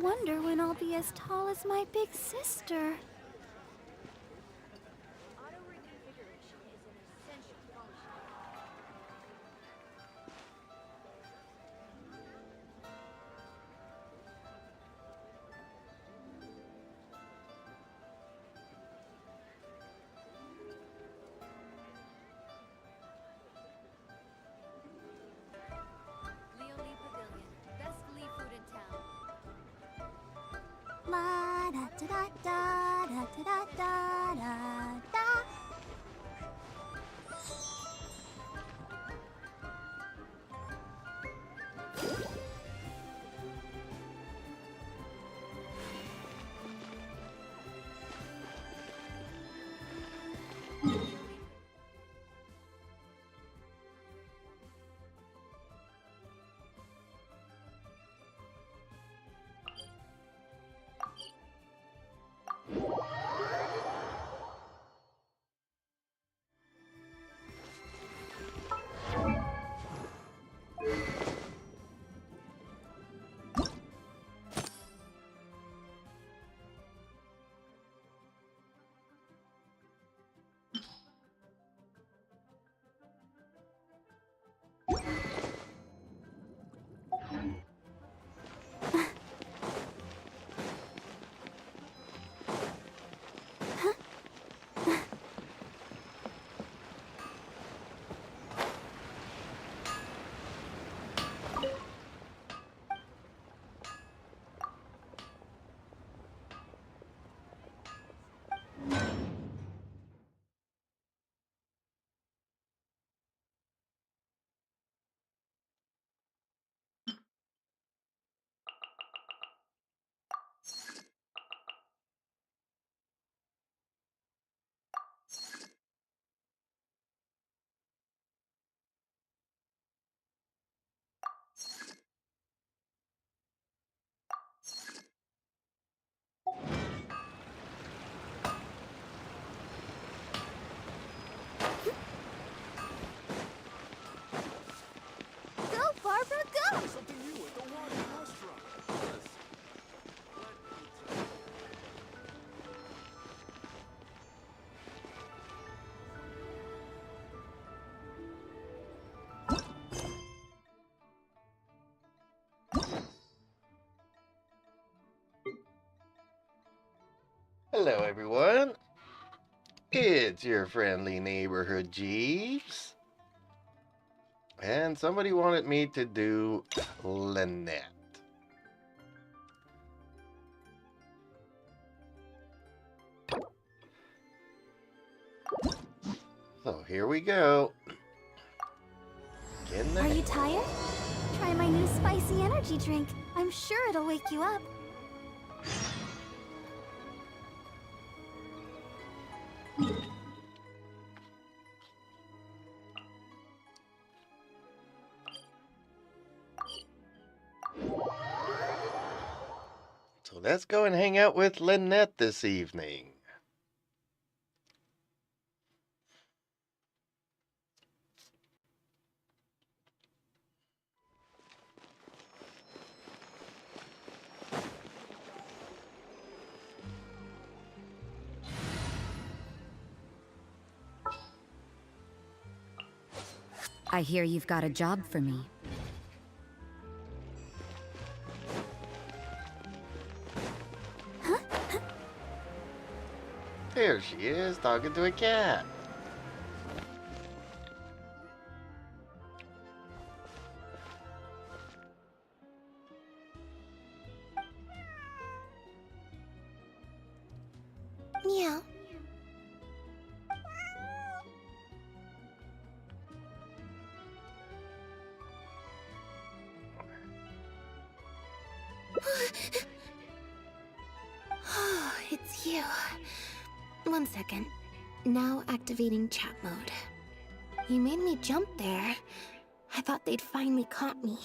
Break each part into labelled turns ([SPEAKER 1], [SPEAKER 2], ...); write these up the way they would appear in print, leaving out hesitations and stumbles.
[SPEAKER 1] wonder when I'll be as tall as my big sister.
[SPEAKER 2] Auto-reconfiguration is an essential function. Leonie Pavilion, best Lee food in town.
[SPEAKER 1] La da da da da da da da da da. Go, Barbara, go!
[SPEAKER 3] Something new at the Wadi restaurant. Yes. Let me
[SPEAKER 4] Hello, everyone. It's your friendly neighborhood Jeeves. And somebody wanted me to do Lynette. So here we go. Get in
[SPEAKER 1] Are
[SPEAKER 4] there.
[SPEAKER 1] you tired? Try my new spicy energy drink. I'm sure it'll wake you up.
[SPEAKER 4] So let's go and hang out with Lynette this evening.
[SPEAKER 5] I hear you've got a job for me.
[SPEAKER 4] There she is, talking to a cat.
[SPEAKER 1] Meow. It's you. One second. Now activating chat mode. You made me jump there. I thought they'd finally caught me.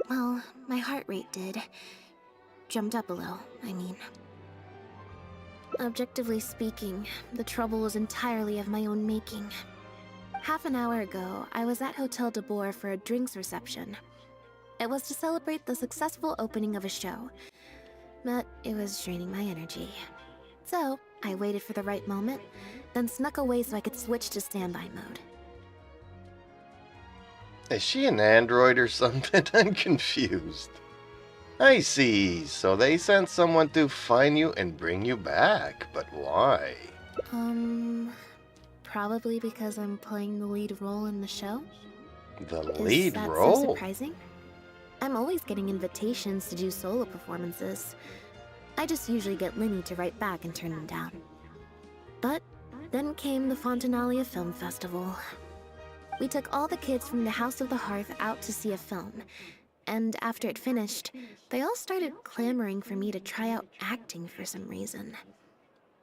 [SPEAKER 1] Well, my heart rate did. Jumped up a little, I mean. Objectively speaking, the trouble was entirely of my own making. Half an hour ago, I was at Hotel de Boer for a drinks reception. It was to celebrate the successful opening of a show, but it was draining my energy. So, I waited for the right moment, then snuck away so I could switch to standby mode.
[SPEAKER 4] Is she an android or something? I'm confused. I see. So they sent someone to find you and bring you back. But why?
[SPEAKER 1] Probably because I'm playing the lead role in the show.
[SPEAKER 4] The
[SPEAKER 1] Is
[SPEAKER 4] lead
[SPEAKER 1] that so
[SPEAKER 4] role?
[SPEAKER 1] surprising? I'm always getting invitations to do solo performances. I just usually get Linny to write back and turn them down. But then came the Fontanalia Film Festival. We took all the kids from the House of the Hearth out to see a film, and after it finished, they all started clamoring for me to try out acting for some reason.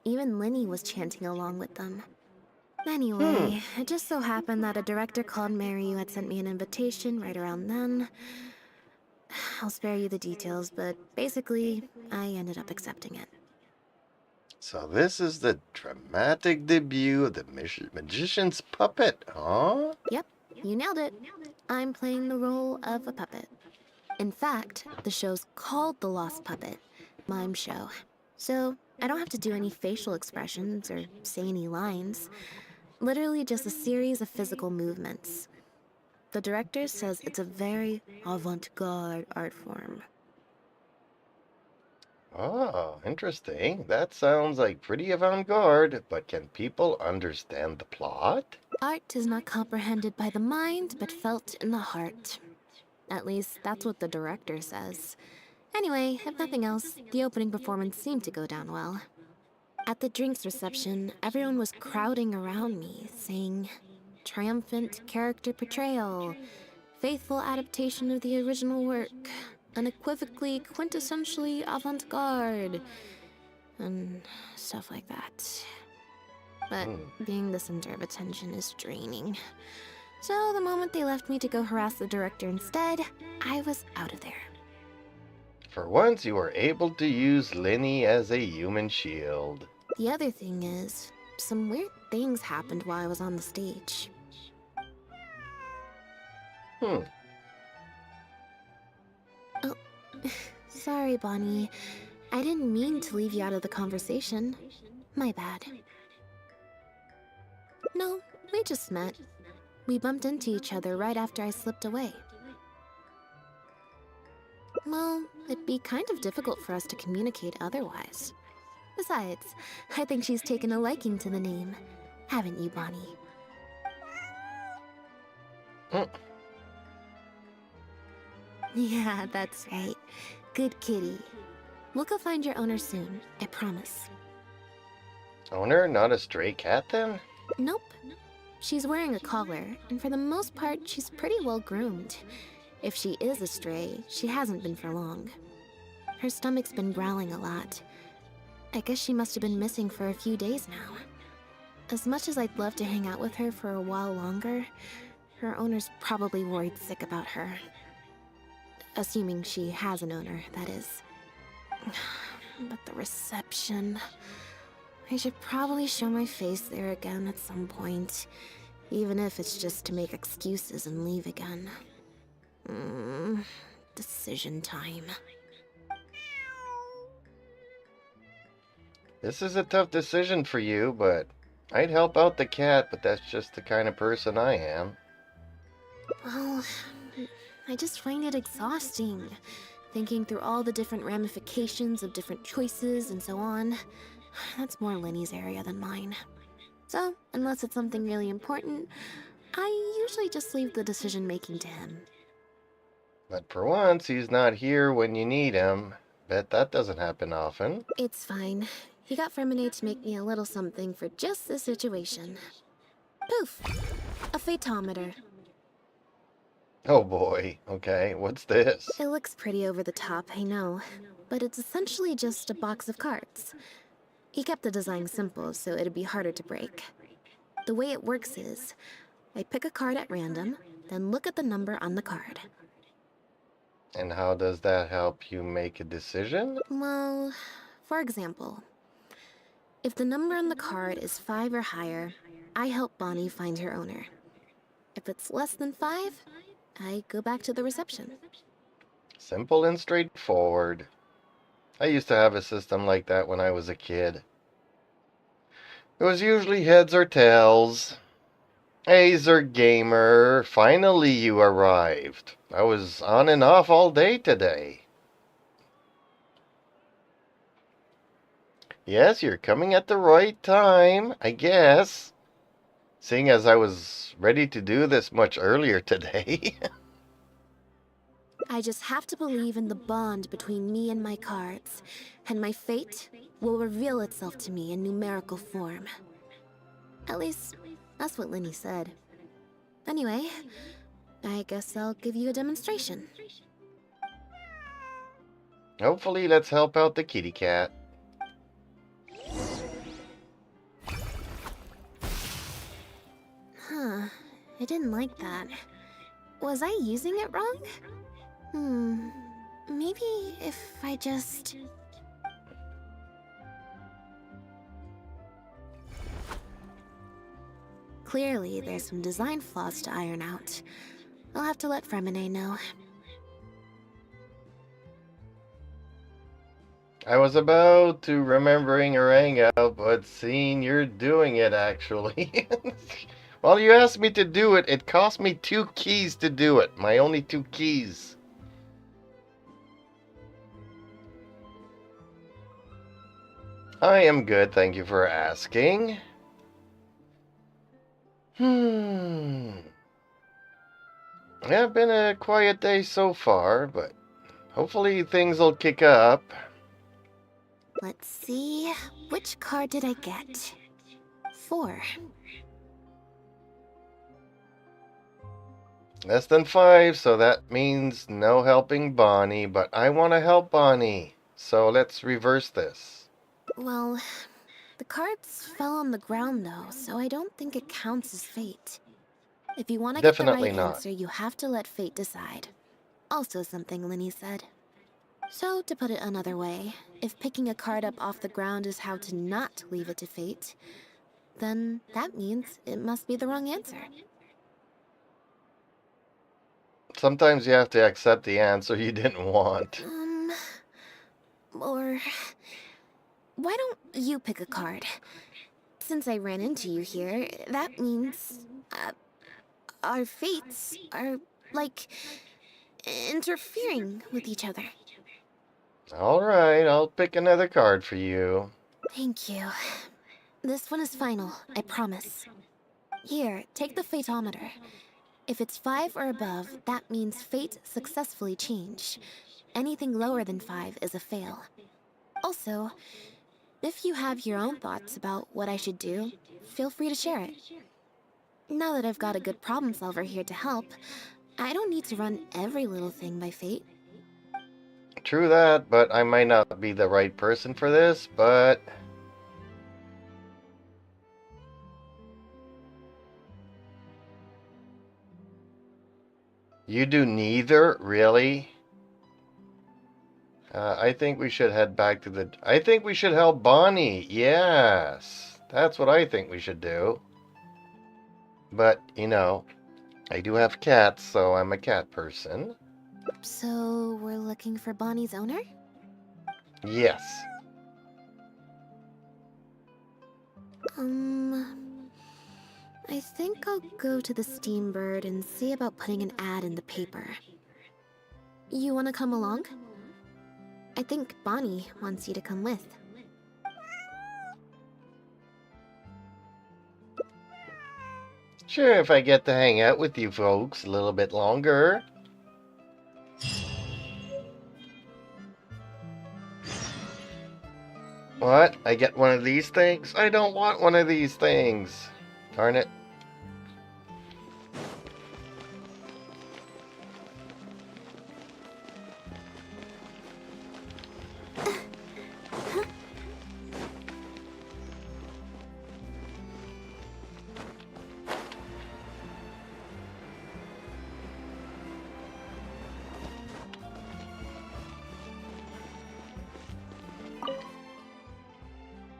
[SPEAKER 1] Even Linny was chanting along with them. Anyway, it just so happened that a director called Mary had sent me an invitation right around then. I'll spare you the details, but basically, I ended up accepting it.
[SPEAKER 4] So this is the dramatic debut of the magician's puppet, huh?
[SPEAKER 1] Yep, you nailed it. I'm playing the role of a puppet. In fact, the show's called The Lost Puppet, mime show. So I don't have to do any facial expressions or say any lines. Literally just a series of physical movements. The director says it's a very avant-garde art form.
[SPEAKER 4] Oh, interesting. That sounds like pretty avant-garde, but can people understand the plot?
[SPEAKER 1] Art is not comprehended by the mind, but felt in the heart. At least, that's what the director says. Anyway, if nothing else, the opening performance seemed to go down well. At the drinks reception, everyone was crowding around me, saying, "Triumphant character portrayal, faithful adaptation of the original work, unequivocally, quintessentially avant-garde," and stuff like that. But being the center of attention is draining. So the moment they left me to go harass the director instead, I was out of there.
[SPEAKER 4] For once, you were able to use Linny as a human shield.
[SPEAKER 1] The other thing is, some weird things happened while I was on the stage. Oh, sorry, Bonnie. I didn't mean to leave you out of the conversation. My bad. No, we just met. We bumped into each other right after I slipped away. Well, it'd be kind of difficult for us to communicate otherwise. Besides, I think she's taken a liking to the name. Haven't you, Bonnie? Yeah, that's right. Good kitty. We'll go find your owner soon, I promise.
[SPEAKER 4] Owner, not a stray cat then?
[SPEAKER 1] Nope. She's wearing a collar, and for the most part, she's pretty well groomed. If she is a stray, she hasn't been for long. Her stomach's been growling a lot. I guess she must have been missing for a few days now. As much as I'd love to hang out with her for a while longer, her owner's probably worried sick about her. Assuming she has an owner, that is. But the reception... I should probably show my face there again at some point, even if it's just to make excuses and leave again. Decision time.
[SPEAKER 4] This is a tough decision for you, but I'd help out the cat, but that's just the kind of person I am.
[SPEAKER 1] Well, I just find it exhausting, thinking through all the different ramifications of different choices and so on. That's more Linny's area than mine. So, unless it's something really important, I usually just leave the decision-making to him.
[SPEAKER 4] But for once, he's not here when you need him. Bet that doesn't happen often.
[SPEAKER 1] It's fine. He got Ferminate to make me a little something for just this situation. Poof! A photometer.
[SPEAKER 4] Oh boy. Okay, what's this?
[SPEAKER 1] It looks pretty over the top, I know. But it's essentially just a box of cards. He kept the design simple, so it'd be harder to break. The way it works is, I pick a card at random, then look at the number on the card.
[SPEAKER 4] And how does that help you make a decision?
[SPEAKER 1] Well, for example, if the number on the card is 5 or higher, I help Bonnie find her owner. If it's less than 5, I go back to the reception.
[SPEAKER 4] Simple and straightforward. I used to have a system like that when I was a kid. It was usually heads or tails. Azer Gamer, finally you arrived. I was on and off all day today. Yes, you're coming at the right time, I guess. Seeing as I was ready to do this much earlier today.
[SPEAKER 1] I just have to believe in the bond between me and my cards, and my fate will reveal itself to me in numerical form. At least, that's what Linny said. Anyway, I guess I'll give you a demonstration.
[SPEAKER 4] Hopefully, let's help out the kitty cat.
[SPEAKER 1] Huh, I didn't like that. Was I using it wrong? Maybe if I just... Clearly, there's some design flaws to iron out. I'll have to let Fremine know.
[SPEAKER 4] I was about to remembering her hangout, but seeing you're doing it actually. Well, you asked me to do it. It cost me 2 keys to do it. My only 2 keys. I am good, thank you for asking. Yeah, been a quiet day so far, but hopefully things will kick up.
[SPEAKER 1] Let's see, which card did I get? 4.
[SPEAKER 4] Less than 5, so that means no helping Bonnie, but I want to help Bonnie. So let's reverse this.
[SPEAKER 1] Well, the cards fell on the ground though, so I don't think it counts as fate. If you want to get the
[SPEAKER 4] Definitely
[SPEAKER 1] right
[SPEAKER 4] not.
[SPEAKER 1] answer, you have to let fate decide. Also something Linny said. So, to put it another way, if picking a card up off the ground is how to not leave it to fate, then that means it must be the wrong answer.
[SPEAKER 4] Sometimes you have to accept the answer you didn't want.
[SPEAKER 1] Or... Why don't you pick a card? Since I ran into you here, that means... our fates are, like, interfering with each other.
[SPEAKER 4] Alright, I'll pick another card for you.
[SPEAKER 1] Thank you. This one is final, I promise. Here, take the Fateometer. If it's 5 or above, that means fate successfully changed. Anything lower than 5 is a fail. Also, if you have your own thoughts about what I should do, feel free to share it. Now that I've got a good problem solver here to help, I don't need to run every little thing by fate.
[SPEAKER 4] True that, but I might not be the right person for this, but... You do neither? Really? I think we should head back to the... I think we should help Bonnie. Yes. That's what I think we should do. But, you know, I do have cats, so I'm a cat person.
[SPEAKER 1] So, we're looking for Bonnie's owner?
[SPEAKER 4] Yes.
[SPEAKER 1] I think I'll go to the Steambird and see about putting an ad in the paper. You wanna come along? I think Bonnie wants you to come with.
[SPEAKER 4] Sure, if I get to hang out with you folks a little bit longer. What? I get one of these things? I don't want one of these things. Darn it.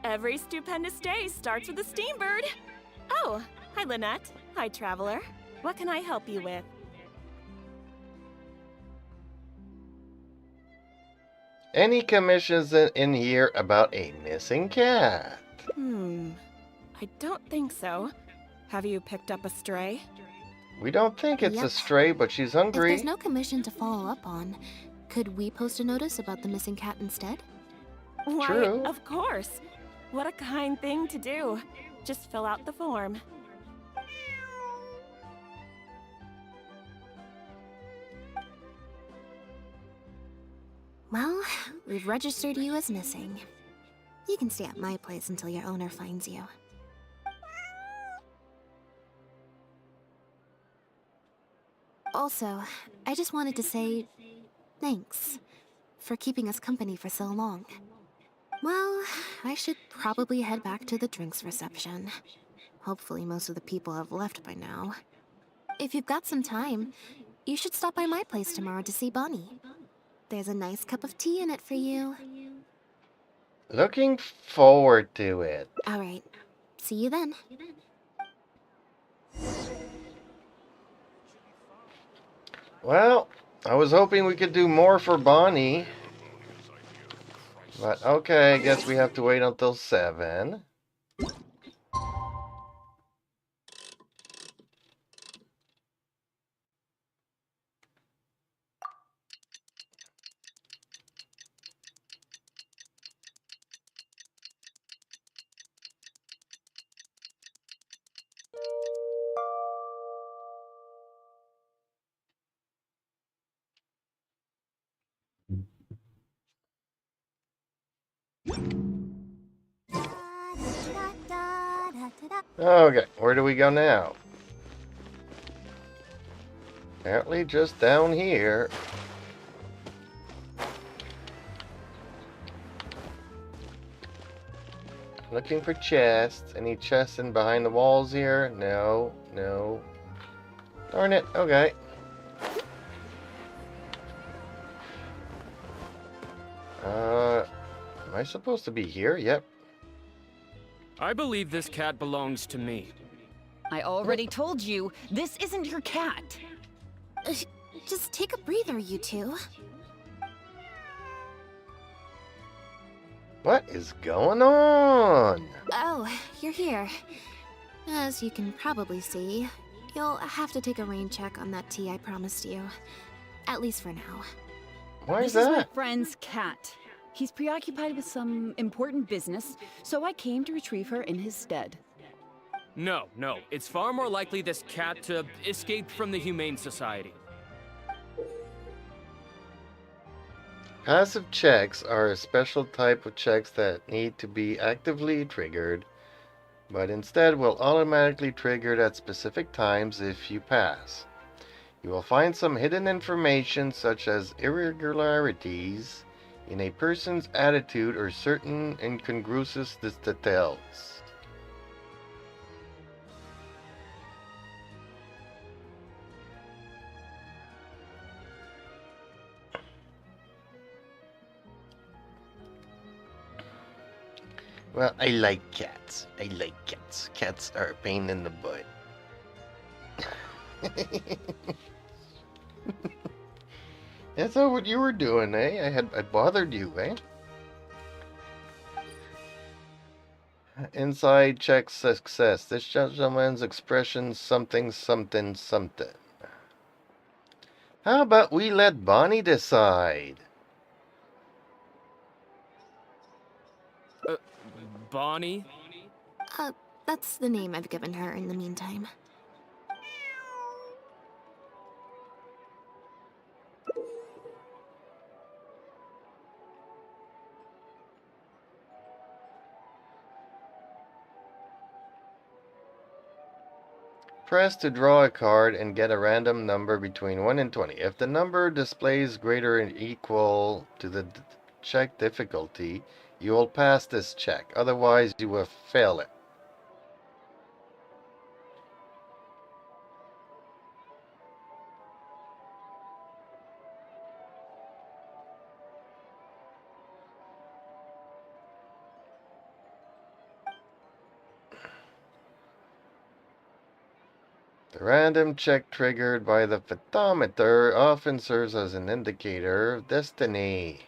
[SPEAKER 6] Every stupendous day starts with a Steambird. Oh, hi Lynette. Hi Traveler. What can I help you with?
[SPEAKER 4] Any commissions in here about a missing cat?
[SPEAKER 6] I don't think so. Have you picked up a stray?
[SPEAKER 4] We don't think it's a
[SPEAKER 1] Yep.
[SPEAKER 4] stray, but she's
[SPEAKER 1] If there's
[SPEAKER 4] hungry.
[SPEAKER 1] no commission to follow up on, could we post a notice about the missing cat instead?
[SPEAKER 6] Why,
[SPEAKER 4] True.
[SPEAKER 6] of course. What a kind thing to do. Just fill out the form.
[SPEAKER 1] Well, we've registered you as missing. You can stay at my place until your owner finds you. Also, I just wanted to say thanks for keeping us company for so long. Well, I should probably head back to the drinks reception. Hopefully most of the people have left by now. If you've got some time, you should stop by my place tomorrow to see Bonnie. There's a nice cup of tea in it for you.
[SPEAKER 4] Looking forward to it.
[SPEAKER 1] Alright, see you then.
[SPEAKER 4] Well, I was hoping we could do more for Bonnie. But okay, I guess we have to wait until 7. Okay, where do we go now? Apparently just down here. Looking for chests. Any chests in behind the walls here? No, no. Darn it, okay. Am I supposed to be here? Yep.
[SPEAKER 7] I believe this cat belongs to me.
[SPEAKER 5] I already told you, this isn't your cat.
[SPEAKER 1] Just take a breather, you two.
[SPEAKER 4] What is going on?
[SPEAKER 1] Oh, you're here. As you can probably see, you'll have to take a rain check on that tea I promised you. At least for now.
[SPEAKER 4] Why is
[SPEAKER 5] This is my
[SPEAKER 4] that?
[SPEAKER 5] friend's cat. He's preoccupied with some important business, so I came to retrieve her in his stead.
[SPEAKER 7] No, it's far more likely this cat escaped from the Humane Society.
[SPEAKER 4] Passive checks are a special type of checks that need to be actively triggered, but instead will automatically trigger at specific times if you pass. You will find some hidden information such as irregularities in a person's attitude or certain incongruous details. Well, I like cats. I like cats. Cats are a pain in the butt. That's not what you were doing, eh? I bothered you, eh? Inside check success. This gentleman's expression something something something. How about we let Bonnie decide?
[SPEAKER 7] Bonnie?
[SPEAKER 1] That's the name I've given her in the meantime.
[SPEAKER 4] Press to draw a card and get a random number between 1 and 20. If the number displays greater or equal to the check difficulty, you will pass this check. Otherwise, you will fail it. The random check triggered by the photometer often serves as an indicator of destiny.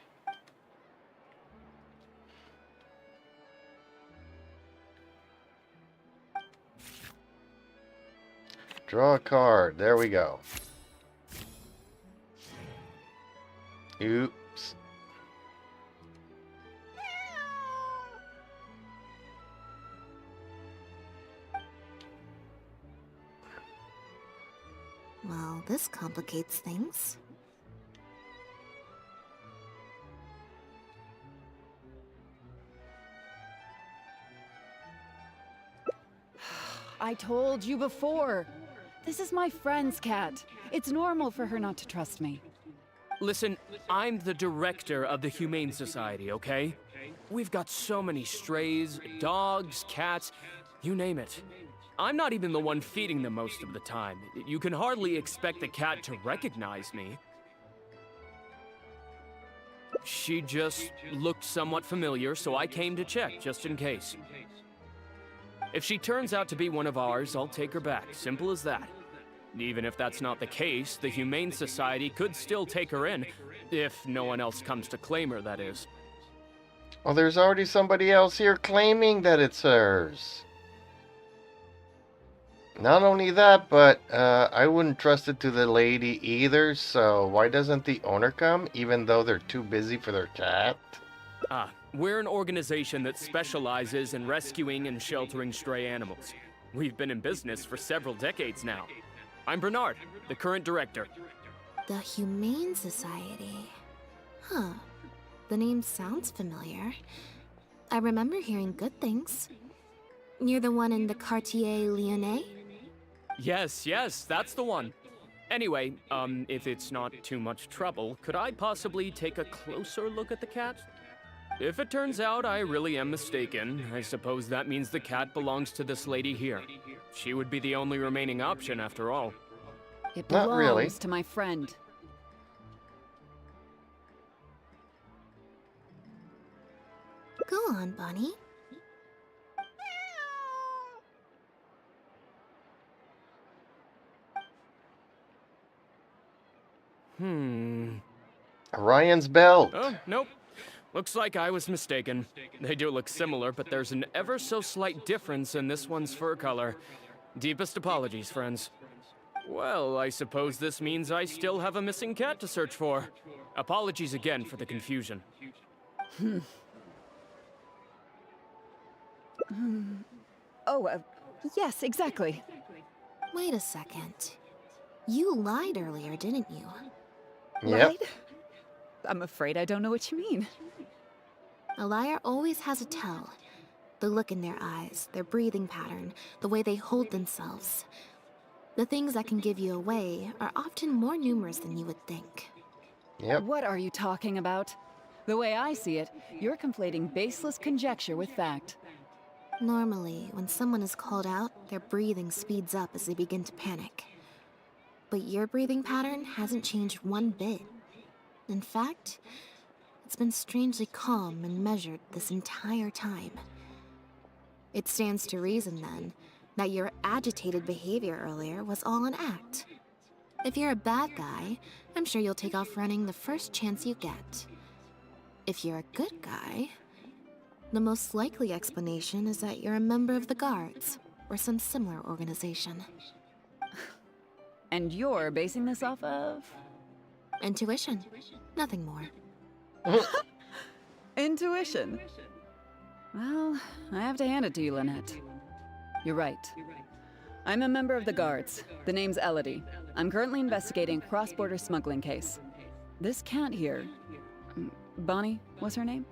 [SPEAKER 4] Draw a card. There we go. Oops.
[SPEAKER 1] Well, this complicates things.
[SPEAKER 5] I told you before. This is my friend's cat. It's normal for her not to trust me.
[SPEAKER 7] Listen, I'm the director of the Humane Society, okay? We've got so many strays, dogs, cats, you name it. I'm not even the one feeding them most of the time. You can hardly expect the cat to recognize me. She just looked somewhat familiar, so I came to check, just in case. If she turns out to be one of ours, I'll take her back. Simple as that. Even if that's not the case, the Humane Society could still take her in, if no one else comes to claim her, that is.
[SPEAKER 4] Well, there's already somebody else here claiming that it's hers. Not only that, but I wouldn't trust it to the lady either, so why doesn't the owner come, even though they're too busy for their cat?
[SPEAKER 7] We're an organization that specializes in rescuing and sheltering stray animals. We've been in business for several decades now. I'm Bernard, the current director.
[SPEAKER 1] The Humane Society. Huh. The name sounds familiar. I remember hearing good things. You're the one in the Quartier Lyonnais?
[SPEAKER 7] Yes, that's the one. Anyway, if it's not too much trouble, could I possibly take a closer look at the cat? If it turns out I really am mistaken, I suppose that means the cat belongs to this lady here. She would be the only remaining option after all.
[SPEAKER 5] It
[SPEAKER 4] Not
[SPEAKER 5] belongs
[SPEAKER 4] really.
[SPEAKER 5] to my friend.
[SPEAKER 1] Go on, Bonnie.
[SPEAKER 4] Orion's belt.
[SPEAKER 7] Oh, nope. Looks like I was mistaken. They do look similar, but there's an ever so slight difference in this one's fur color. Deepest apologies, friends. Well, I suppose this means I still have a missing cat to search for. Apologies again for the confusion.
[SPEAKER 5] Oh, yes, exactly.
[SPEAKER 1] Wait a second. You lied earlier, didn't you?
[SPEAKER 4] Yep.
[SPEAKER 5] Right? I'm afraid I don't know what you mean.
[SPEAKER 1] A liar always has a tell. The look in their eyes, their breathing pattern, the way they hold themselves. The things that can give you away are often more numerous than you would think.
[SPEAKER 4] Yep.
[SPEAKER 5] What are you talking about? The way I see it, you're conflating baseless conjecture with fact.
[SPEAKER 1] Normally, when someone is called out, their breathing speeds up as they begin to panic. But your breathing pattern hasn't changed one bit. In fact, it's been strangely calm and measured this entire time. It stands to reason, then, that your agitated behavior earlier was all an act. If you're a bad guy, I'm sure you'll take off running the first chance you get. If you're a good guy, the most likely explanation is that you're a member of the Guards, or some similar organization.
[SPEAKER 5] And you're basing this off of?
[SPEAKER 1] Intuition. Nothing more.
[SPEAKER 5] Intuition. Well, I have to hand it to you, Lynette. You're right. I'm a member of the Guards. The name's Elodie. I'm currently investigating a cross-border smuggling case. This cat here, Bonnie, was her name?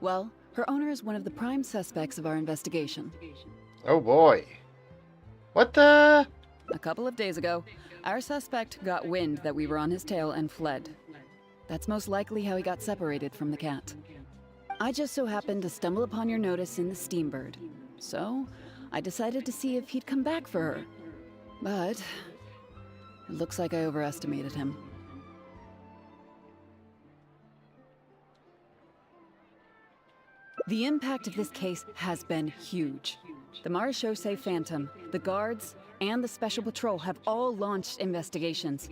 [SPEAKER 5] Well, her owner is one of the prime suspects of our investigation.
[SPEAKER 4] Oh boy. What the?
[SPEAKER 5] A couple of days ago, our suspect got wind that we were on his tail and fled. That's most likely how he got separated from the cat. I just so happened to stumble upon your notice in the Steambird, so I decided to see if he'd come back for her. But it looks like I overestimated him. The impact of this case has been huge. The Marechaussee Phantom, the Guards, and the Special Patrol have all launched investigations.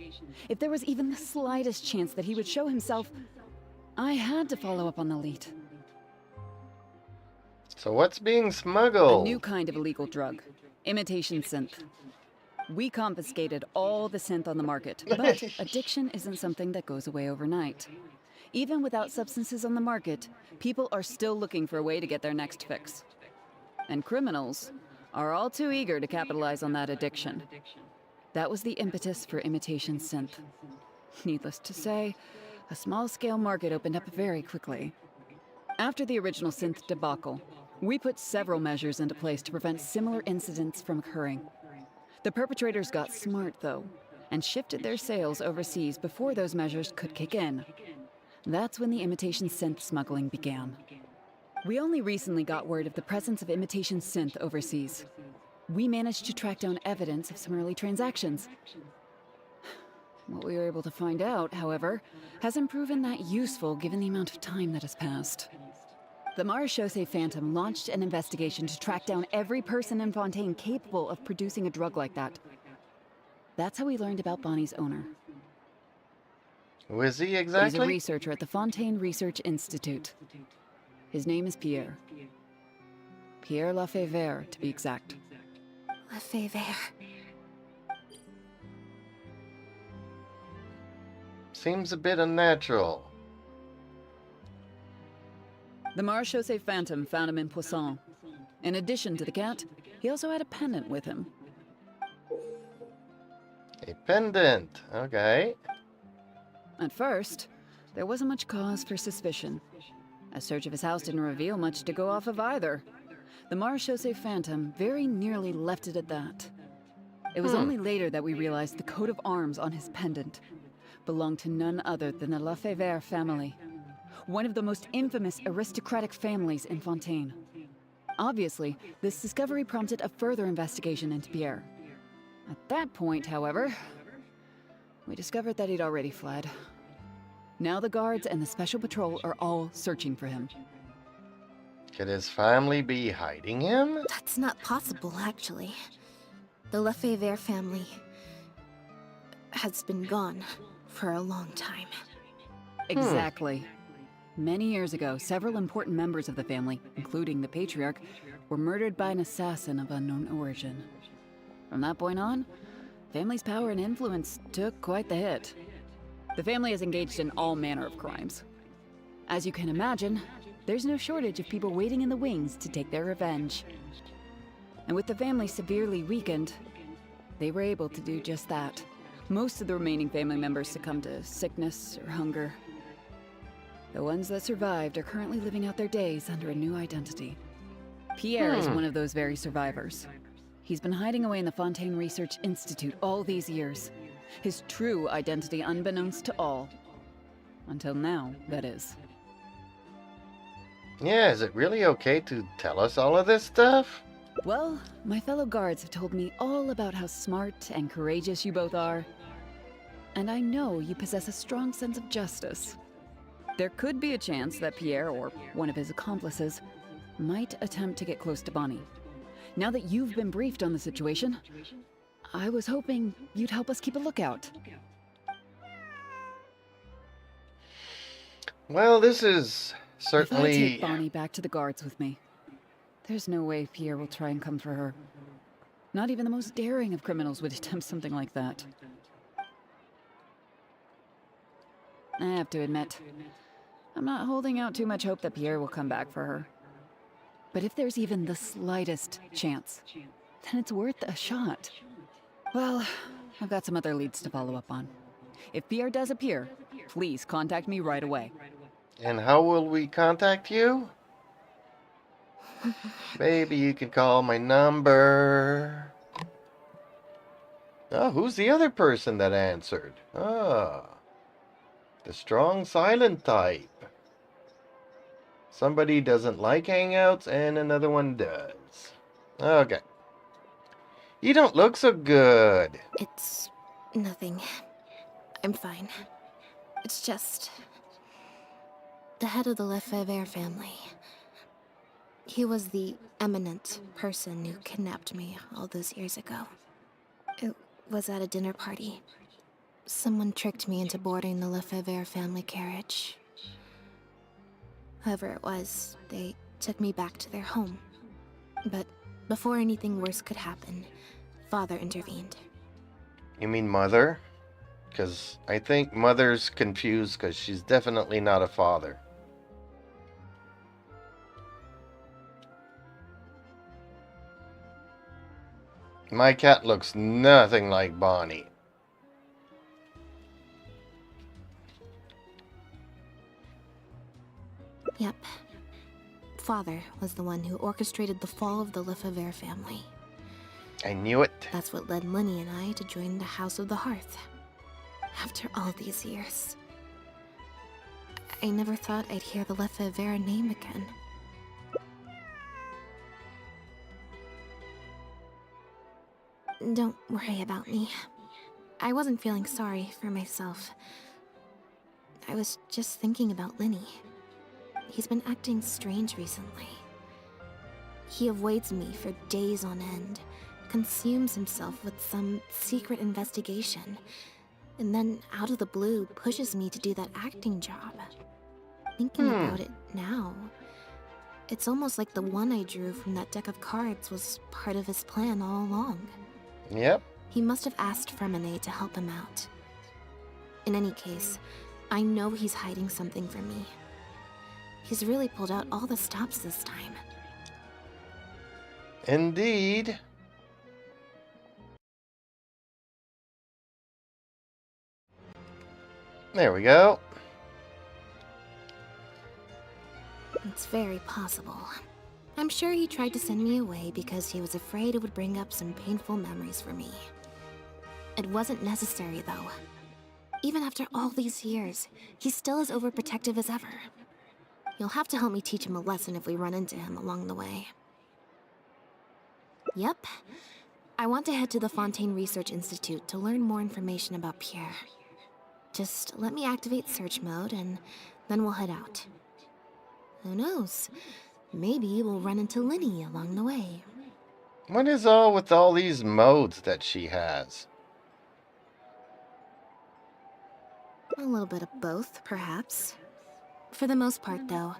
[SPEAKER 5] If there was even the slightest chance that he would show himself, I had to follow up on the lead.
[SPEAKER 4] So what's being
[SPEAKER 5] A
[SPEAKER 4] smuggled?
[SPEAKER 5] new kind of illegal drug. Imitation synth. We confiscated all the synth on the market, but addiction isn't something that goes away overnight. Even without substances on the market, people are still looking for a way to get their next fix. And criminals are all too eager to capitalize on that addiction. That was the impetus for imitation synth. Needless to say, a small-scale market opened up very quickly. After the original synth debacle, we put several measures into place to prevent similar incidents from occurring. The perpetrators got smart, though, and shifted their sales overseas before those measures could kick in. That's when the imitation synth smuggling began. We only recently got word of the presence of imitation synth overseas. We managed to track down evidence of some early transactions. What we were able to find out, however, hasn't proven that useful given the amount of time that has passed. The Marechaussee Phantom launched an investigation to track down every person in Fontaine capable of producing a drug like that. That's how we learned about Bonnie's owner.
[SPEAKER 4] Who is he
[SPEAKER 5] He's a
[SPEAKER 4] exactly?
[SPEAKER 5] researcher at the Fontaine Research Institute. His name is Pierre. Pierre Lafayette, to be exact.
[SPEAKER 1] Lefebvre.
[SPEAKER 4] Seems a bit unnatural.
[SPEAKER 5] The Marechaussee Phantom found him in Poisson. In addition to the cat, he also had a pendant with him.
[SPEAKER 4] A pendant. Okay.
[SPEAKER 5] At first, there wasn't much cause for suspicion. A search of his house didn't reveal much to go off of either. The Marechaussee Phantom very nearly left it at that. It was only later that we realized the coat of arms on his pendant belonged to none other than the Lafayette family, one of the most infamous aristocratic families in Fontaine. Obviously, this discovery prompted a further investigation into Pierre. At that point, however, we discovered that he'd already fled. Now the guards and the Special Patrol are all searching for him.
[SPEAKER 4] Could his family be hiding him?
[SPEAKER 1] That's not possible, actually. The Lefebvre family has been gone for a long time.
[SPEAKER 5] Exactly. Many years ago, several important members of the family, including the patriarch, were murdered by an assassin of unknown origin. From that point on, family's power and influence took quite the hit. The family is engaged in all manner of crimes. As you can imagine, there's no shortage of people waiting in the wings to take their revenge. And with the family severely weakened, they were able to do just that. Most of the remaining family members succumbed to sickness or hunger. The ones that survived are currently living out their days under a new identity. Pierre is one of those very survivors. He's been hiding away in the Fontaine Research Institute all these years. His true identity unbeknownst to all. Until now, that is.
[SPEAKER 4] Yeah, is it really okay to tell us all of this stuff?
[SPEAKER 5] Well, my fellow guards have told me all about how smart and courageous you both are. And I know you possess a strong sense of justice. There could be a chance that Pierre, or one of his accomplices, might attempt to get close to Bonnie. Now that you've been briefed on the situation, I was hoping you'd help us keep a lookout.
[SPEAKER 4] Well, this is
[SPEAKER 5] If I
[SPEAKER 4] certainly...
[SPEAKER 5] take Bonnie back to the guards with me, there's no way Pierre will try and come for her. Not even the most daring of criminals would attempt something like that. I have to admit, I'm not holding out too much hope that Pierre will come back for her. But if there's even the slightest chance, then it's worth a shot. Well, I've got some other leads to follow up on. If Pierre does appear, please contact me right away.
[SPEAKER 4] And how will we contact you? Maybe you can call my number. Oh, who's the other person that answered? Ah, the strong silent type. Somebody doesn't like Hangouts and another one does. Okay. You don't look so good.
[SPEAKER 1] It's nothing. I'm fine. It's just the head of the Lefebvre family. He was the eminent person who kidnapped me all those years ago. It was at a dinner party. Someone tricked me into boarding the Lefebvre family carriage. Whoever it was, they took me back to their home. But before anything worse could happen, Father intervened.
[SPEAKER 4] You mean mother? Because I think mother's confused because she's definitely not a father. My cat looks nothing like Bonnie.
[SPEAKER 1] Yep. Father was the one who orchestrated the fall of the Lefevre family.
[SPEAKER 4] I knew it.
[SPEAKER 1] That's what led Lenny and I to join the House of the Hearth. After all these years. I never thought I'd hear the Lefevre name again. Don't worry about me. I wasn't feeling sorry for myself. I was just thinking about Lenny. He's been acting strange recently. He avoids me for days on end, consumes himself with some secret investigation, and then out of the blue pushes me to do that acting job. Thinking about it now, it's almost like the one I drew from that deck of cards was part of his plan all along.
[SPEAKER 4] Yep.
[SPEAKER 1] He must have asked Fremine to help him out. In any case, I know he's hiding something from me. He's really pulled out all the stops this time.
[SPEAKER 4] Indeed. There we go.
[SPEAKER 1] It's very possible. I'm sure he tried to send me away because he was afraid it would bring up some painful memories for me. It wasn't necessary, though. Even after all these years, he's still as overprotective as ever. You'll have to help me teach him a lesson if we run into him along the way. Yep. I want to head to the Fontaine Research Institute to learn more information about Pierre. Just let me activate search mode and then we'll head out. Who knows? Maybe we'll run into Lenny along the way.
[SPEAKER 4] What is all with all these modes that she has?
[SPEAKER 1] A little bit of both, perhaps. For the most part, though,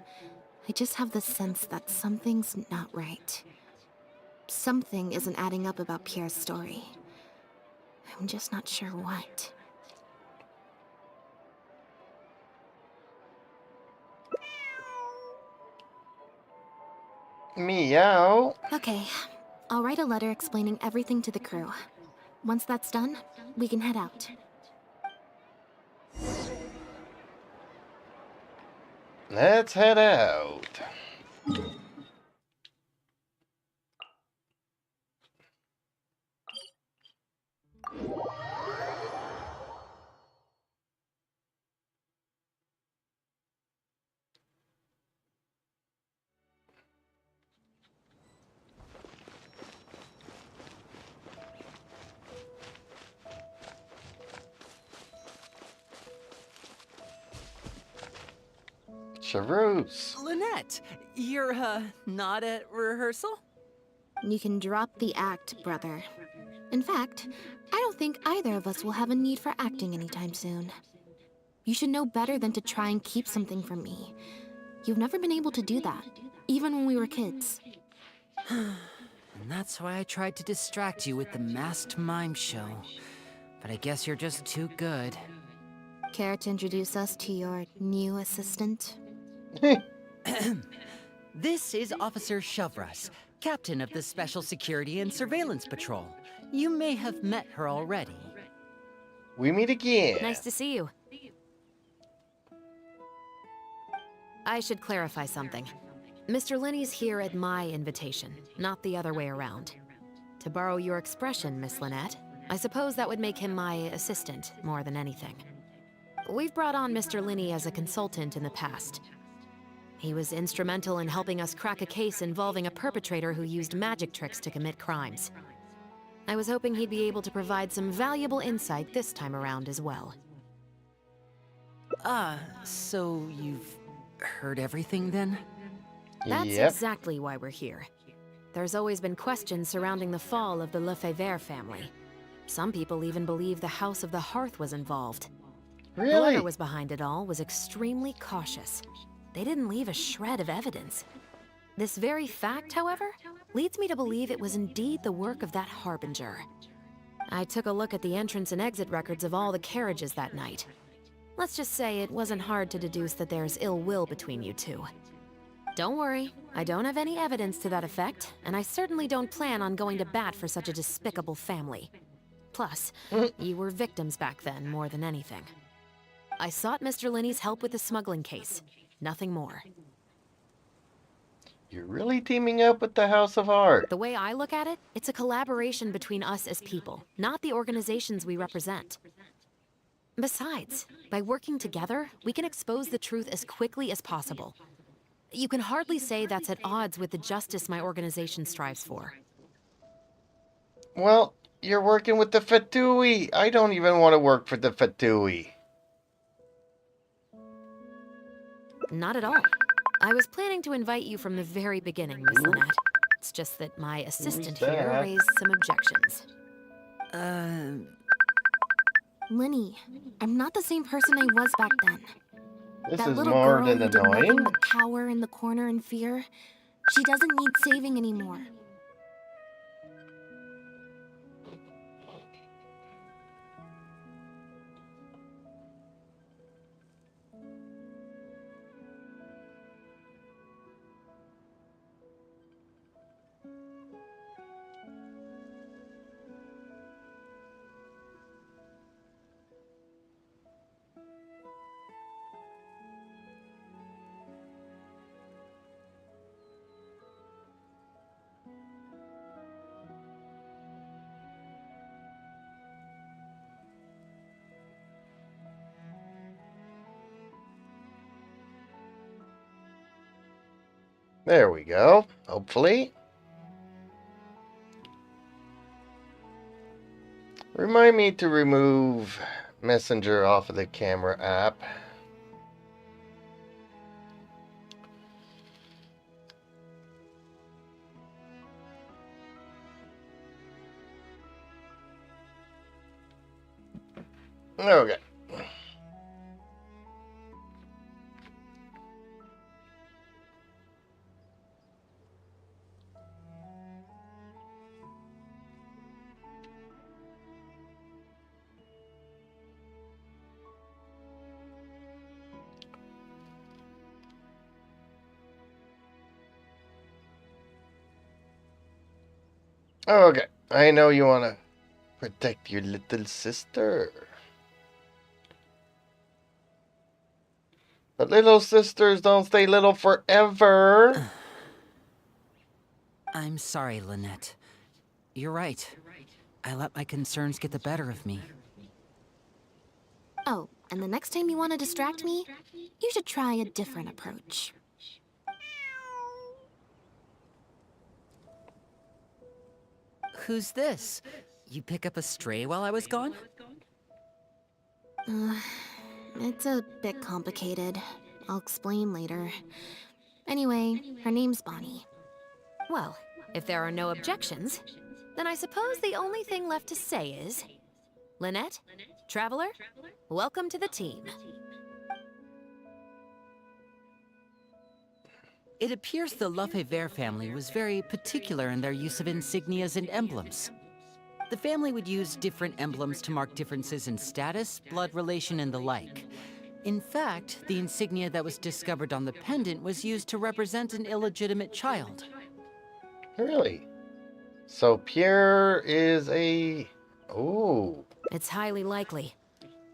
[SPEAKER 1] I just have the sense that something's not right. Something isn't adding up about Pierre's story. I'm just not sure what.
[SPEAKER 4] Meow.
[SPEAKER 1] Okay, I'll write a letter explaining everything to the crew. Once that's done, we can head out.
[SPEAKER 4] Let's head out. Charoos.
[SPEAKER 8] Lynette, you're, not at rehearsal?
[SPEAKER 1] You can drop the act, brother. In fact, I don't think either of us will have a need for acting anytime soon. You should know better than to try and keep something from me. You've never been able to do that, even when we were kids.
[SPEAKER 8] And that's why I tried to distract you with the masked mime show. But I guess you're just too good.
[SPEAKER 1] Care to introduce us to your new assistant?
[SPEAKER 8] This is Officer Shovras, captain of the Special Security and Surveillance Patrol. You may have met her already.
[SPEAKER 4] We meet again.
[SPEAKER 9] Nice to see you. I should clarify something. Mr. Linney's here at my invitation, not the other way around. To borrow your expression, Miss Lynette, I suppose that would make him my assistant more than anything. We've brought on Mr. Linney as a consultant in the past. He was instrumental in helping us crack a case involving a perpetrator who used magic tricks to commit crimes. I was hoping he'd be able to provide some valuable insight this time around as well.
[SPEAKER 8] So you've heard everything then?
[SPEAKER 9] That's
[SPEAKER 4] Yep.
[SPEAKER 9] exactly why we're here. There's always been questions surrounding the fall of the Lefevre family. Some people even believe the House of the Hearth was involved.
[SPEAKER 4] Really?
[SPEAKER 9] Whoever was behind it all was extremely cautious. They didn't leave a shred of evidence. This very fact, however, leads me to believe it was indeed the work of that Harbinger. I took a look at the entrance and exit records of all the carriages that night. Let's just say it wasn't hard to deduce that there's ill will between you two. Don't worry, I don't have any evidence to that effect, and I certainly don't plan on going to bat for such a despicable family. Plus, you were victims back then more than anything. I sought Mr. Linney's help with the smuggling case. Nothing more.
[SPEAKER 4] You're really teaming up with the House of Art.
[SPEAKER 9] The way I look at it, it's a collaboration between us as people, not the organizations we represent. Besides, by working together, we can expose the truth as quickly as possible. You can hardly say that's at odds with the justice my organization strives for.
[SPEAKER 4] Well, you're working with the Fatui. I don't even want to work for the Fatui.
[SPEAKER 9] Not at all. I was planning to invite you from the very beginning, Miss Lynette. It's just that my assistant here
[SPEAKER 4] that?
[SPEAKER 9] raised some objections.
[SPEAKER 1] Linny, I'm not the same person I was back then.
[SPEAKER 4] This
[SPEAKER 1] That
[SPEAKER 4] is
[SPEAKER 1] little
[SPEAKER 4] more
[SPEAKER 1] girl
[SPEAKER 4] than
[SPEAKER 1] who did nothing
[SPEAKER 4] annoying.
[SPEAKER 1] but cower in the corner in fear. She doesn't need saving anymore.
[SPEAKER 4] There we go. Hopefully. Remind me to remove Messenger off of the camera app. Okay. Okay. I know you want to protect your little sister. But little sisters don't stay little forever.
[SPEAKER 8] I'm sorry, Lynette. You're right. I let my concerns get the better of me.
[SPEAKER 1] Oh, and the next time you want to distract me, you should try a different approach.
[SPEAKER 8] Who's this? You pick up a stray while I was gone?
[SPEAKER 1] It's a bit complicated. I'll explain later. Anyway, her name's Bonnie.
[SPEAKER 9] Well, if there are no objections, then I suppose the only thing left to say is... Lynette, Traveler, welcome to the team.
[SPEAKER 8] It appears the Lefebvre family was very particular in their use of insignias and emblems. The family would use different emblems to mark differences in status, blood relation, and the like. In fact, the insignia that was discovered on the pendant was used to represent an illegitimate child.
[SPEAKER 4] Really? So Pierre is a... Ooh.
[SPEAKER 9] It's highly likely.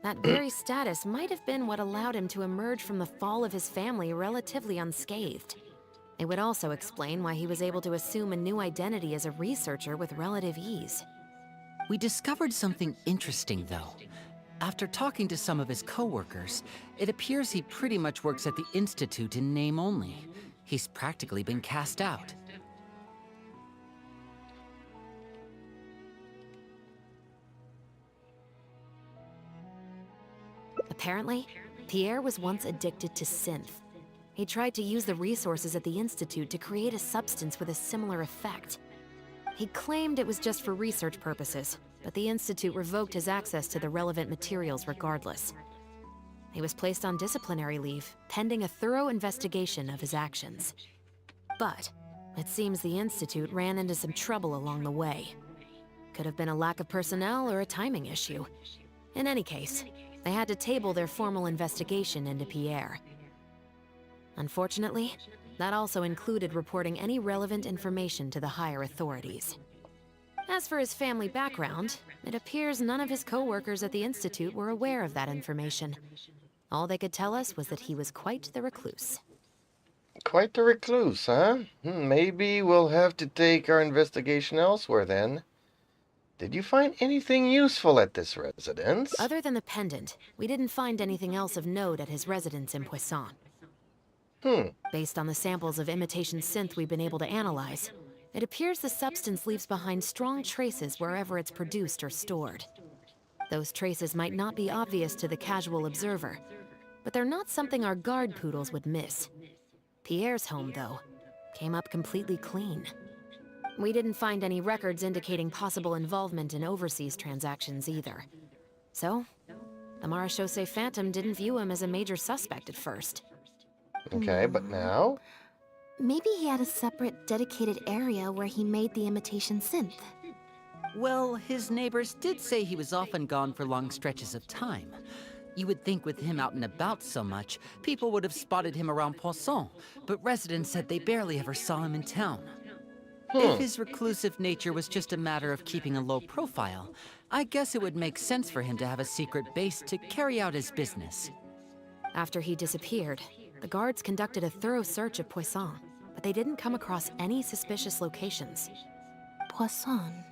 [SPEAKER 9] That very status might have been what allowed him to emerge from the fall of his family relatively unscathed. It would also explain why he was able to assume a new identity as a researcher with relative ease.
[SPEAKER 8] We discovered something interesting, though. After talking to some of his co-workers, it appears he pretty much works at the Institute in name only. He's practically been cast out.
[SPEAKER 9] Apparently, Pierre was once addicted to synth. He tried to use the resources at the Institute to create a substance with a similar effect. He claimed it was just for research purposes, but the Institute revoked his access to the relevant materials regardless. He was placed on disciplinary leave, pending a thorough investigation of his actions. But it seems the Institute ran into some trouble along the way. Could have been a lack of personnel or a timing issue. In any case, they had to table their formal investigation into Pierre. Unfortunately, that also included reporting any relevant information to the higher authorities. As for his family background, it appears none of his co-workers at the Institute were aware of that information. All they could tell us was that he was quite the recluse.
[SPEAKER 4] Quite the recluse, huh? Maybe we'll have to take our investigation elsewhere then. Did you find anything useful at this residence?
[SPEAKER 9] Other than the pendant, we didn't find anything else of note at his residence in Poisson. Based on the samples of imitation synth we've been able to analyze, it appears the substance leaves behind strong traces wherever it's produced or stored. Those traces might not be obvious to the casual observer, but they're not something our guard poodles would miss. Pierre's home, though, came up completely clean. We didn't find any records indicating possible involvement in overseas transactions either. So, the Marechaussee Phantom didn't view him as a major suspect at first.
[SPEAKER 4] Okay, but now?
[SPEAKER 1] Maybe he had a separate, dedicated area where he made the imitation synth.
[SPEAKER 8] Well, his neighbors did say he was often gone for long stretches of time. You would think with him out and about so much, people would have spotted him around Poisson, but residents said they barely ever saw him in town. If his reclusive nature was just a matter of keeping a low profile, I guess it would make sense for him to have a secret base to carry out his business.
[SPEAKER 9] After he disappeared, the guards conducted a thorough search of Poisson, but they didn't come across any suspicious locations.
[SPEAKER 1] Poisson.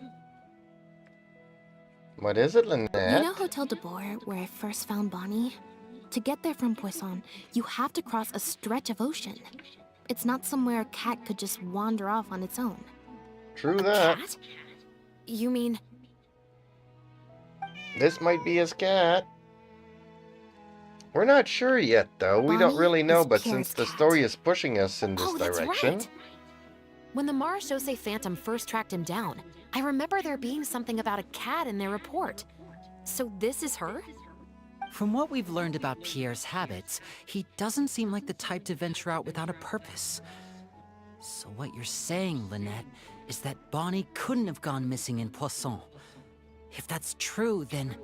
[SPEAKER 4] What is it, Lynette?
[SPEAKER 1] You know Hotel de Boer, where I first found Bonnie? To get there from Poisson, you have to cross a stretch of ocean. It's not somewhere a cat could just wander off on its own.
[SPEAKER 4] True
[SPEAKER 9] A
[SPEAKER 4] that.
[SPEAKER 9] cat? You mean...
[SPEAKER 4] This might be his cat. We're not sure yet, though. We don't
[SPEAKER 1] Bonnie
[SPEAKER 4] really know,
[SPEAKER 1] is
[SPEAKER 4] but
[SPEAKER 1] Pierre's
[SPEAKER 4] since the
[SPEAKER 1] cat.
[SPEAKER 4] story is pushing us in this
[SPEAKER 9] Oh, that's
[SPEAKER 4] direction...
[SPEAKER 9] right. When the Marechaussee Phantom first tracked him down, I remember there being something about a cat in their report. So this is her?
[SPEAKER 8] From what we've learned about Pierre's habits, he doesn't seem like the type to venture out without a purpose. So what you're saying, Lynette, is that Bonnie couldn't have gone missing in Poisson. If that's true, then...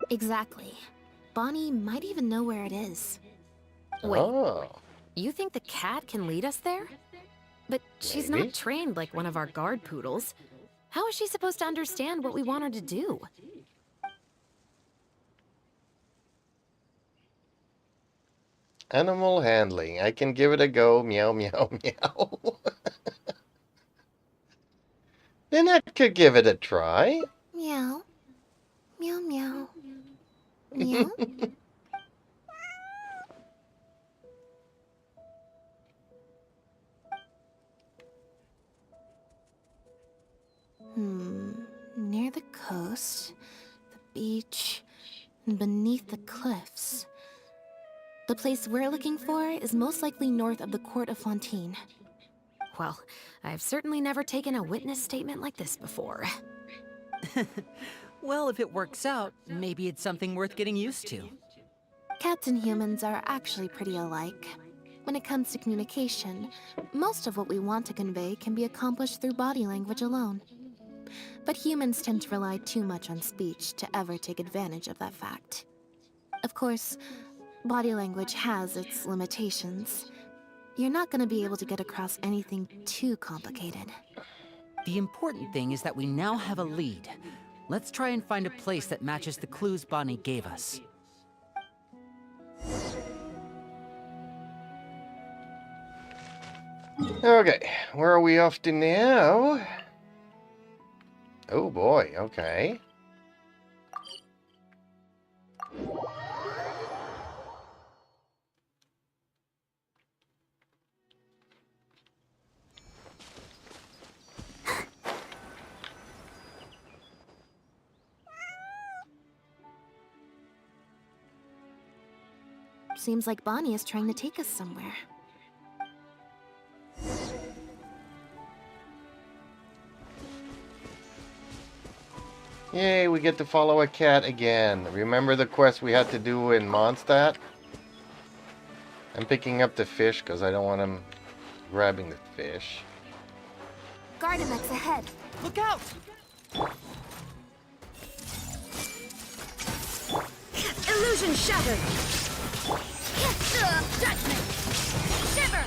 [SPEAKER 1] Exactly. Bonnie might even know where it is.
[SPEAKER 9] Wait,
[SPEAKER 4] Oh.
[SPEAKER 9] you think the cat can lead us there? But she's
[SPEAKER 4] Maybe.
[SPEAKER 9] not trained like one of our guard poodles. How is she supposed to understand what we want her to do?
[SPEAKER 4] Animal handling. I can give it a go. Meow, meow, meow. Lynette could give it a try.
[SPEAKER 1] Meow. Meow, meow. Meow. Near the coast, the beach, and beneath the cliffs. The place we're looking for is most likely north of the Court of Fontaine.
[SPEAKER 9] Well, I've certainly never taken a witness statement like this before.
[SPEAKER 8] Well, if it works out, maybe it's something worth getting used to.
[SPEAKER 1] Cats and humans are actually pretty alike. When it comes to communication, most of what we want to convey can be accomplished through body language alone. But humans tend to rely too much on speech to ever take advantage of that fact. Of course, body language has its limitations. You're not going to be able to get across anything too complicated.
[SPEAKER 8] The important thing is that we now have a lead. Let's try and find a place that matches the clues Bonnie gave us.
[SPEAKER 4] Okay, where are we off to now? Oh boy, okay.
[SPEAKER 1] Seems like Bonnie is trying to take us somewhere.
[SPEAKER 4] Yay, we get to follow a cat again. Remember the quest we had to do in Mondstadt? I'm picking up the fish because I don't want him grabbing the fish.
[SPEAKER 2] Gardamex ahead.
[SPEAKER 8] Look out!
[SPEAKER 2] Illusion shattered. Judgment. Shiver.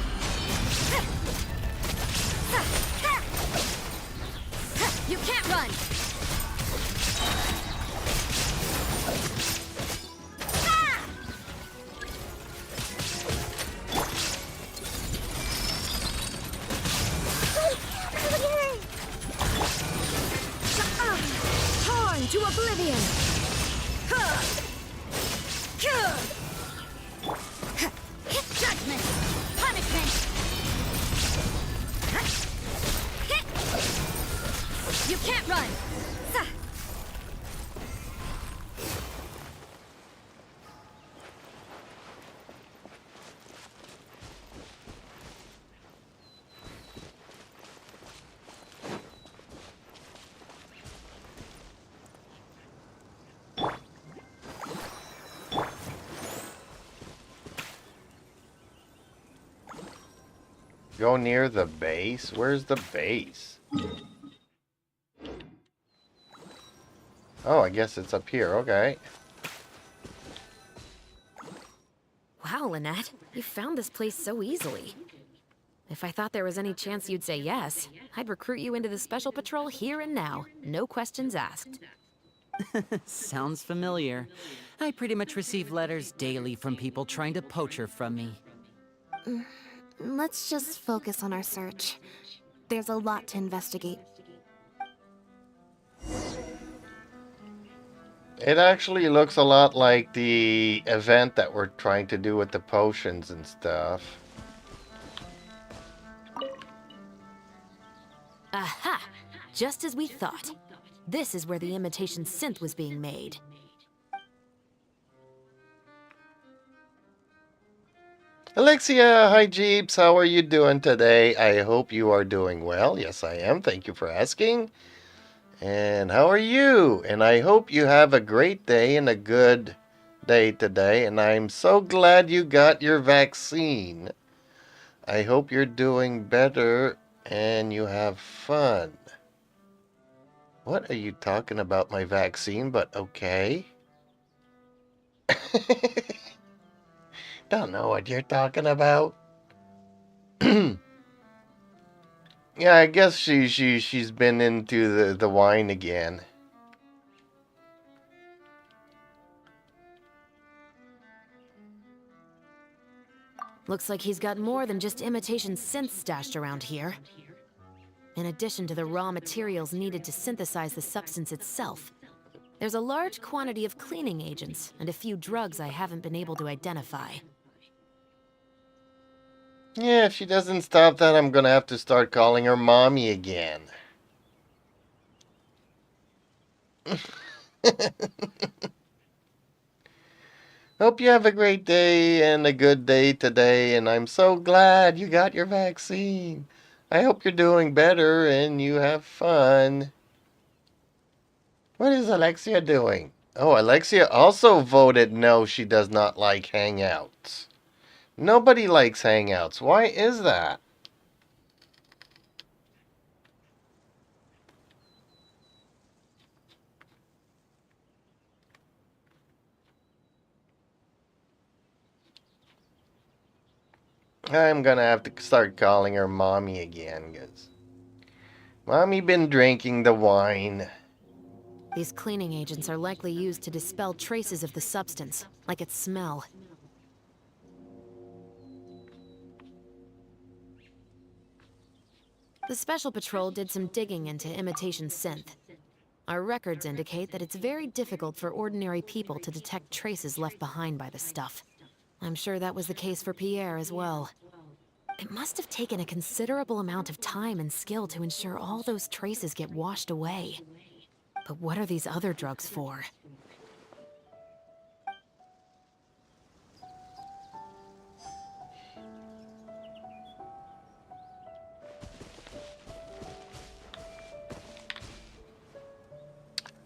[SPEAKER 9] You can't run!
[SPEAKER 2] Torn to oblivion. Judgment. Punishment.
[SPEAKER 9] You can't run!
[SPEAKER 4] Go near the base? Where's the base? Oh, I guess it's up here. Okay.
[SPEAKER 9] Wow, Lynette, you found this place so easily. If I thought there was any chance you'd say yes, I'd recruit you into the Special Patrol here and now. No questions asked.
[SPEAKER 8] Sounds familiar. I pretty much receive letters daily from people trying to poach her from me.
[SPEAKER 1] Let's just focus on our search. There's a lot to investigate.
[SPEAKER 4] It actually looks a lot like the event that we're trying to do with the potions and stuff.
[SPEAKER 9] Aha! Just as we thought. This is where the imitation synth was being made.
[SPEAKER 4] Alexia, hi Jeeps, how are you doing today? I hope you are doing well. Yes, I am. Thank you for asking. And how are you? And I hope you have a great day and a good day today. And I'm so glad you got your vaccine. I hope you're doing better and you have fun. What are you talking about my vaccine? But okay. Don't know what you're talking about. Yeah, I guess she's been into the wine again.
[SPEAKER 9] Looks like he's got more than just imitation synths stashed around here. In addition to the raw materials needed to synthesize the substance itself, there's a large quantity of cleaning agents and a few drugs I haven't been able to identify.
[SPEAKER 4] Yeah, if she doesn't stop that, I'm gonna have to start calling her mommy again. Hope you have a great day and a good day today, and I'm so glad you got your vaccine. I hope you're doing better and you have fun. What is Alexia doing? Oh, Alexia also voted no, she does not like Hangouts. Nobody likes Hangouts. Why is that? I'm gonna have to start calling her mommy again, because mommy been drinking the wine.
[SPEAKER 9] These cleaning agents are likely used to dispel traces of the substance, like its smell. The Special Patrol did some digging into imitation synth. Our records indicate that it's very difficult for ordinary people to detect traces left behind by the stuff. I'm sure that was the case for Pierre as well. It must have taken a considerable amount of time and skill to ensure all those traces get washed away. But what are these other drugs for?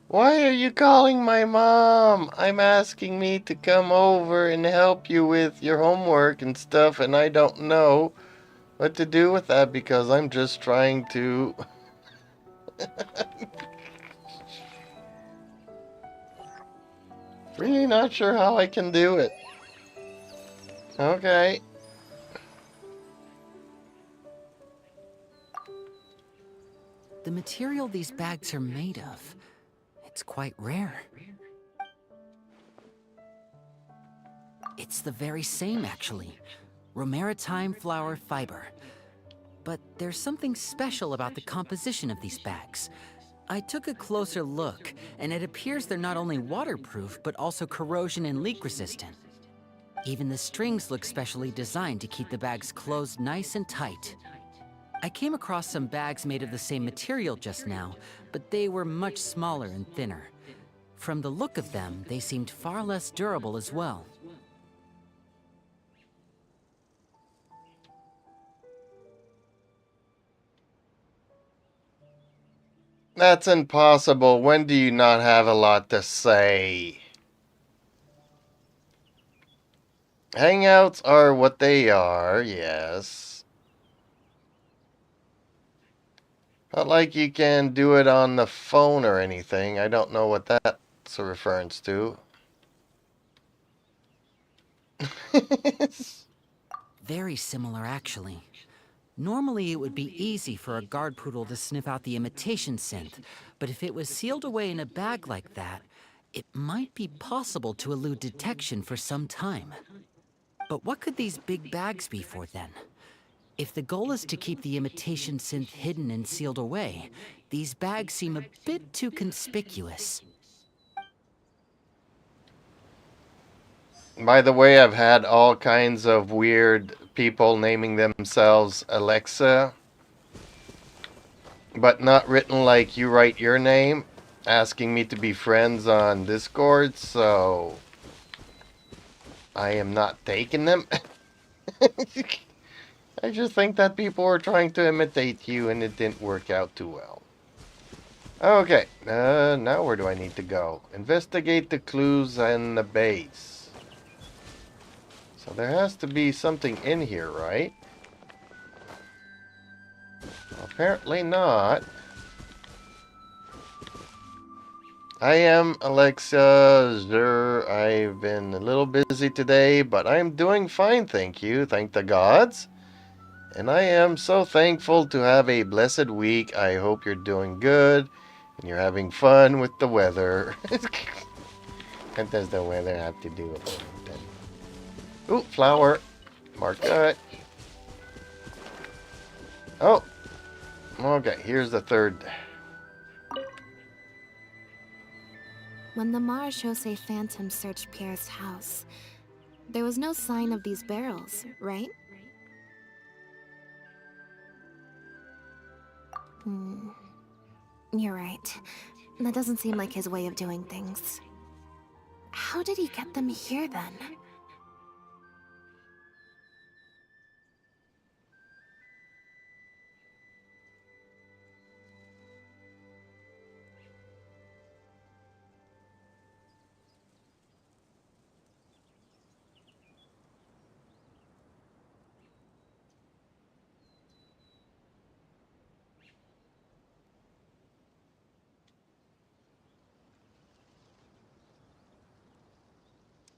[SPEAKER 4] Why are you calling my mom? I'm asking me to come over and help you with your homework and stuff, and I don't know what to do with that because I'm just trying to Really not sure how I can do it. Okay.
[SPEAKER 8] The material these bags are made of, it's quite rare. It's the very same, actually. Romaritime flower fiber. But there's something special about the composition of these bags. I took a closer look, and it appears they're not only waterproof, but also corrosion and leak resistant. Even the strings look specially designed to keep the bags closed nice and tight. I came across some bags made of the same material just now, but they were much smaller and thinner. From the look of them, they seemed far less durable as well.
[SPEAKER 4] That's impossible. When do you not have a lot to say? Hangouts are what they are, yes. Not like you can do it on the phone or anything. I don't know what that's a reference to.
[SPEAKER 8] Very similar, actually. Normally, it would be easy for a guard poodle to sniff out the imitation synth, but if it was sealed away in a bag like that, it might be possible to elude detection for some time. But what could these big bags be for then? If the goal is to keep the imitation synth hidden and sealed away, these bags seem a bit too conspicuous.
[SPEAKER 4] By the way, I've had all kinds of weird people naming themselves Alexa, but not written like you write your name, asking me to be friends on Discord, so I am not taking them. I just think that people were trying to imitate you and it didn't work out too well. Okay, now where do I need to go? Investigate the clues and the base. So there has to be something in here, right? Apparently not. I am Alexa Zur. I've been a little busy today, but I'm doing fine, thank you. Thank the gods. And I am so thankful to have a blessed week. I hope you're doing good and you're having fun with the weather. What does the weather have to do with it? Ooh, flower. Mark that. Oh. Okay, here's the third.
[SPEAKER 1] When the Marechaussee Phantom searched Pierre's house, there was no sign of these barrels, right? You're right. That doesn't seem like his way of doing things. How did he get them here then?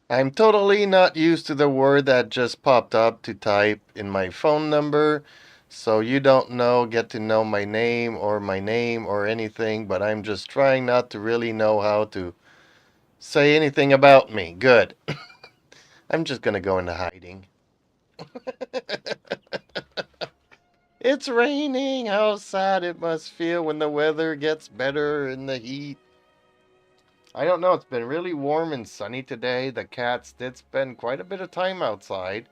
[SPEAKER 4] I'm totally not used to the word that just popped up to type in my phone number. So you don't get to know my name or anything, but I'm just trying not to really know how to say anything about me. Good. I'm just gonna go into hiding. It's raining. How sad it must feel when the weather gets better in the heat. I don't know. It's been really warm and sunny today. The cats did spend quite a bit of time outside.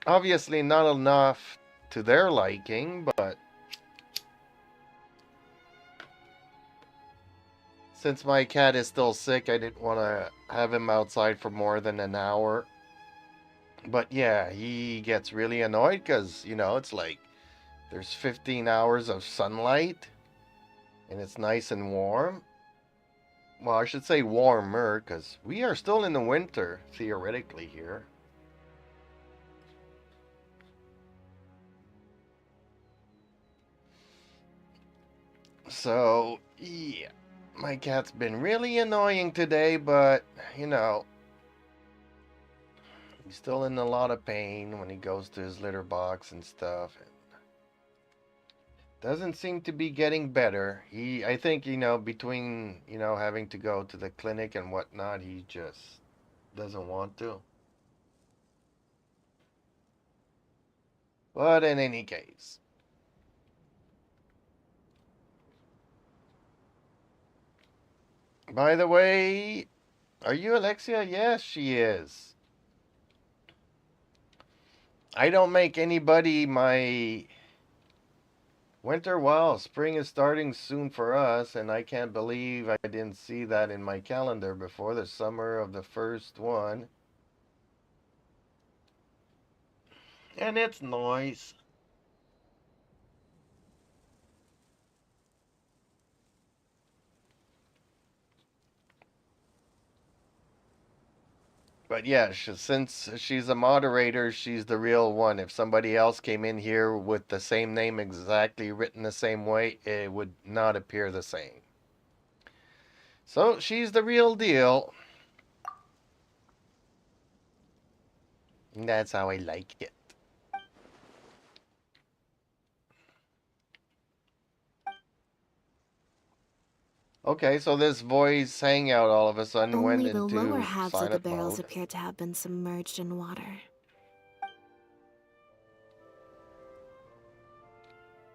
[SPEAKER 4] Obviously not enough to their liking, but since my cat is still sick, I didn't want to have him outside for more than an hour. But yeah, he gets really annoyed because, it's like there's 15 hours of sunlight and it's nice and warm. Well, I should say warmer because we are still in the winter, theoretically, here. So, yeah. My cat's been really annoying today, but, you know, he's still in a lot of pain when he goes to his litter box and stuff. Doesn't seem to be getting better. I think, you know, between, you know, having to go to the clinic and whatnot, he just doesn't want to. But in any case. By the way, are you Alexia? Yes, she is. I don't make anybody my winter. Well, spring is starting soon for us, and I can't believe I didn't see that in my calendar before the summer of the first one. And it's nice. But yeah, since she's a moderator, she's the real one. If somebody else came in here with the same name exactly written the same way, it would not appear the same. So she's the real deal. And that's how I like it. Okay, so this voice hangout all of a sudden went
[SPEAKER 1] Only the lower
[SPEAKER 4] into
[SPEAKER 1] halves of the
[SPEAKER 4] silent
[SPEAKER 1] barrels
[SPEAKER 4] mode.
[SPEAKER 1] appear to have been submerged in water.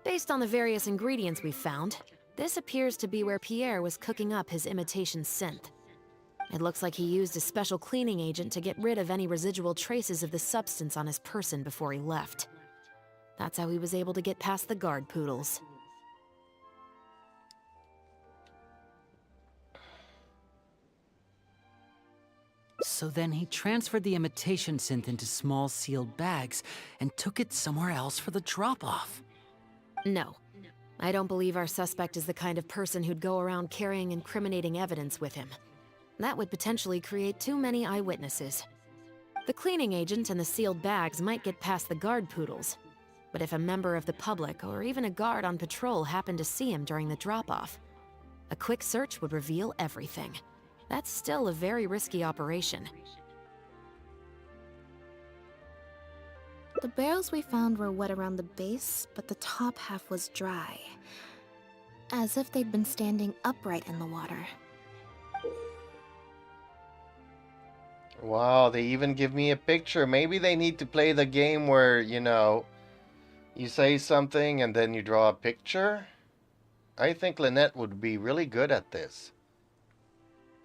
[SPEAKER 9] Based on the various ingredients we found, this appears to be where Pierre was cooking up his imitation synth. It looks like he used a special cleaning agent to get rid of any residual traces of the substance on his person before he left. That's how he was able to get past the guard poodles.
[SPEAKER 8] So then he transferred the imitation synth into small sealed bags and took it somewhere else for the drop-off.
[SPEAKER 9] No. I don't believe our suspect is the kind of person who'd go around carrying incriminating evidence with him. That would potentially create too many eyewitnesses. The cleaning agent and the sealed bags might get past the guard poodles, but if a member of the public or even a guard on patrol happened to see him during the drop-off, a quick search would reveal everything. That's still a very risky operation.
[SPEAKER 1] The barrels we found were wet around the base, but the top half was dry. As if they'd been standing upright in the water.
[SPEAKER 4] Wow, they even give me a picture. Maybe they need to play the game where, you know, you say something and then you draw a picture. I think Lynette would be really good at this.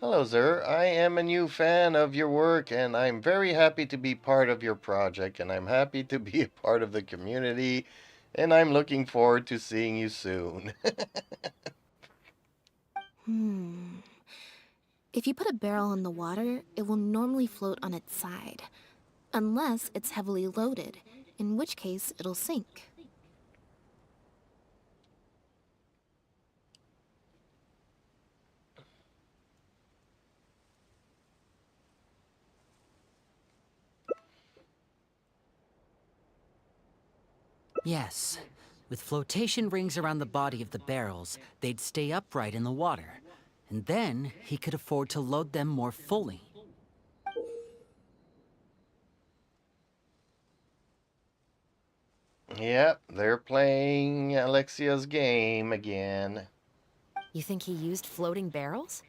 [SPEAKER 4] Hello, sir. I am a new fan of your work, and I'm very happy to be part of your project, and I'm happy to be a part of the community, and I'm looking forward to seeing you soon.
[SPEAKER 1] If you put a barrel in the water, it will normally float on its side. Unless it's heavily loaded, in which case it'll sink.
[SPEAKER 8] Yes. With flotation rings around the body of the barrels, they'd stay upright in the water. And then he could afford to load them more fully.
[SPEAKER 4] Yep, they're playing Alexia's game again.
[SPEAKER 9] You think he used floating barrels?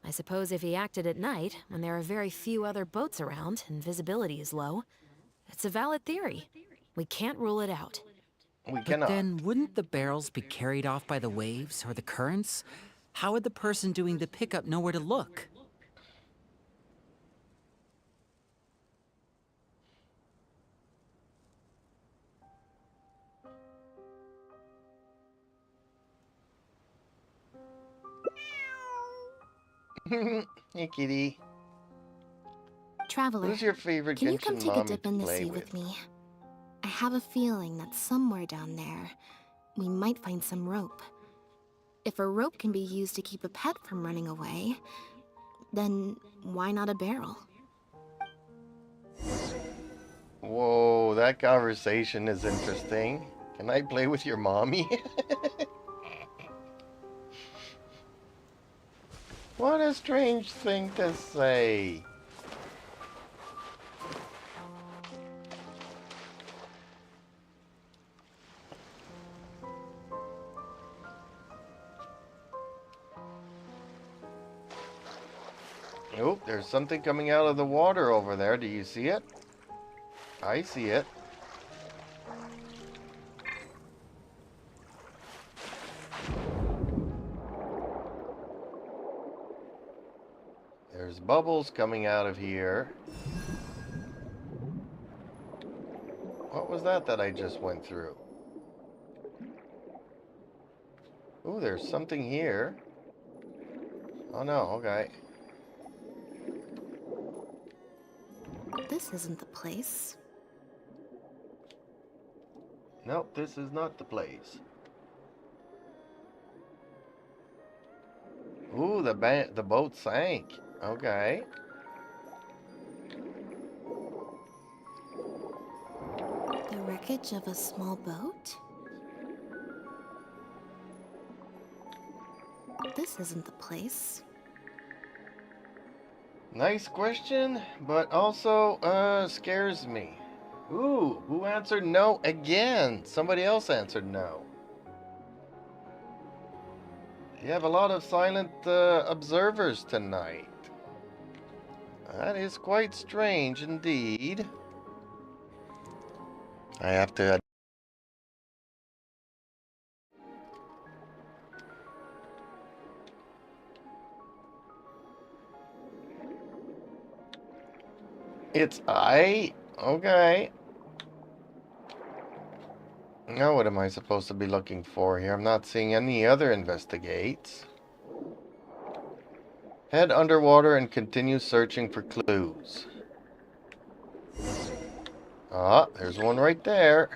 [SPEAKER 9] I suppose if he acted at night, when there are very few other boats around and visibility is low, it's a valid theory. We can't rule it out.
[SPEAKER 4] We
[SPEAKER 8] But
[SPEAKER 4] cannot.
[SPEAKER 8] then, wouldn't the barrels be carried off by the waves or the currents? How would the person doing the pickup know where to look?
[SPEAKER 4] Hey, kitty.
[SPEAKER 1] Traveler,
[SPEAKER 4] Who's your favorite
[SPEAKER 1] can you come
[SPEAKER 4] Genshin
[SPEAKER 1] take a
[SPEAKER 4] mommy
[SPEAKER 1] dip
[SPEAKER 4] to
[SPEAKER 1] in the
[SPEAKER 4] play
[SPEAKER 1] sea with me? I have a feeling that somewhere down there, we might find some rope. If a rope can be used to keep a pet from running away, then why not a barrel?
[SPEAKER 4] Whoa, that conversation is interesting. Can I play with your mommy? What a strange thing to say. Oh, there's something coming out of the water over there. Do you see it? I see it. There's bubbles coming out of here. What was that I just went through? Ooh, there's something here. Oh no, okay.
[SPEAKER 1] This isn't the place.
[SPEAKER 4] Nope, this is not the place. Ooh, the boat sank. Okay.
[SPEAKER 1] The wreckage of a small boat? This isn't the place.
[SPEAKER 4] Nice question, but also scares me. Ooh, who answered no again? Somebody else answered no. You have a lot of silent observers tonight. That is quite strange indeed. I have to. It's I? Okay. Now what am I supposed to be looking for here? I'm not seeing any other investigates. Head underwater and continue searching for clues. Ah, there's one right there.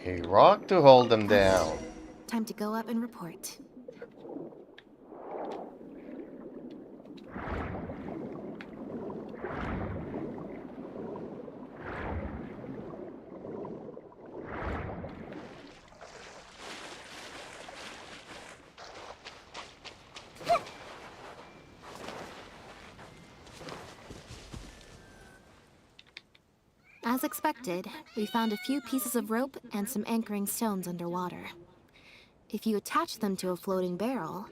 [SPEAKER 4] A rock to hold them down.
[SPEAKER 1] Time to go up and report. As expected, we found a few pieces of rope and some anchoring stones underwater. If you attach them to a floating barrel,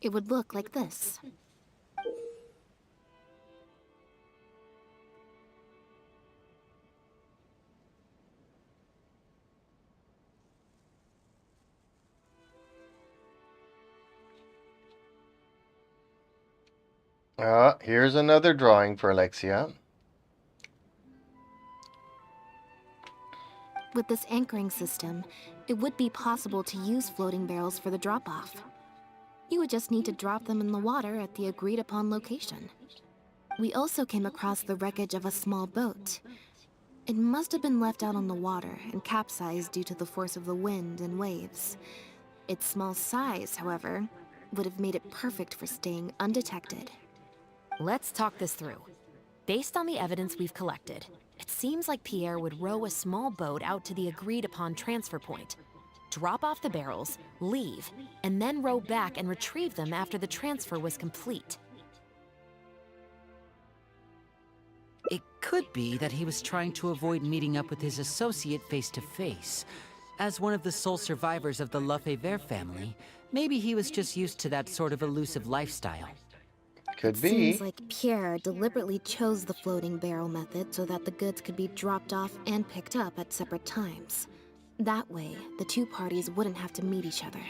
[SPEAKER 1] it would look like this.
[SPEAKER 4] Here's another drawing for Alexia.
[SPEAKER 1] With this anchoring system, it would be possible to use floating barrels for the drop-off. You would just need to drop them in the water at the agreed-upon location. We also came across the wreckage of a small boat. It must have been left out on the water and capsized due to the force of the wind and waves. Its small size, however, would have made it perfect for staying undetected.
[SPEAKER 9] Let's talk this through. Based on the evidence we've collected, it seems like Pierre would row a small boat out to the agreed-upon transfer point, drop off the barrels, leave, and then row back and retrieve them after the transfer was complete.
[SPEAKER 8] It could be that he was trying to avoid meeting up with his associate face to face. As one of the sole survivors of the Lefebvre family, maybe he was just used to that sort of elusive lifestyle.
[SPEAKER 4] Could be.
[SPEAKER 1] Seems like Pierre deliberately chose the floating barrel method so that the goods could be dropped off and picked up at separate times. That way, the two parties wouldn't have to meet each other.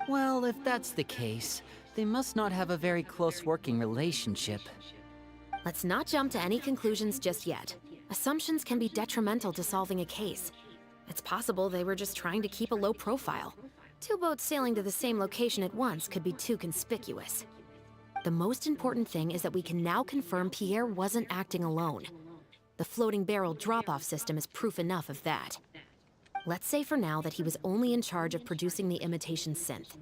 [SPEAKER 8] Well, if that's the case, they must not have a very close working relationship.
[SPEAKER 9] Let's not jump to any conclusions just yet. Assumptions can be detrimental to solving a case. It's possible they were just trying to keep a low profile. Two boats sailing to the same location at once could be too conspicuous. The most important thing is that we can now confirm Pierre wasn't acting alone. The floating barrel drop-off system is proof enough of that. Let's say for now that he was only in charge of producing the imitation synth.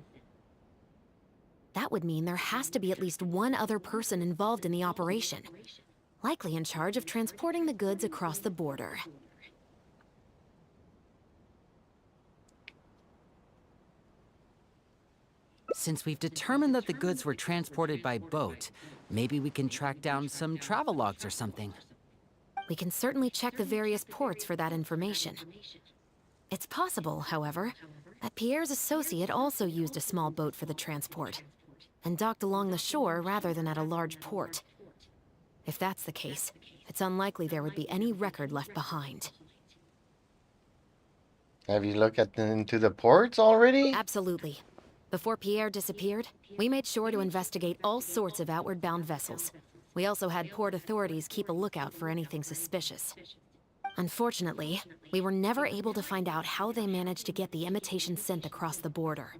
[SPEAKER 9] That would mean there has to be at least one other person involved in the operation, likely in charge of transporting the goods across the border.
[SPEAKER 8] Since we've determined that the goods were transported by boat, maybe we can track down some travel logs or something.
[SPEAKER 9] We can certainly check the various ports for that information. It's possible, however, that Pierre's associate also used a small boat for the transport, and docked along the shore rather than at a large port. If that's the case, it's unlikely there would be any record left behind.
[SPEAKER 4] Have you looked into the ports already?
[SPEAKER 9] Absolutely. Before Pierre disappeared, we made sure to investigate all sorts of outward-bound vessels. We also had port authorities keep a lookout for anything suspicious. Unfortunately, we were never able to find out how they managed to get the imitation synth across the border.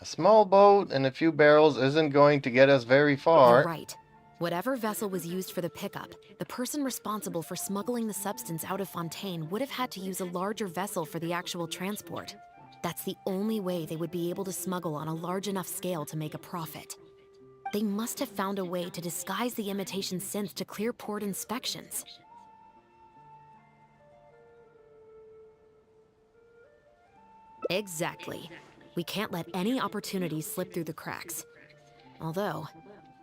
[SPEAKER 4] A small boat and a few barrels isn't going to get us very far.
[SPEAKER 9] You're right. Whatever vessel was used for the pickup, the person responsible for smuggling the substance out of Fontaine would have had to use a larger vessel for the actual transport. That's the only way they would be able to smuggle on a large enough scale to make a profit. They must have found a way to disguise the imitation synth to clear port inspections. Exactly. We can't let any opportunities slip through the cracks. Although,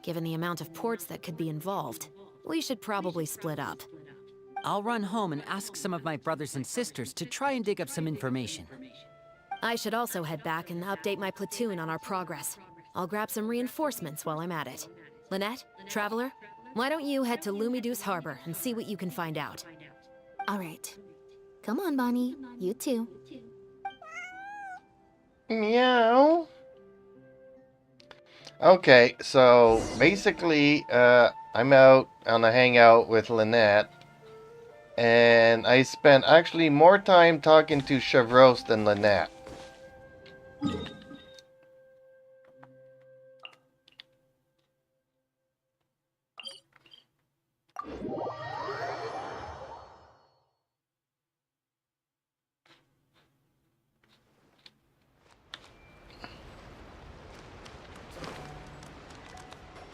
[SPEAKER 9] given the amount of ports that could be involved, we should probably split up.
[SPEAKER 8] I'll run home and ask some of my brothers and sisters to try and dig up some information.
[SPEAKER 9] I should also head back and update my platoon on our progress. I'll grab some reinforcements while I'm at it. Lynette, Traveler, why don't you head to Lumiduce Harbor and see what you can find out?
[SPEAKER 1] All right. Come on, Bonnie. You too.
[SPEAKER 4] Meow. Okay, so basically, I'm out on a hangout with Lynette, and I spent actually more time talking to Chevros than Lynette.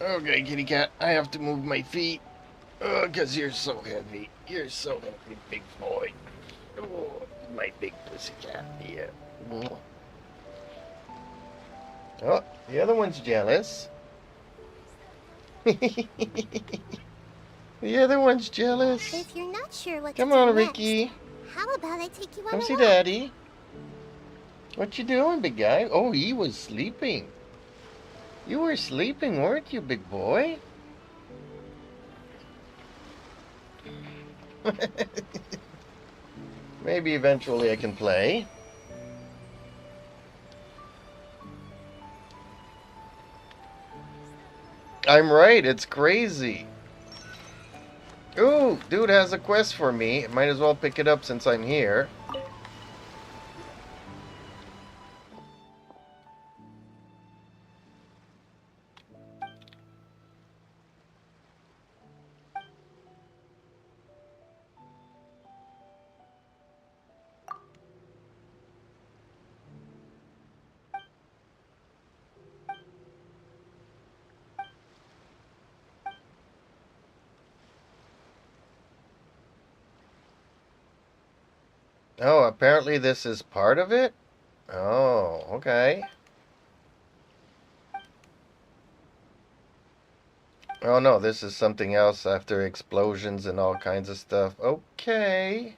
[SPEAKER 4] Okay, kitty cat, I have to move my feet. Because you're so heavy. You're so heavy, big boy. Oh, my big pussy cat. Yeah. Oh, the other one's jealous. The other one's jealous.
[SPEAKER 2] If you're not sure what
[SPEAKER 4] Come
[SPEAKER 2] to do
[SPEAKER 4] on,
[SPEAKER 2] next,
[SPEAKER 4] Ricky.
[SPEAKER 2] how about I take you on
[SPEAKER 4] Come
[SPEAKER 2] a
[SPEAKER 4] see
[SPEAKER 2] walk?
[SPEAKER 4] Daddy. What you doing, big guy? Oh, he was sleeping. You were sleeping, weren't you, big boy? Maybe eventually I can play. I'm right, it's crazy. Ooh, dude has a quest for me. Might as well pick it up since I'm here. Oh, apparently this is part of it? Oh, okay. Oh no, this is something else after explosions and all kinds of stuff. Okay.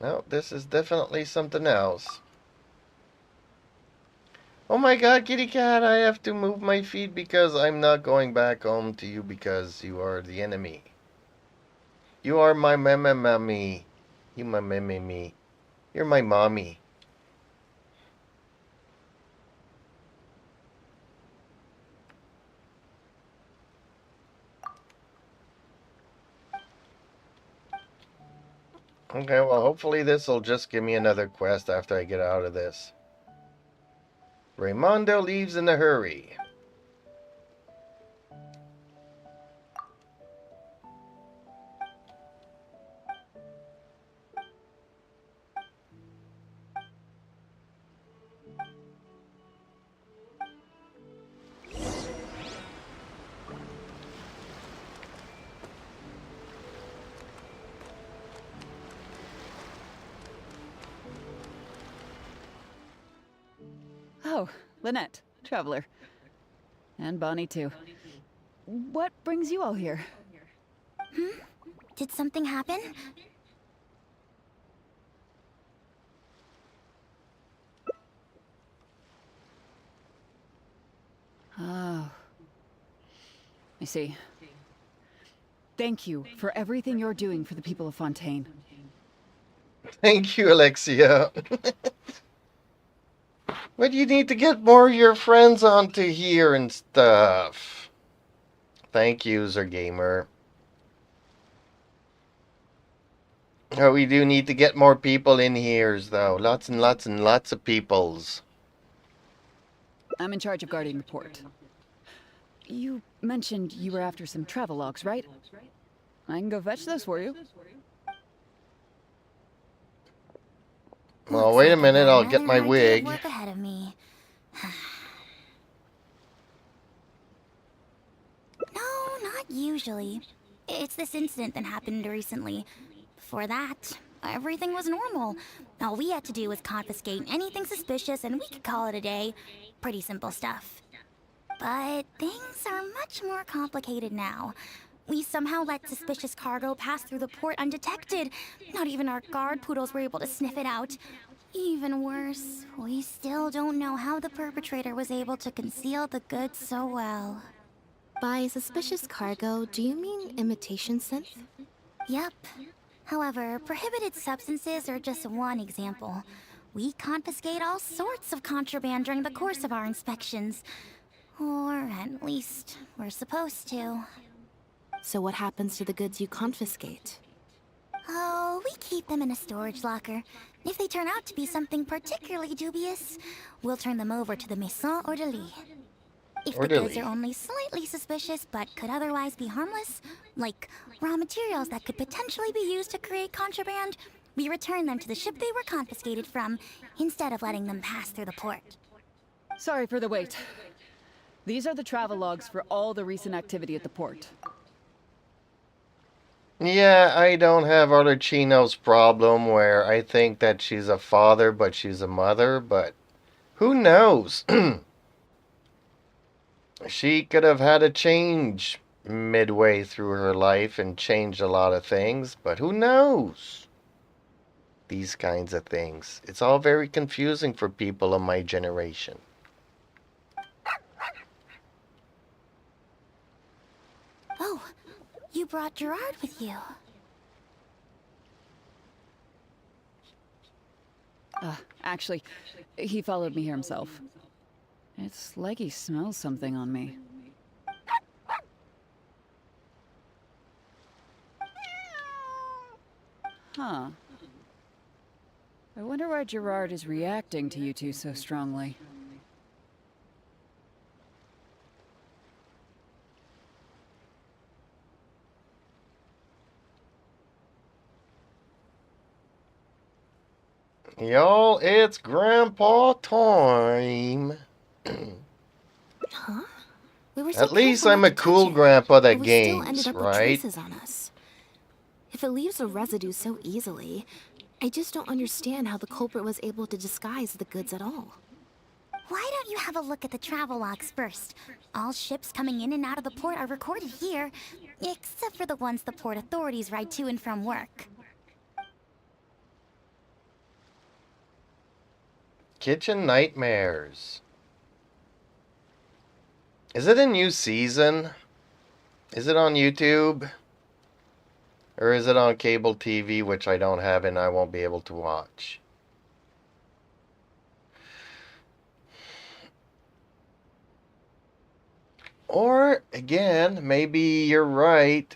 [SPEAKER 4] No, this is definitely something else. Oh my god, kitty cat, I have to move my feet because I'm not going back home to you because you are the enemy. You are my mommy. You my me. You're my mommy. Okay, well, hopefully this will just give me another quest after I get out of this. Raymondo leaves in a hurry.
[SPEAKER 5] Oh, Lynette, traveler. And Bonnie, too. What brings you all here?
[SPEAKER 2] Did something happen?
[SPEAKER 5] Oh. I see. Thank you for everything you're doing for the people of Fontaine.
[SPEAKER 4] Thank you, Alexia. But you need to get more of your friends onto here and stuff. Thank you, Zergamer. Oh, we do need to get more people in here, though. Lots and lots and lots of peoples.
[SPEAKER 5] I'm in charge of guarding the port. You mentioned you were after some travel logs, right? I can go fetch those for you.
[SPEAKER 4] Well,
[SPEAKER 2] Looks
[SPEAKER 4] wait a
[SPEAKER 2] like I've
[SPEAKER 4] minute,
[SPEAKER 2] got
[SPEAKER 4] I'll get
[SPEAKER 2] another
[SPEAKER 4] my
[SPEAKER 2] hard day of
[SPEAKER 4] wig.
[SPEAKER 2] work ahead of me. No, not usually. It's this incident that happened recently. Before that, everything was normal. All we had to do was confiscate anything suspicious and we could call it a day. Pretty simple stuff. But things are much more complicated now. We somehow let suspicious cargo pass through the port undetected. Not even our guard poodles were able to sniff it out. Even worse, we still don't know how the perpetrator was able to conceal the goods so well.
[SPEAKER 1] By suspicious cargo, do you mean imitation synth?
[SPEAKER 2] Yep. However, prohibited substances are just one example. We confiscate all sorts of contraband during the course of our inspections. Or at least, we're supposed to.
[SPEAKER 1] So what happens to the goods you confiscate?
[SPEAKER 2] Oh, we keep them in a storage locker. If they turn out to be something particularly dubious, we'll turn them over to the Maison Orderly. If the goods are only slightly suspicious but could otherwise be harmless, like raw materials that could potentially be used to create contraband, we return them to the ship they were confiscated from, instead of letting them pass through the port.
[SPEAKER 5] Sorry for the wait. These are the travel logs for all the recent activity at the port.
[SPEAKER 4] Yeah, I don't have Arlecchino's problem where I think that she's a father, but she's a mother, but who knows? She could have had a change midway through her life and changed a lot of things, but who knows? These kinds of things. It's all very confusing for people of my generation.
[SPEAKER 2] Oh, you brought Gerard with you.
[SPEAKER 5] Actually, he followed me here himself. It's like he smells something on me. Huh. I wonder why Gerard is reacting to you two so strongly.
[SPEAKER 4] Y'all, it's Grandpa time.
[SPEAKER 1] Huh? We were so
[SPEAKER 4] At least
[SPEAKER 1] careful
[SPEAKER 4] I'm
[SPEAKER 1] not
[SPEAKER 4] a
[SPEAKER 1] to touch
[SPEAKER 4] cool
[SPEAKER 1] it,
[SPEAKER 4] grandpa
[SPEAKER 1] but
[SPEAKER 4] that
[SPEAKER 1] we still ended
[SPEAKER 4] games,
[SPEAKER 1] up with
[SPEAKER 4] right?
[SPEAKER 1] traces on us. If it leaves a residue so easily, I just don't understand how the culprit was able to disguise the goods at all.
[SPEAKER 2] Why don't you have a look at the travel logs first? All ships coming in and out of the port are recorded here, except for the ones the port authorities ride to and from work.
[SPEAKER 4] Kitchen Nightmares. Is it a new season? Is it on YouTube? Or is it on cable TV, which I don't have and I won't be able to watch? Or, again, maybe you're right.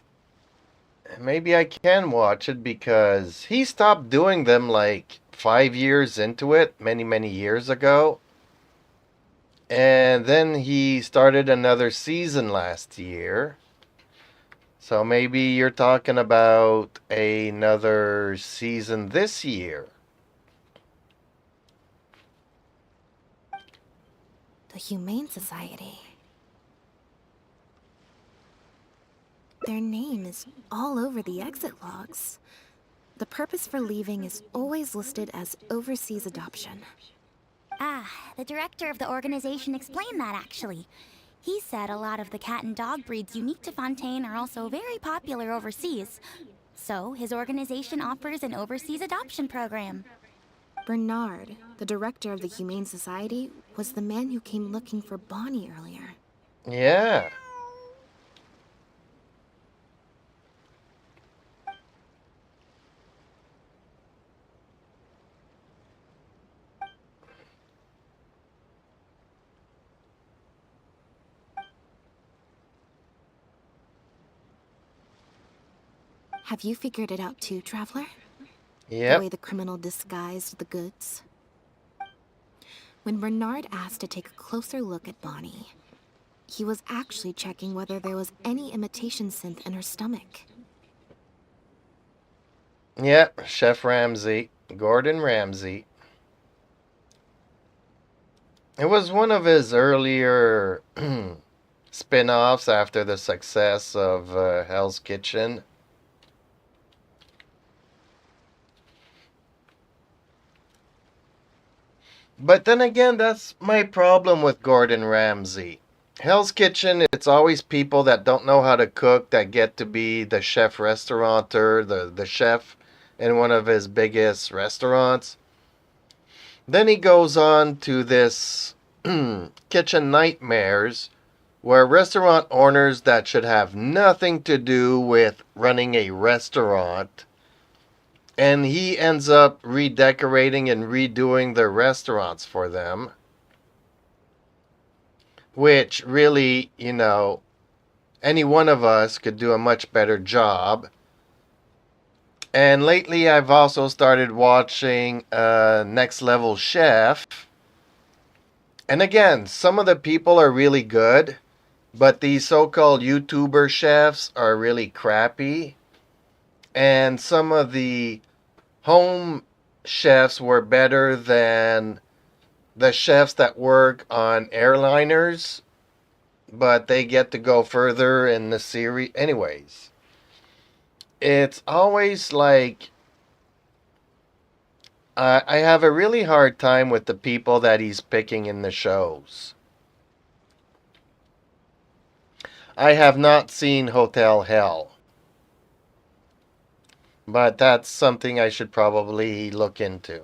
[SPEAKER 4] Maybe I can watch it because he stopped doing them like 5 years into it, many, many years ago. And then he started another season last year. So maybe you're talking about another season this year.
[SPEAKER 1] The Humane Society. Their name is all over the exit logs. The purpose for leaving is always listed as overseas adoption.
[SPEAKER 2] The director of the organization explained that actually. He said a lot of the cat and dog breeds unique to Fontaine are also very popular overseas. So, his organization offers an overseas adoption program.
[SPEAKER 1] Bernard, the director of the Humane Society, was the man who came looking for Bonnie earlier.
[SPEAKER 4] Yeah.
[SPEAKER 1] Have you figured it out too, Traveler? The
[SPEAKER 4] Yep.
[SPEAKER 1] way the criminal disguised the goods? When Bernard asked to take a closer look at Bonnie, he was actually checking whether there was any imitation synth in her stomach.
[SPEAKER 4] Yep. Chef Ramsay. Gordon Ramsay. It was one of his earlier spin-offs after the success of Hell's Kitchen. But then again, that's my problem with Gordon Ramsay. Hell's Kitchen, it's always people that don't know how to cook that get to be the chef restaurateur, the chef in one of his biggest restaurants. Then he goes on to this Kitchen Nightmares, where restaurant owners that should have nothing to do with running a restaurant, and he ends up redecorating and redoing their restaurants for them. Which really, any one of us could do a much better job. And lately I've also started watching Next Level Chef. And again, some of the people are really good, but these so-called YouTuber chefs are really crappy. And some of the home chefs were better than the chefs that work on airliners, but they get to go further in the series. Anyways, it's always like I have a really hard time with the people that he's picking in the shows. I have not seen Hotel Hell, but that's something I should probably look into.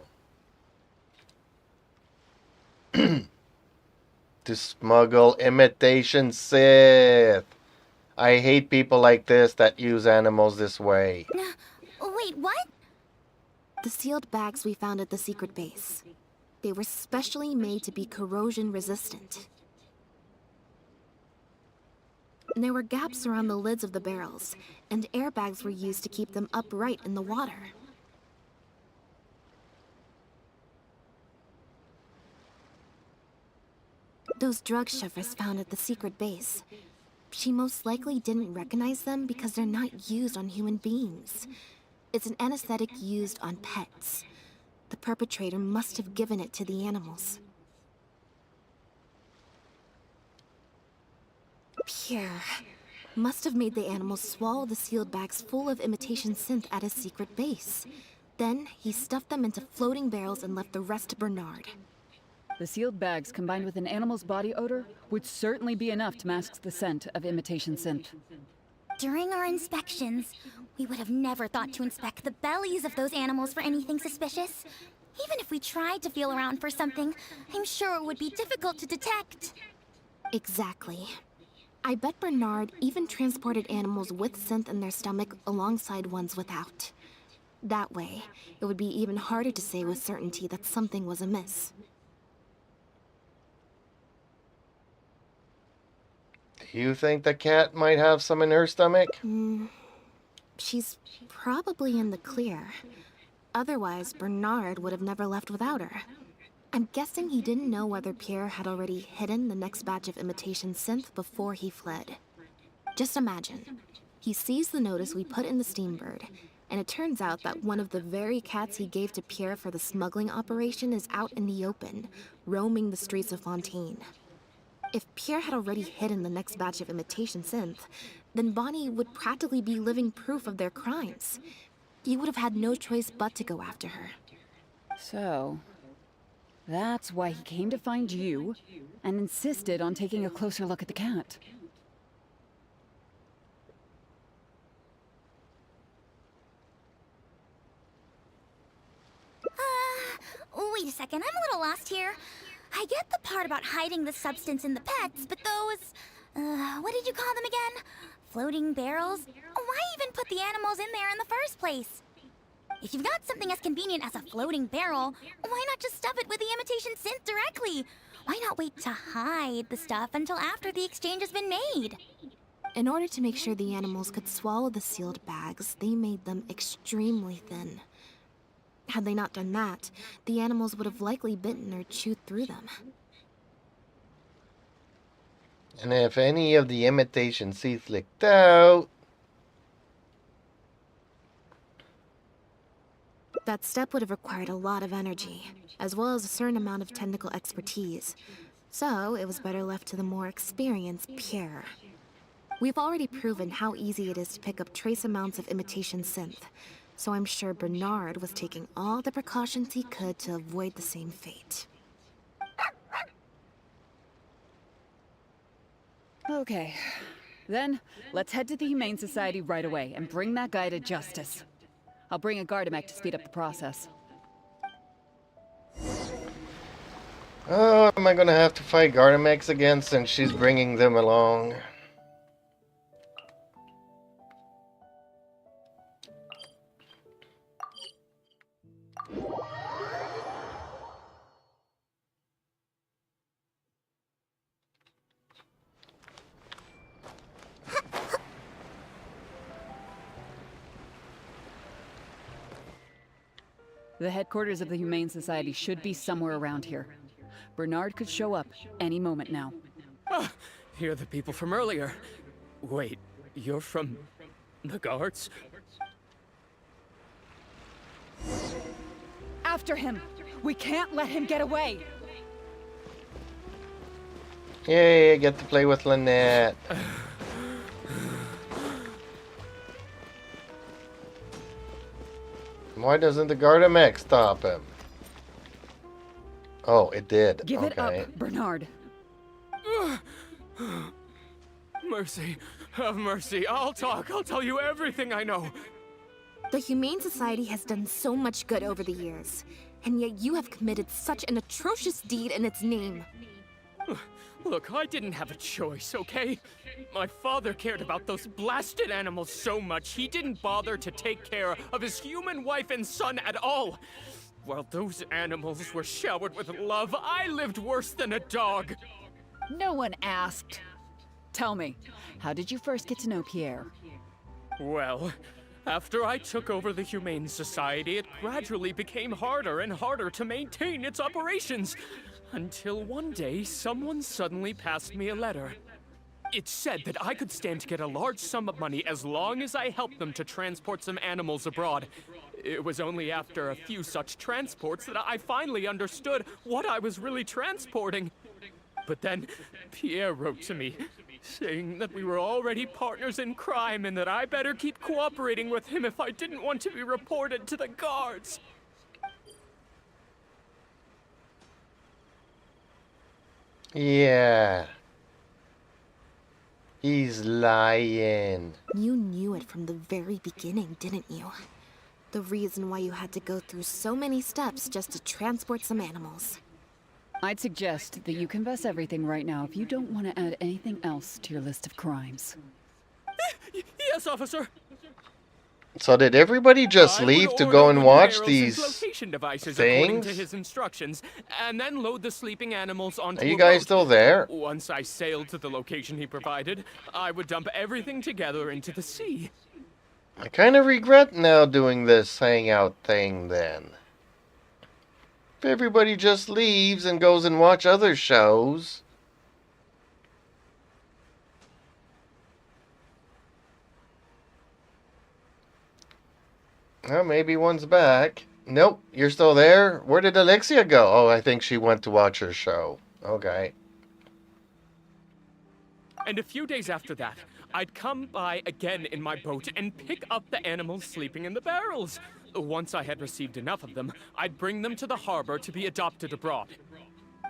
[SPEAKER 4] To smuggle imitation Sith. I hate people like this that use animals this way.
[SPEAKER 2] Wait, what?
[SPEAKER 1] The sealed bags we found at the secret base. They were specially made to be corrosion resistant. There were gaps around the lids of the barrels, and airbags were used to keep them upright in the water. Those drug Chefers found at the secret base. She most likely didn't recognize them because they're not used on human beings. It's an anesthetic used on pets. The perpetrator must have given it to the animals. Pierre must have made the animals swallow the sealed bags full of imitation synth at his secret base. Then he stuffed them into floating barrels and left the rest to Bernard.
[SPEAKER 5] The sealed bags combined with an animal's body odor would certainly be enough to mask the scent of imitation synth.
[SPEAKER 2] During our inspections, we would have never thought to inspect the bellies of those animals for anything suspicious. Even if we tried to feel around for something, I'm sure it would be difficult to detect.
[SPEAKER 1] Exactly. I bet Bernard even transported animals with synth in their stomach alongside ones without. That way, it would be even harder to say with certainty that something was amiss.
[SPEAKER 4] Do you think the cat might have some in her stomach?
[SPEAKER 1] She's probably in the clear. Otherwise, Bernard would have never left without her. I'm guessing he didn't know whether Pierre had already hidden the next batch of imitation synth before he fled. Just imagine. He sees the notice we put in the Steambird, and it turns out that one of the very cats he gave to Pierre for the smuggling operation is out in the open, roaming the streets of Fontaine. If Pierre had already hidden the next batch of imitation synth, then Bonnie would practically be living proof of their crimes. He would have had no choice but to go after her.
[SPEAKER 5] So, That's why he came to find you and insisted on taking a closer look at the cat.
[SPEAKER 2] Wait a second, I'm a little lost here. I get the part about hiding the substance in the pets, but those, what did you call them again? Floating barrels? Why even put the animals in there in the first place? If you've got something as convenient as a floating barrel, why not just stuff it with the imitation synth directly? Why not wait to hide the stuff until after the exchange has been made?
[SPEAKER 1] In order to make sure the animals could swallow the sealed bags, they made them extremely thin. Had they not done that, the animals would have likely bitten or chewed through them.
[SPEAKER 4] And if any of the imitation seeds leaked out...
[SPEAKER 1] That step would have required a lot of energy, as well as a certain amount of technical expertise. So, it was better left to the more experienced Pierre. We've already proven how easy it is to pick up trace amounts of imitation synth, so I'm sure Bernard was taking all the precautions he could to avoid the same fate.
[SPEAKER 5] Okay. Then, let's head to the Humane Society right away and bring that guy to justice. I'll bring a Gardamek to speed up the process.
[SPEAKER 4] Oh, am I gonna have to fight Gardamex again since she's bringing them along?
[SPEAKER 5] The headquarters of the Humane Society should be somewhere around here. Bernard could show up any moment now.
[SPEAKER 7] Ah, you're the people from earlier. Wait, you're from the guards?
[SPEAKER 5] After him! We can't let him get away!
[SPEAKER 4] Yay, I get to play with Lynette. Why doesn't the Gardamek stop him? Oh, it did.
[SPEAKER 5] Give it
[SPEAKER 4] Okay.
[SPEAKER 5] up, Bernard.
[SPEAKER 7] Mercy, have mercy. I'll talk. I'll tell you everything I know.
[SPEAKER 1] The Humane Society has done so much good over the years, and yet you have committed such an atrocious deed in its name.
[SPEAKER 7] Look, I didn't have a choice, okay? My father cared about those blasted animals so much, he didn't bother to take care of his human wife and son at all. While those animals were showered with love, I lived worse than a dog.
[SPEAKER 5] No one asked. Tell me, how did you first get to know Pierre?
[SPEAKER 7] Well, after I took over the Humane Society, it gradually became harder and harder to maintain its operations. Until one day, someone suddenly passed me a letter. It said that I could stand to get a large sum of money as long as I helped them to transport some animals abroad. It was only after a few such transports that I finally understood what I was really transporting. But then, Pierre wrote to me, saying that we were already partners in crime and that I better keep cooperating with him if I didn't want to be reported to the guards.
[SPEAKER 4] Yeah. He's lying.
[SPEAKER 1] You knew it from the very beginning, didn't you? The reason why you had to go through so many steps just to transport some animals.
[SPEAKER 5] I'd suggest that you confess everything right now if you don't want to add anything else to your list of crimes.
[SPEAKER 7] Yes, officer.
[SPEAKER 4] So did everybody just
[SPEAKER 7] I
[SPEAKER 4] leave
[SPEAKER 7] would
[SPEAKER 4] to
[SPEAKER 7] order
[SPEAKER 4] go and
[SPEAKER 7] wooden
[SPEAKER 4] watch
[SPEAKER 7] barrels
[SPEAKER 4] these
[SPEAKER 7] and flotation devices according to
[SPEAKER 4] things?
[SPEAKER 7] his instructions, and then load the sleeping animals onto
[SPEAKER 4] Are you
[SPEAKER 7] a
[SPEAKER 4] guys
[SPEAKER 7] boat.
[SPEAKER 4] still there?
[SPEAKER 7] Once I sailed to the location he provided, I would dump everything together into the sea.
[SPEAKER 4] I kind of regret now doing this hangout thing then. If everybody just leaves and goes and watch other shows. Well, maybe one's back. Nope, you're still there? Where did Alexia go? Oh, I think she went to watch her show. Okay.
[SPEAKER 7] And a few days after that, I'd come by again in my boat and pick up the animals sleeping in the barrels. Once I had received enough of them, I'd bring them to the harbor to be adopted abroad.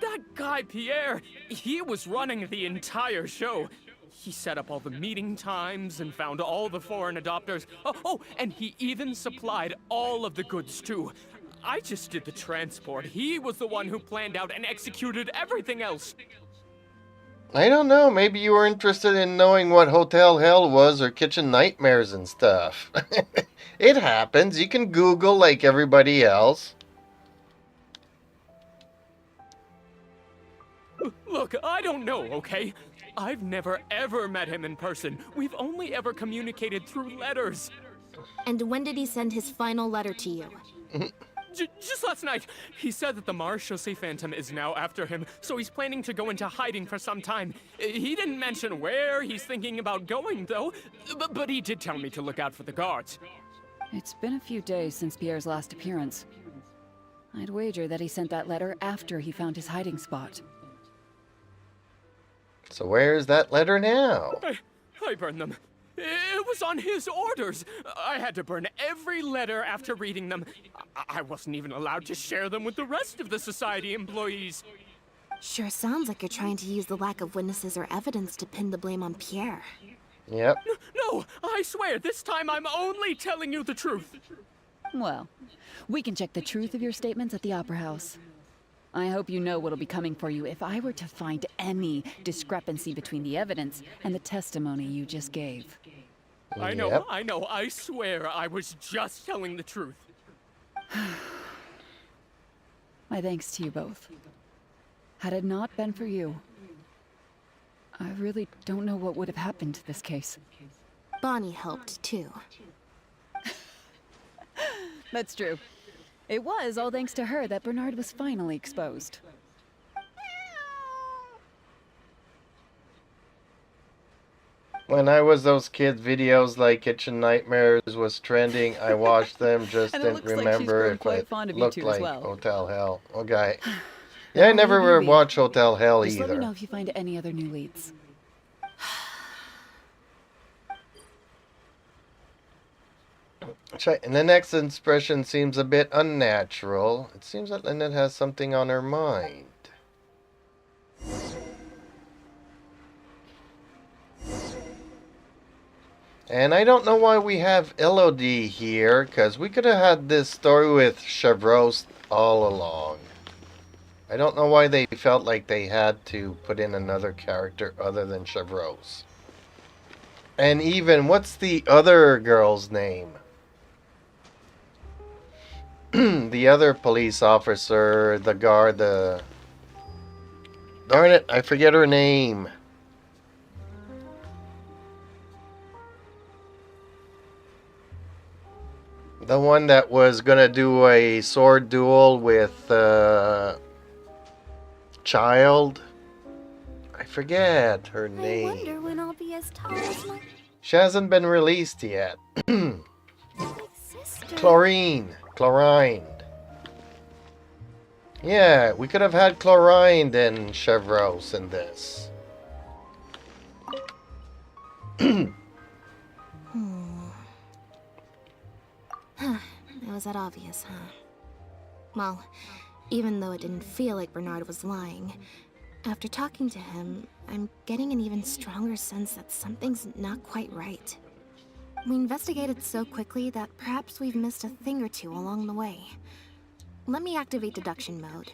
[SPEAKER 7] That guy, Pierre, he was running the entire show. He set up all the meeting times and found all the foreign adopters. Oh, and he even supplied all of the goods, too. I just did the transport. He was the one who planned out and executed everything else.
[SPEAKER 4] I don't know. Maybe you were interested in knowing what Hotel Hell was or Kitchen Nightmares and stuff. It happens. You can Google like everybody else.
[SPEAKER 7] Look, I don't know, okay? I've never ever met him in person. We've only ever communicated through letters.
[SPEAKER 1] And when did he send his final letter to you?
[SPEAKER 7] Just last night, he said that the Marechaussee Phantom is now after him, so he's planning to go into hiding for some time. He didn't mention where he's thinking about going, though, but he did tell me to look out for the guards.
[SPEAKER 5] It's been a few days since Pierre's last appearance. I'd wager that he sent that letter after he found his hiding spot.
[SPEAKER 4] So where's that letter now?
[SPEAKER 7] I burned them. It was on his orders. I had to burn every letter after reading them. I wasn't even allowed to share them with the rest of the society employees.
[SPEAKER 1] Sure sounds like you're trying to use the lack of witnesses or evidence to pin the blame on Pierre.
[SPEAKER 4] Yep.
[SPEAKER 7] No, I swear, this time I'm only telling you the truth.
[SPEAKER 5] Well, we can check the truth of your statements at the Opera House. I hope you know what'll be coming for you if I were to find any discrepancy between the evidence and the testimony you just gave.
[SPEAKER 7] I know, I swear I was just telling the truth.
[SPEAKER 5] My thanks to you both. Had it not been for you, I really don't know what would have happened to this case.
[SPEAKER 1] Bonnie helped, too.
[SPEAKER 5] That's true. It was all thanks to her that Bernard was finally exposed.
[SPEAKER 4] When I was those kids' videos like Kitchen Nightmares was trending, I watched them, just
[SPEAKER 5] And it
[SPEAKER 4] didn't
[SPEAKER 5] looks like she's
[SPEAKER 4] remember
[SPEAKER 5] grown
[SPEAKER 4] if
[SPEAKER 5] quite
[SPEAKER 4] it
[SPEAKER 5] fond of you
[SPEAKER 4] looked
[SPEAKER 5] two as
[SPEAKER 4] like
[SPEAKER 5] well.
[SPEAKER 4] Hotel Hell. Okay. Yeah, I
[SPEAKER 5] Well,
[SPEAKER 4] never
[SPEAKER 5] maybe we-
[SPEAKER 4] watched Hotel Hell
[SPEAKER 5] Just let me know
[SPEAKER 4] either.
[SPEAKER 5] if you find any other new leads.
[SPEAKER 4] And the next expression seems a bit unnatural. It seems that Lynette has something on her mind. And I don't know why we have Elodie here, because we could have had this story with Chevreuse all along. I don't know why they felt like they had to put in another character other than Chevreuse. And even, what's the other girl's name? The other police officer, the guard, Darn it, I forget her name. The one that was gonna do a sword duel with Child. I forget her
[SPEAKER 2] I
[SPEAKER 4] name.
[SPEAKER 2] wonder when I'll be as tall as my
[SPEAKER 4] She hasn't been released yet.
[SPEAKER 2] sister.
[SPEAKER 4] Chlorine. Yeah, we could have had Chlorine and Chevreuse in this.
[SPEAKER 1] It was that obvious, huh? Well, even though it didn't feel like Bernard was lying, after talking to him, I'm getting an even stronger sense that something's not quite right. We investigated so quickly that perhaps we've missed a thing or two along the way. Let me activate deduction mode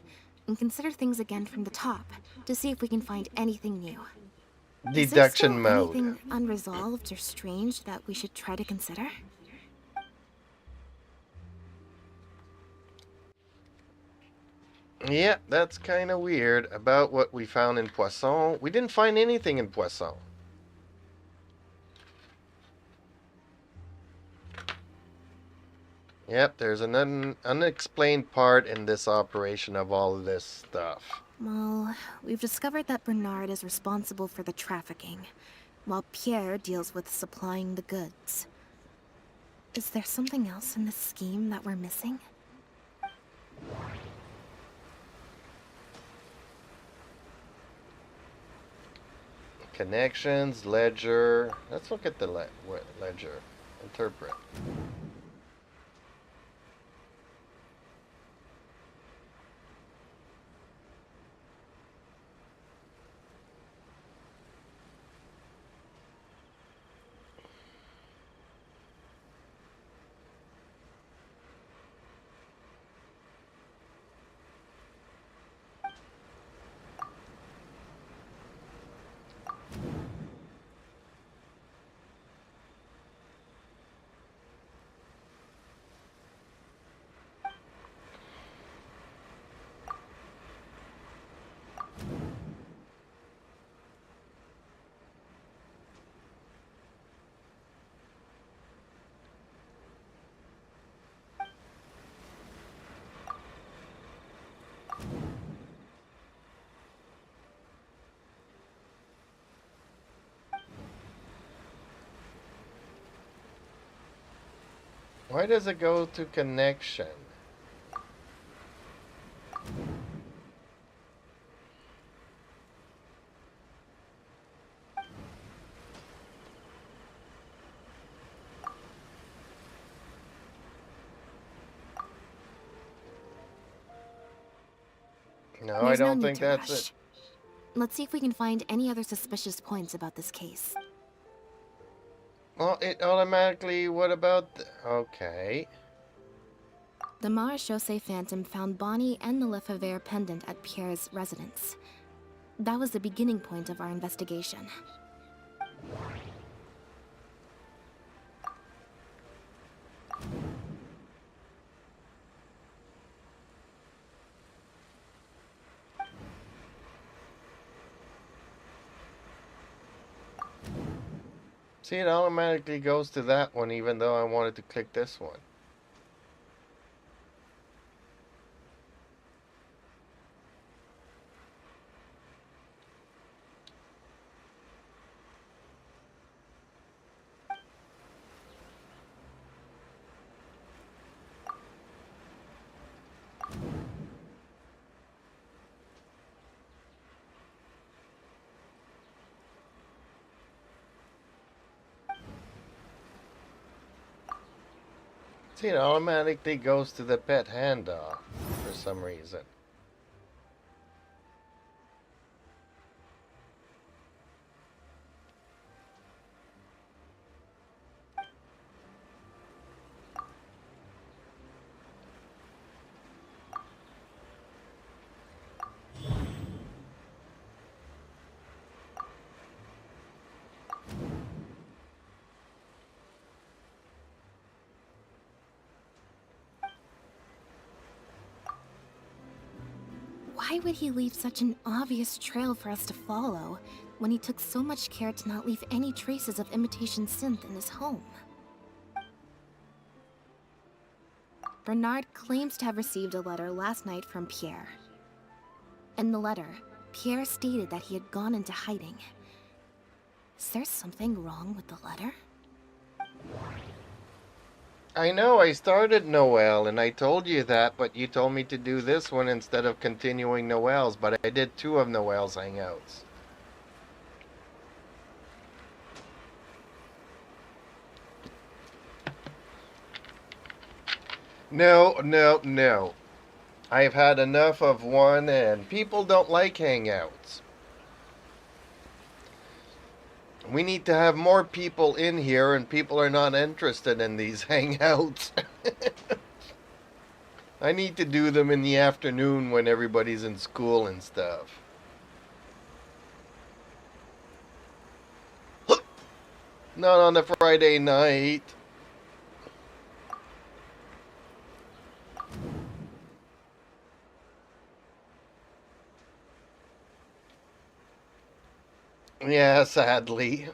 [SPEAKER 1] and consider things again from the top to see if we can find anything new. Is there
[SPEAKER 4] Deduction
[SPEAKER 1] still
[SPEAKER 4] mode.
[SPEAKER 1] anything unresolved or strange that we should try to consider?
[SPEAKER 4] Yeah, that's kind of weird about what we found in Poisson. We didn't find anything in Poisson. Yep, there's an unexplained part in this operation of all of this stuff.
[SPEAKER 1] Well, we've discovered that Bernard is responsible for the trafficking, while Pierre deals with supplying the goods. Is there something else in this scheme that we're missing?
[SPEAKER 4] Connections, ledger. Let's look at the ledger. Interpret. Why does it go to connection? No, I
[SPEAKER 1] There's no
[SPEAKER 4] don't
[SPEAKER 1] need
[SPEAKER 4] think
[SPEAKER 1] to
[SPEAKER 4] that's
[SPEAKER 1] rush.
[SPEAKER 4] it.
[SPEAKER 1] Let's see if we can find any other suspicious points about this case.
[SPEAKER 4] Well, it automatically, what about okay.
[SPEAKER 1] The Marechaussee Phantom found Bonnie and the Lefebvre pendant at Pierre's residence. That was the beginning point of our investigation.
[SPEAKER 4] See, it automatically goes to that one even though I wanted to click this one. See, it automatically goes to the pet handoff for some reason.
[SPEAKER 1] Why would he leave such an obvious trail for us to follow, when he took so much care to not leave any traces of imitation synth in his home? Bernard claims to have received a letter last night from Pierre. In the letter, Pierre stated that he had gone into hiding. Is there something wrong with the letter?
[SPEAKER 4] I know, I started Noel and I told you that, but you told me to do this one instead of continuing Noel's, but I did 2 of Noel's Hangouts. No. I've had enough of one and people don't like Hangouts. We need to have more people in here and people are not interested in these Hangouts. I need to do them in the afternoon when everybody's in school and stuff. Not on a Friday night. Yeah, sadly.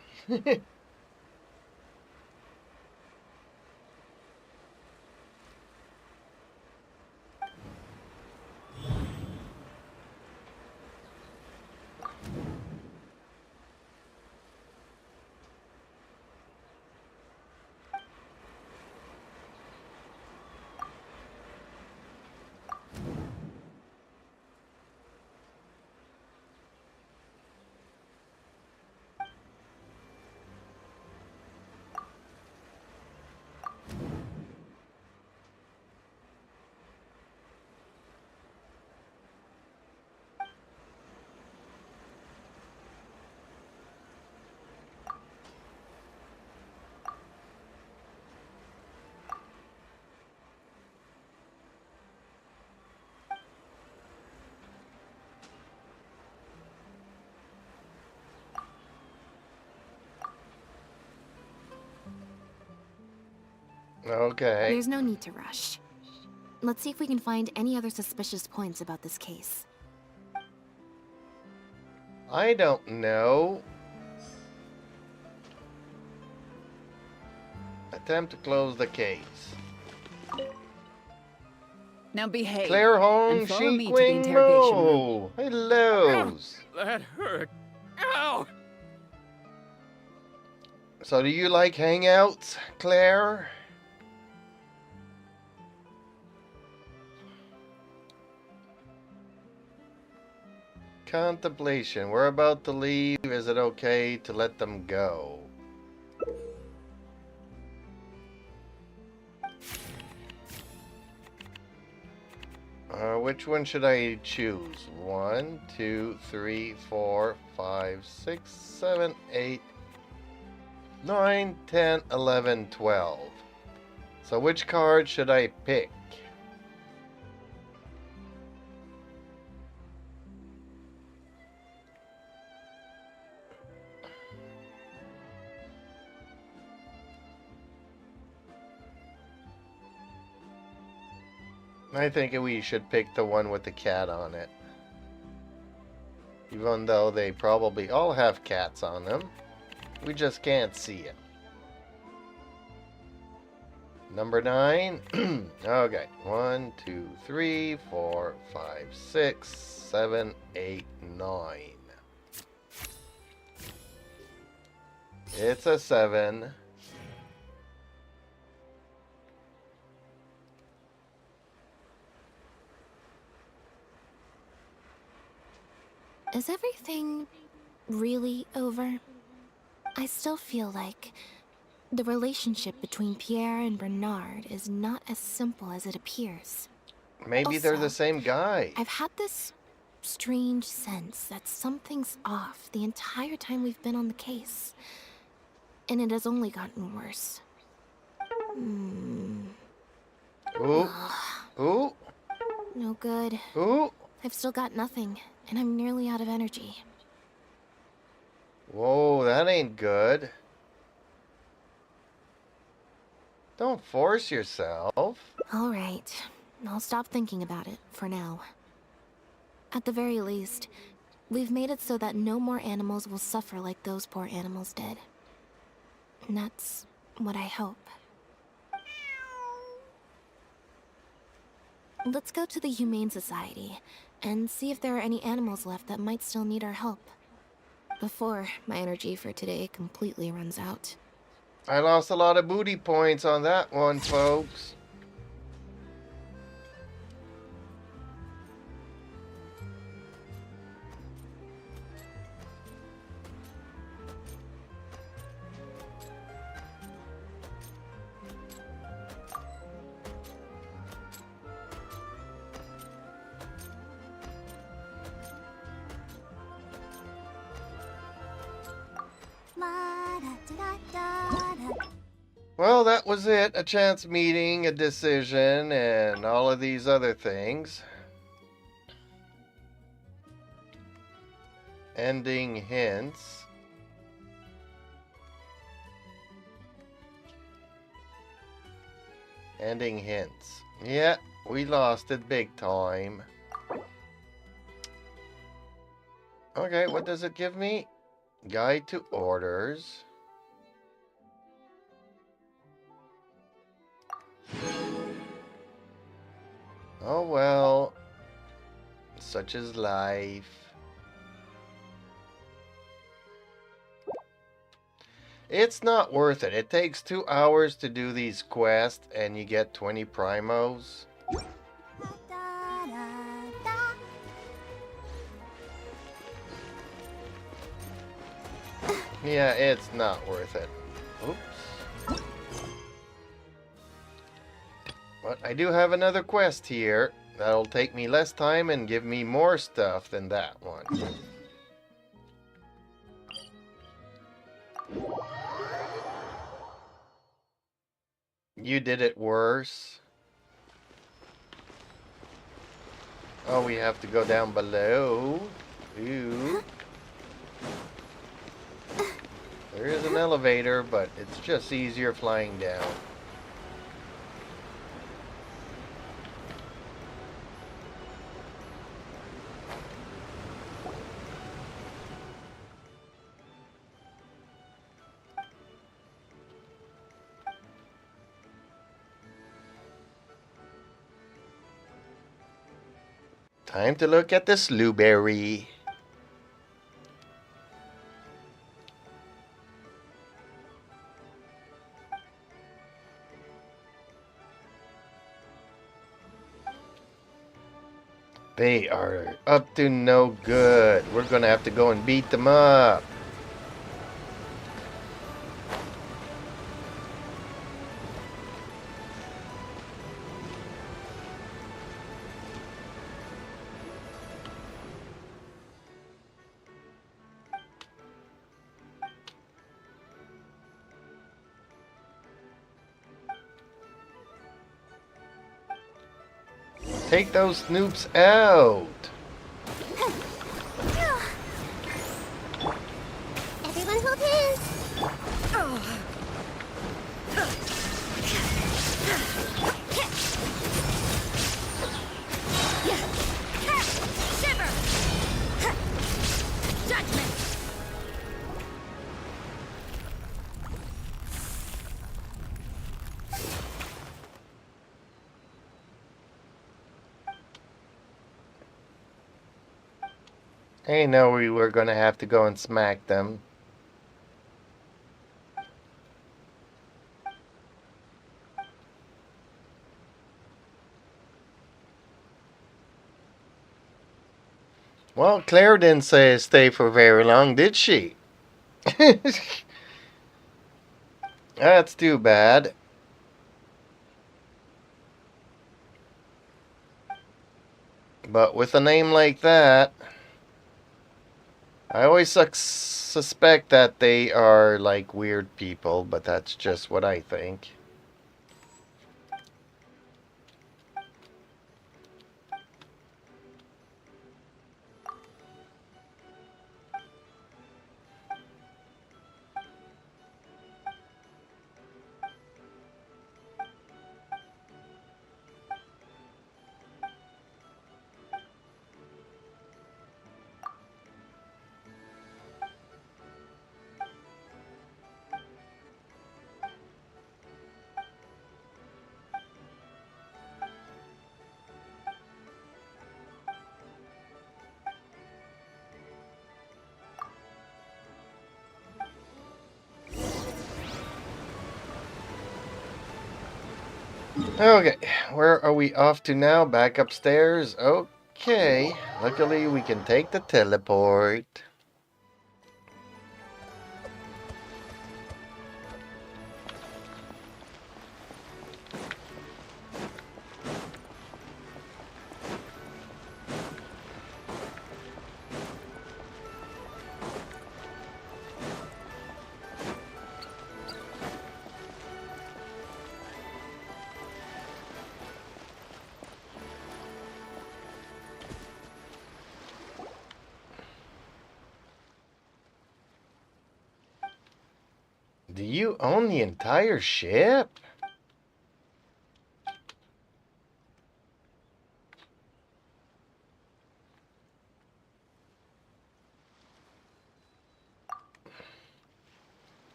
[SPEAKER 4] Okay.
[SPEAKER 1] There's no need to rush. Let's see if we can find any other suspicious points about this case.
[SPEAKER 4] I don't know. Attempt to close the case.
[SPEAKER 5] Now behave.
[SPEAKER 4] Claire Hong
[SPEAKER 5] and follow me to the
[SPEAKER 4] Qing
[SPEAKER 5] interrogation room.
[SPEAKER 4] Mo. Hello.
[SPEAKER 7] That hurt. Ow!
[SPEAKER 4] So do you like hangouts, Claire? Contemplation. We're about to leave. Is it okay to let them go? Which one should I choose? 1, 2, 3, 4, 5, 6, 7, 8, 9, 10, 11, 12. So which card should I pick? I think we should pick the one with the cat on it. Even though they probably all have cats on them. We just can't see it. Number 9. Okay. 1, 2, 3, 4, 5, 6, 7, 8, 9. It's a 7.
[SPEAKER 1] Is everything really over? I still feel like the relationship between Pierre and Bernard is not as simple as it appears.
[SPEAKER 4] Maybe they're the
[SPEAKER 1] Also,
[SPEAKER 4] same guy.
[SPEAKER 1] I've had this strange sense that something's off the entire time we've been on the case. And it has only gotten worse.
[SPEAKER 4] Ooh. Ooh.
[SPEAKER 1] No good.
[SPEAKER 4] Ooh.
[SPEAKER 1] I've still got nothing, and I'm nearly out of energy.
[SPEAKER 4] Whoa, that ain't good. Don't force yourself.
[SPEAKER 1] All right, I'll stop thinking about it for now. At the very least, we've made it so that no more animals will suffer like those poor animals did. And that's what I hope. Let's go to the Humane Society and see if there are any animals left that might still need our help. Before my energy for today completely runs out.
[SPEAKER 4] I lost a lot of booty points on that one, folks. Well, that was it. A chance meeting, a decision, and all of these other things. Ending hints. Ending hints. Yeah, we lost it big time. Okay, what does it give me? Guide to orders. Oh well, such is life. It's not worth it. It takes 2 hours to do these quests and you get 20 primos. Yeah, it's not worth it. Oops. But I do have another quest here that'll take me less time and give me more stuff than that one. You did it worse. Oh, we have to go down below. Ooh. There is an elevator, but it's just easier flying down. Time to look at the Slewberry. They are up to no good. We're gonna have to go and beat them up. Take those snoops out.
[SPEAKER 2] Everyone hold hands.
[SPEAKER 6] Shiver! Judgment!
[SPEAKER 4] I know we were gonna have to go and smack them. Well, Claire didn't say stay for very long, did she? That's too bad. But with a name like that, I always suspect that they are like weird people, but that's just what I think. Okay, where are we off to now? Back upstairs? Okay. Luckily, we can take the teleport. Do you own the entire ship?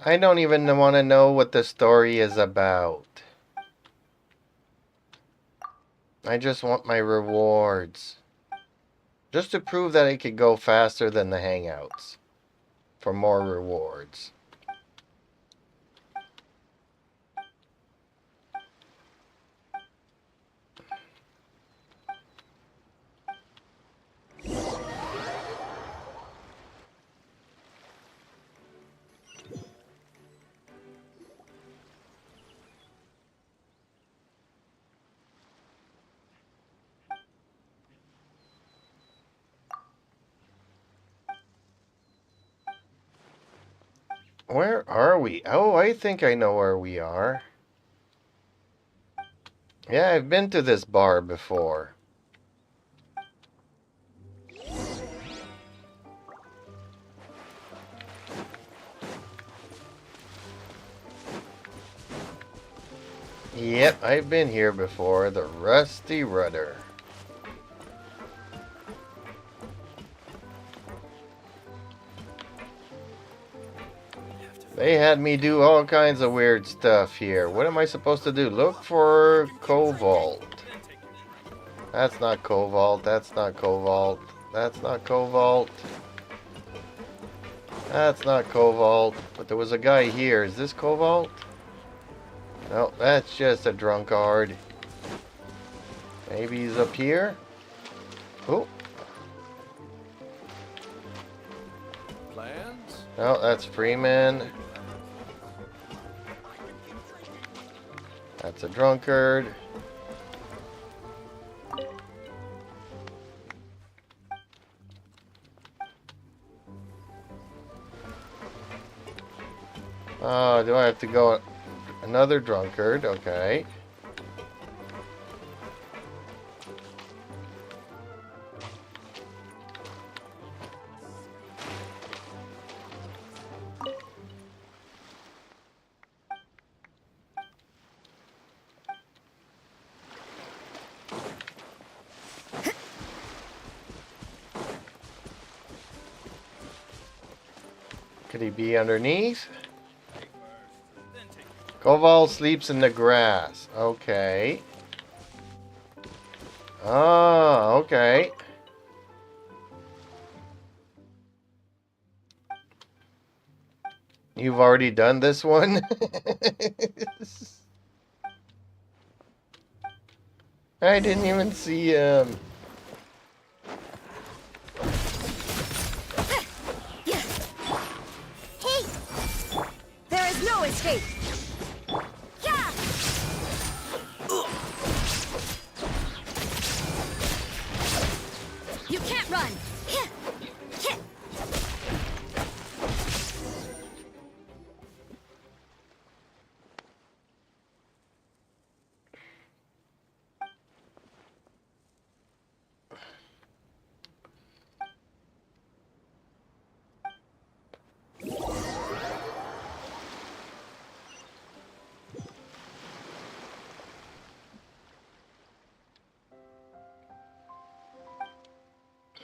[SPEAKER 4] I don't even want to know what the story is about. I just want my rewards. Just to prove that I could go faster than the Hangouts. For more rewards. Where are we? Oh, I think I know where we are. Yeah, I've been to this bar before. Yep, I've been here before. The Rusty Rudder. They had me do all kinds of weird stuff here. What am I supposed to do? Look for cobalt. That's not cobalt. That's not cobalt. That's not cobalt. That's not cobalt. But there was a guy here. Is this cobalt? No, that's just a drunkard. Maybe he's up here? Oh.
[SPEAKER 3] Plans?
[SPEAKER 4] No, that's Freeman. That's a drunkard. Oh, do I have to go? Another drunkard, okay. Could he be underneath? Koval sleeps in the grass. Okay. Oh, okay. You've already done this one? I didn't even see him.
[SPEAKER 2] Hey! There is no escape! Yeah! You can't run!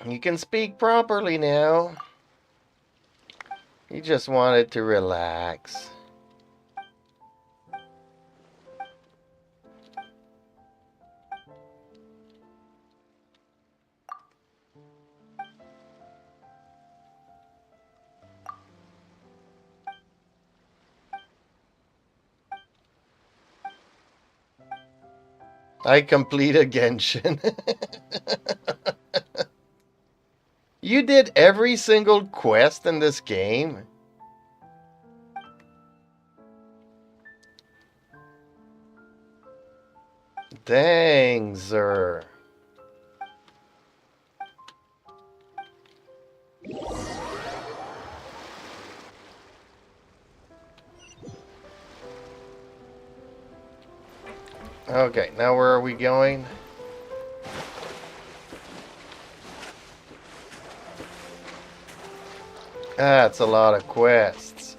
[SPEAKER 4] You can speak properly now. He just wanted to relax. I completed Genshin. You did every single quest in this game? Dang, sir. Okay, now where are we going? That's a lot of quests.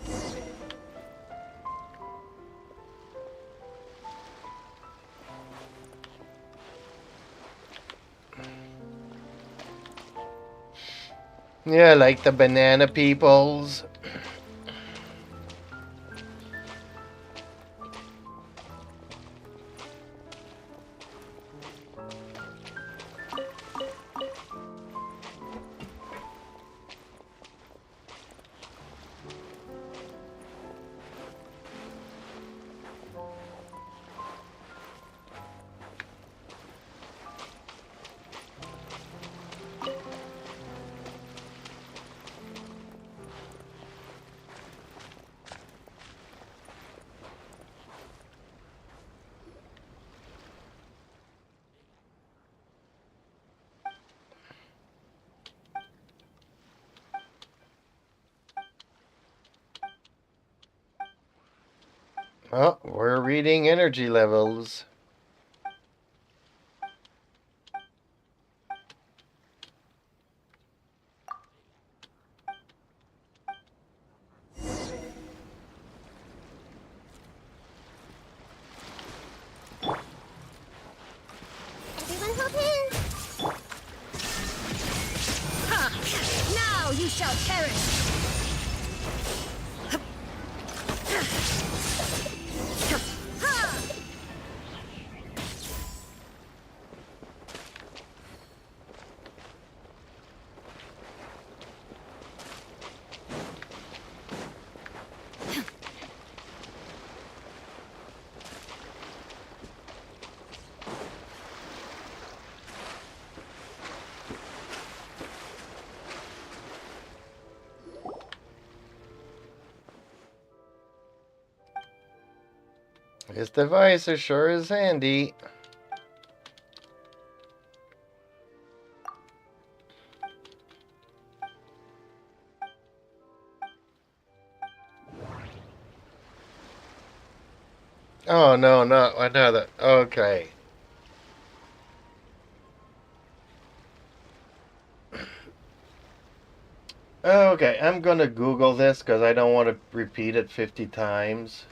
[SPEAKER 4] Yeah, like the banana peoples. Oh, we're reading energy levels.
[SPEAKER 2] Everyone hold hands! Ha! Now you shall perish!
[SPEAKER 4] This device is sure is handy. Oh no, not another. Okay. Okay, I'm gonna Google this because I don't want to repeat it 50 times.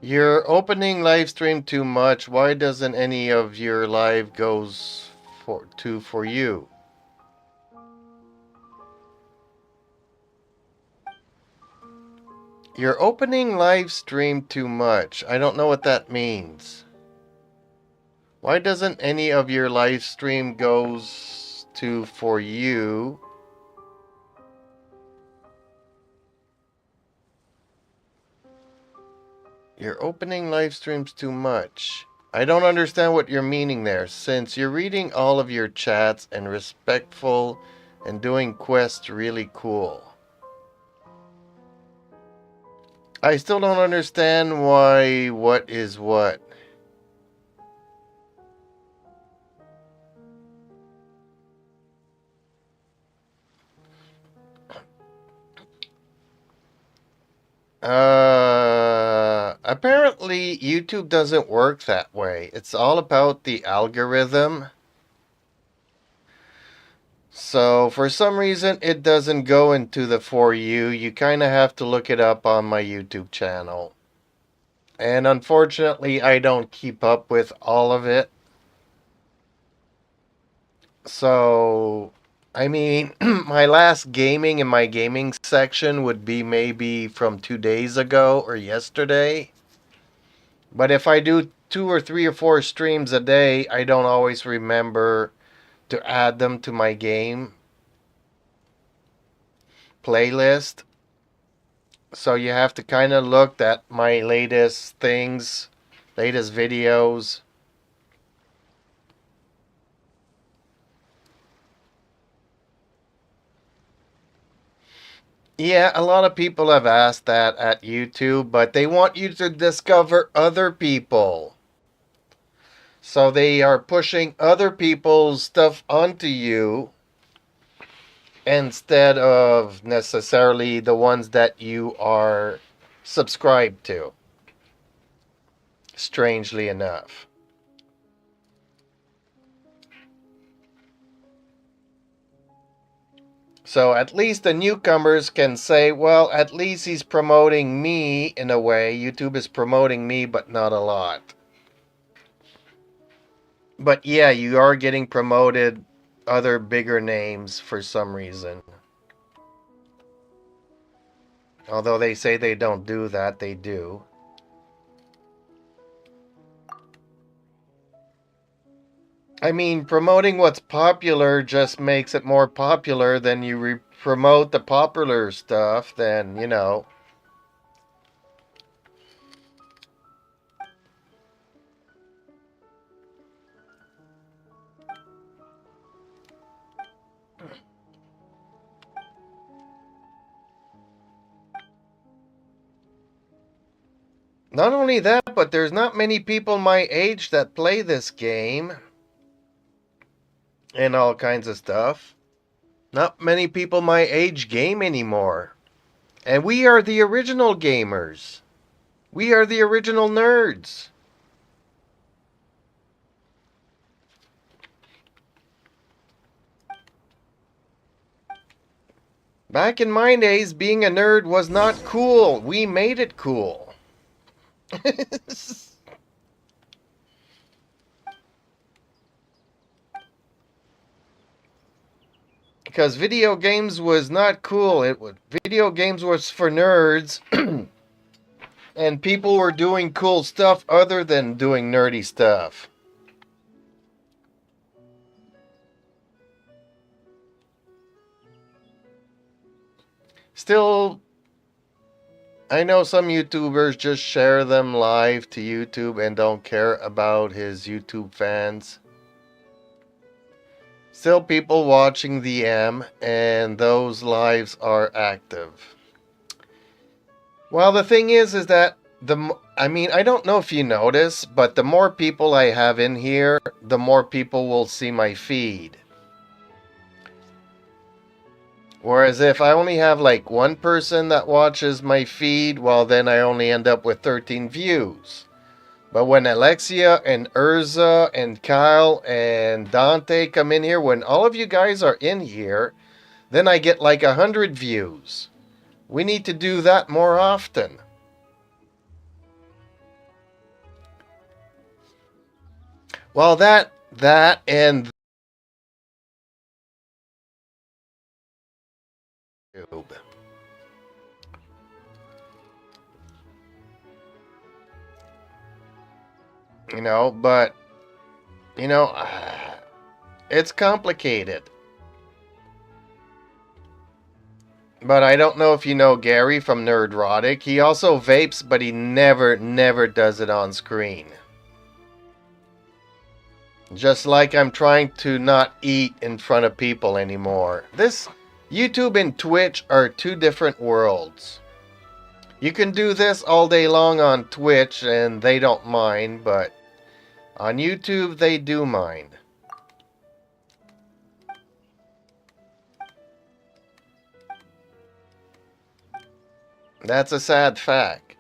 [SPEAKER 4] You're opening live stream too much. Why doesn't any of your live goes for you? You're opening live stream too much. I don't know what that means. Why doesn't any of your live stream goes to for you? You're opening live streams too much. I don't understand what you're meaning there, since you're reading all of your chats and respectful and doing quests really cool. I still don't understand why what is what. Apparently YouTube doesn't work that way. It's all about the algorithm. So for some reason it doesn't go into the for you. You kind of have to look it up on my YouTube channel. And unfortunately I don't keep up with all of it. So I mean, my last gaming in my gaming section would be maybe from 2 days ago or yesterday. But if I do 2 or 3 or 4 streams a day, I don't always remember to add them to my game playlist. So you have to kind of look at my latest things, latest videos. Yeah, a lot of people have asked that at YouTube, but they want you to discover other people. So they are pushing other people's stuff onto you instead of necessarily the ones that you are subscribed to. Strangely enough. So at least the newcomers can say, well, at least he's promoting me in a way. YouTube is promoting me, but not a lot. But yeah, you are getting promoted other bigger names for some reason. Although they say they don't do that, they do. I mean, promoting what's popular just makes it more popular. Than you promote the popular stuff, then, you know. Not only that, but there's not many people my age that play this game. And all kinds of stuff. Not many people my age game anymore. And we are the original gamers. We are the original nerds. Back in my days, being a nerd was not cool. We made it cool. Because video games was not cool. Video games was for nerds. And people were doing cool stuff other than doing nerdy stuff. Still, I know some YouTubers just share them live to YouTube and don't care about his YouTube fans. Still people watching the M, and those lives are active. Well, the thing is that I don't know if you notice, but the more people I have in here, the more people will see my feed. Whereas if I only have like one person that watches my feed, well, then I only end up with 13 views. But when Alexia and Urza and Kyle and Dante come in here, when all of you guys are in here, then I get like 100 views. We need to do that more often. Well, that and YouTube. You know, but you know, it's complicated. But I don't know if you know Gary from Nerdrotic. He also vapes, but he never does it on screen. Just like I'm trying to not eat in front of people anymore. This YouTube and Twitch are two different worlds. You can do this all day long on Twitch and they don't mind, but on YouTube they do mind. That's a sad fact.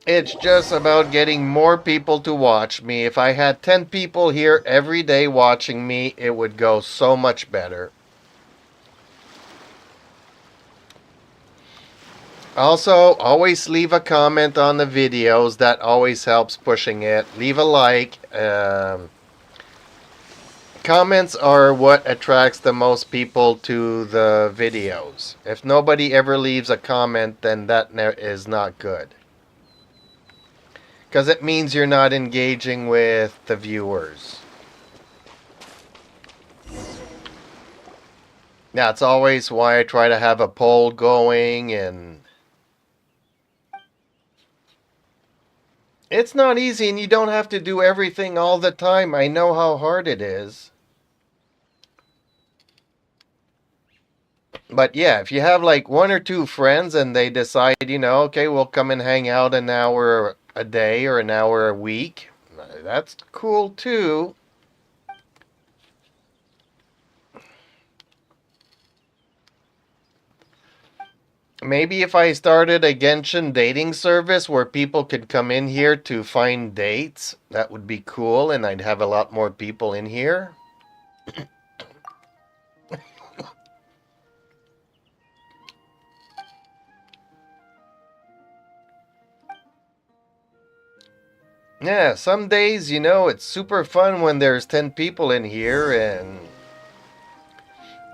[SPEAKER 4] It's just about getting more people to watch me. If I had 10 people here every day watching me, it would go so much better. Also, always leave a comment on the videos. That always helps pushing it. Leave a like. Comments are what attracts the most people to the videos. If nobody ever leaves a comment, then that is not good. Because it means you're not engaging with the viewers. That's always why I try to have a poll going, and it's not easy, and you don't have to do everything all the time. I know how hard it is. But yeah, if you have like one or two friends and they decide, okay, we'll come and hang out an hour a day or an hour a week, that's cool too. Maybe if I started a Genshin dating service where people could come in here to find dates, that would be cool, and I'd have a lot more people in here. Yeah, some days, it's super fun when there's 10 people in here, and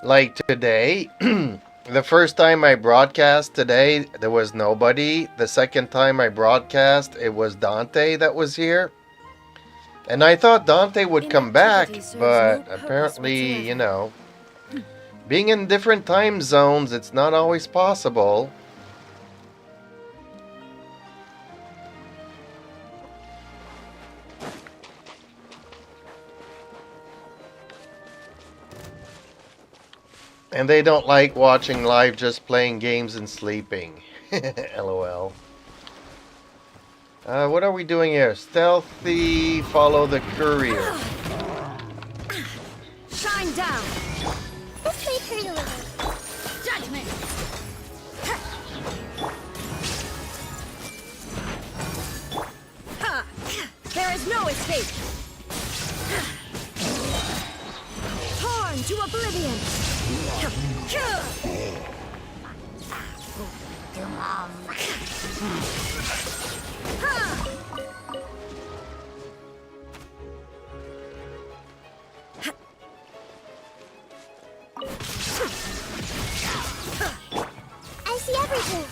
[SPEAKER 4] like today, the first time I broadcast today, there was nobody. The second time I broadcast, it was Dante that was here. And I thought Dante would come back, but apparently, being in different time zones, it's not always possible. And they don't like watching live, just playing games and sleeping. LOL. What are we doing here? Stealthy, follow the courier.
[SPEAKER 6] Shine down! Judgment! Ha! There is no escape! Torn to oblivion!
[SPEAKER 2] I see everything.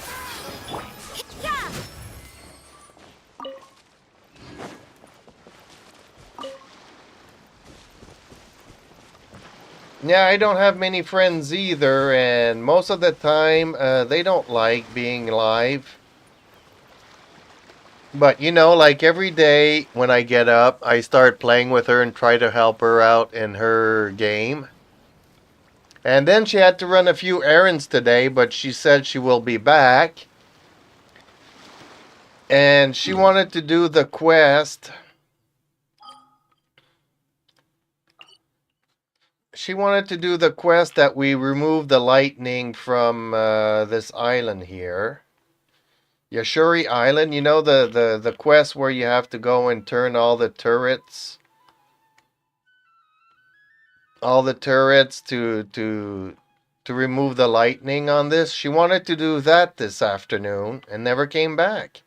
[SPEAKER 4] Yeah, I don't have many friends either, and most of the time, they don't like being live. But, like every day when I get up, I start playing with her and try to help her out in her game. And then she had to run a few errands today, but she said she will be back. And she wanted to do the quest. She wanted to do the quest that we remove the lightning from this island here. Yashuri Island, the quest where you have to go and turn all the turrets. All the turrets to remove the lightning on this. She wanted to do that this afternoon and never came back.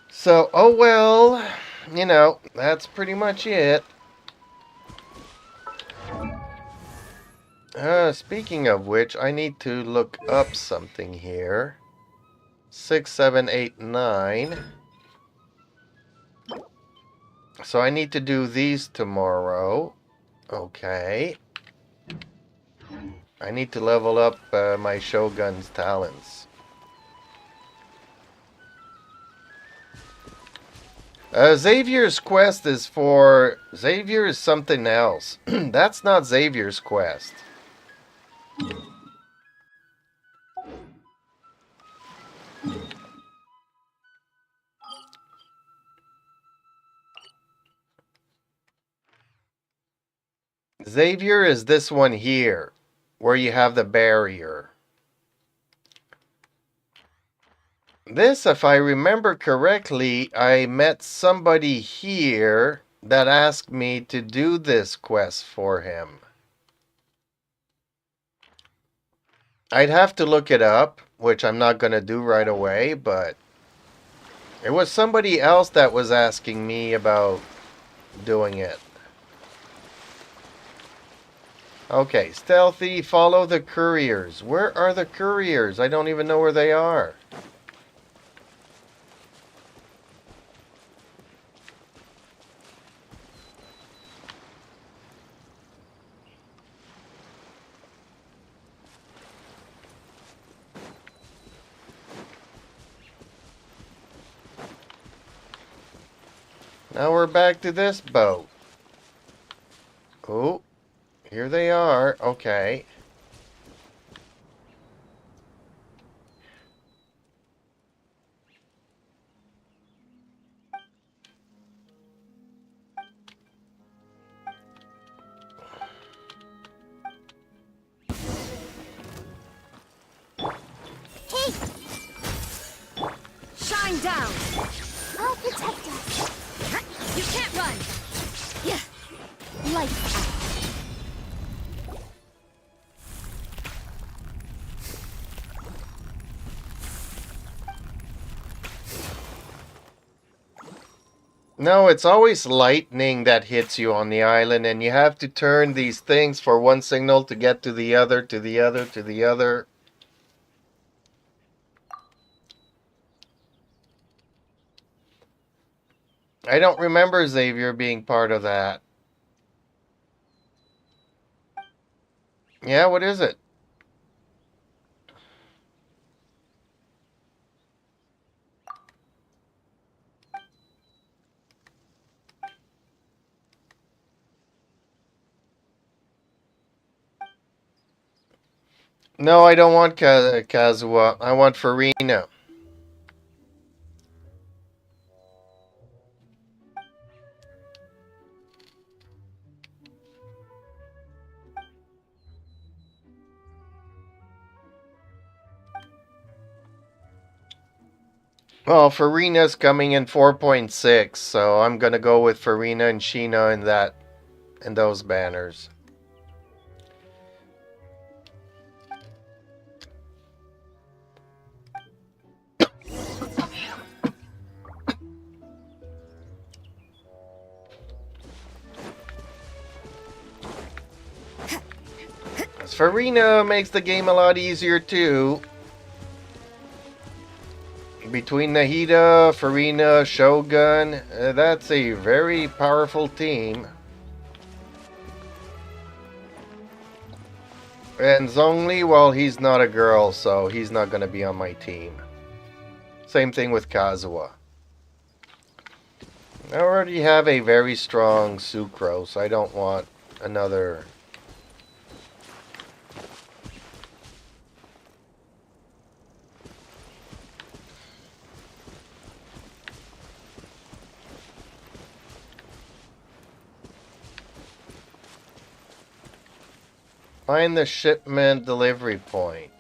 [SPEAKER 4] So, oh well, that's pretty much it. Speaking of which, I need to look up something here. 6, 7, 8, 9. So I need to do these tomorrow. Okay. I need to level up my Shogun's talents. Xavier's quest is for... Xavier is something else. That's not Xavier's quest. Xavier is this one here, where you have the barrier. This, if I remember correctly, I met somebody here that asked me to do this quest for him. I'd have to look it up, which I'm not going to do right away, but it was somebody else that was asking me about doing it. Okay, stealthy, follow the couriers. Where are the couriers? I don't even know where they are. Now we're back to this boat. Oh, Here they are. Okay.
[SPEAKER 2] Hey!
[SPEAKER 6] Shine down!
[SPEAKER 2] I'll protect us.
[SPEAKER 6] You can't run!
[SPEAKER 2] Yeah. Lights out.
[SPEAKER 4] No, it's always lightning that hits you on the island, and you have to turn these things for one signal to get to the other, to the other, to the other. I don't remember Xavier being part of that. Yeah, what is it? No, I don't want Kazuha. I want Farina. Well, Farina's coming in 4.6, so I'm gonna go with Farina and Sheena in those banners. Farina makes the game a lot easier too. Between Nahida, Farina, Shogun, that's a very powerful team. And Zhongli, well, he's not a girl, so he's not going to be on my team. Same thing with Kazuha. I already have a very strong Sucrose. I don't want another. Find the shipment delivery point.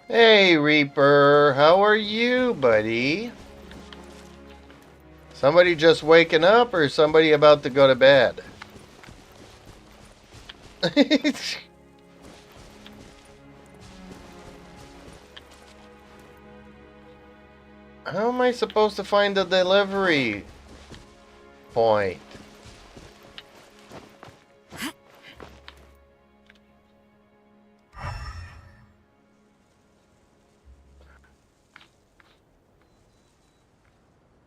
[SPEAKER 4] Hey, Reaper, how are you, buddy? Somebody just waking up or somebody about to go to bed? How am I supposed to find the delivery point?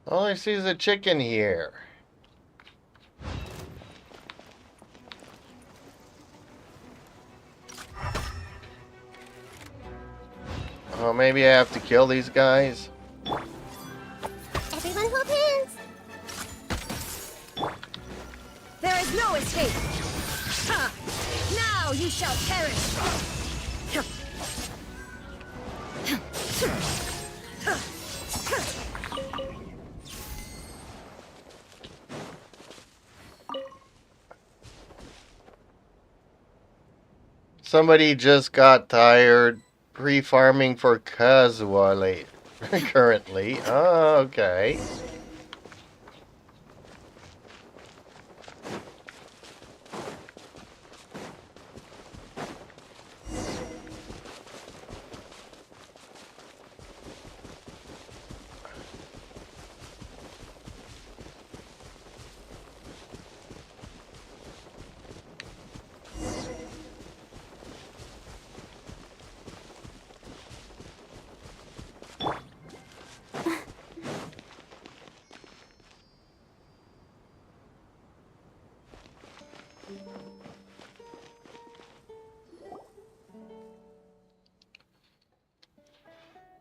[SPEAKER 4] All I see is a chicken here. Oh, maybe I have to kill these guys?
[SPEAKER 2] Everyone hold hands.
[SPEAKER 6] There is no escape! Ha! Now you shall perish!
[SPEAKER 4] Somebody just got tired pre-farming for Kazuha late currently. Oh, okay.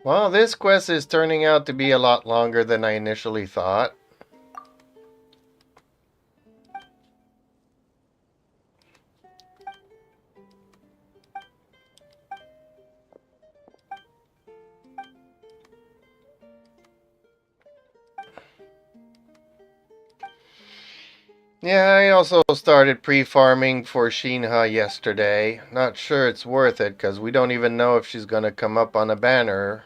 [SPEAKER 4] Well, this quest is turning out to be a lot longer than I initially thought. Yeah, I also started pre-farming for Shinha yesterday. Not sure it's worth it, because we don't even know if she's going to come up on a banner.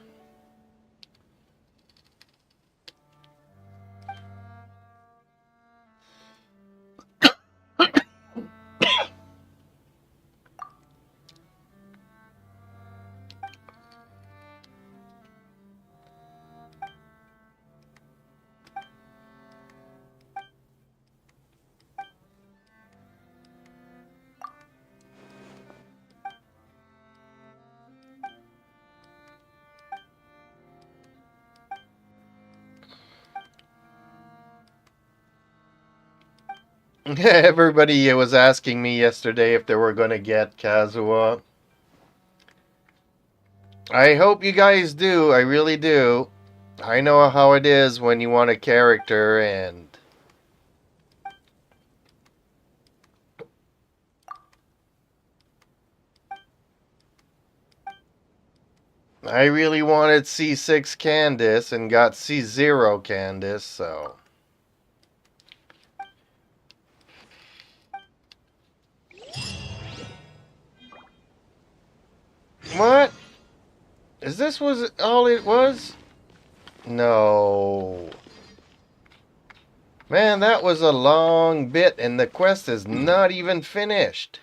[SPEAKER 4] Everybody was asking me yesterday if they were going to get Kazuha. I hope you guys do. I really do. I know how it is when you want a character and... I really wanted C6 Candace and got C0 Candace, so... What? Is this was all it was? No. Man, that was a long bit and the quest is not even finished.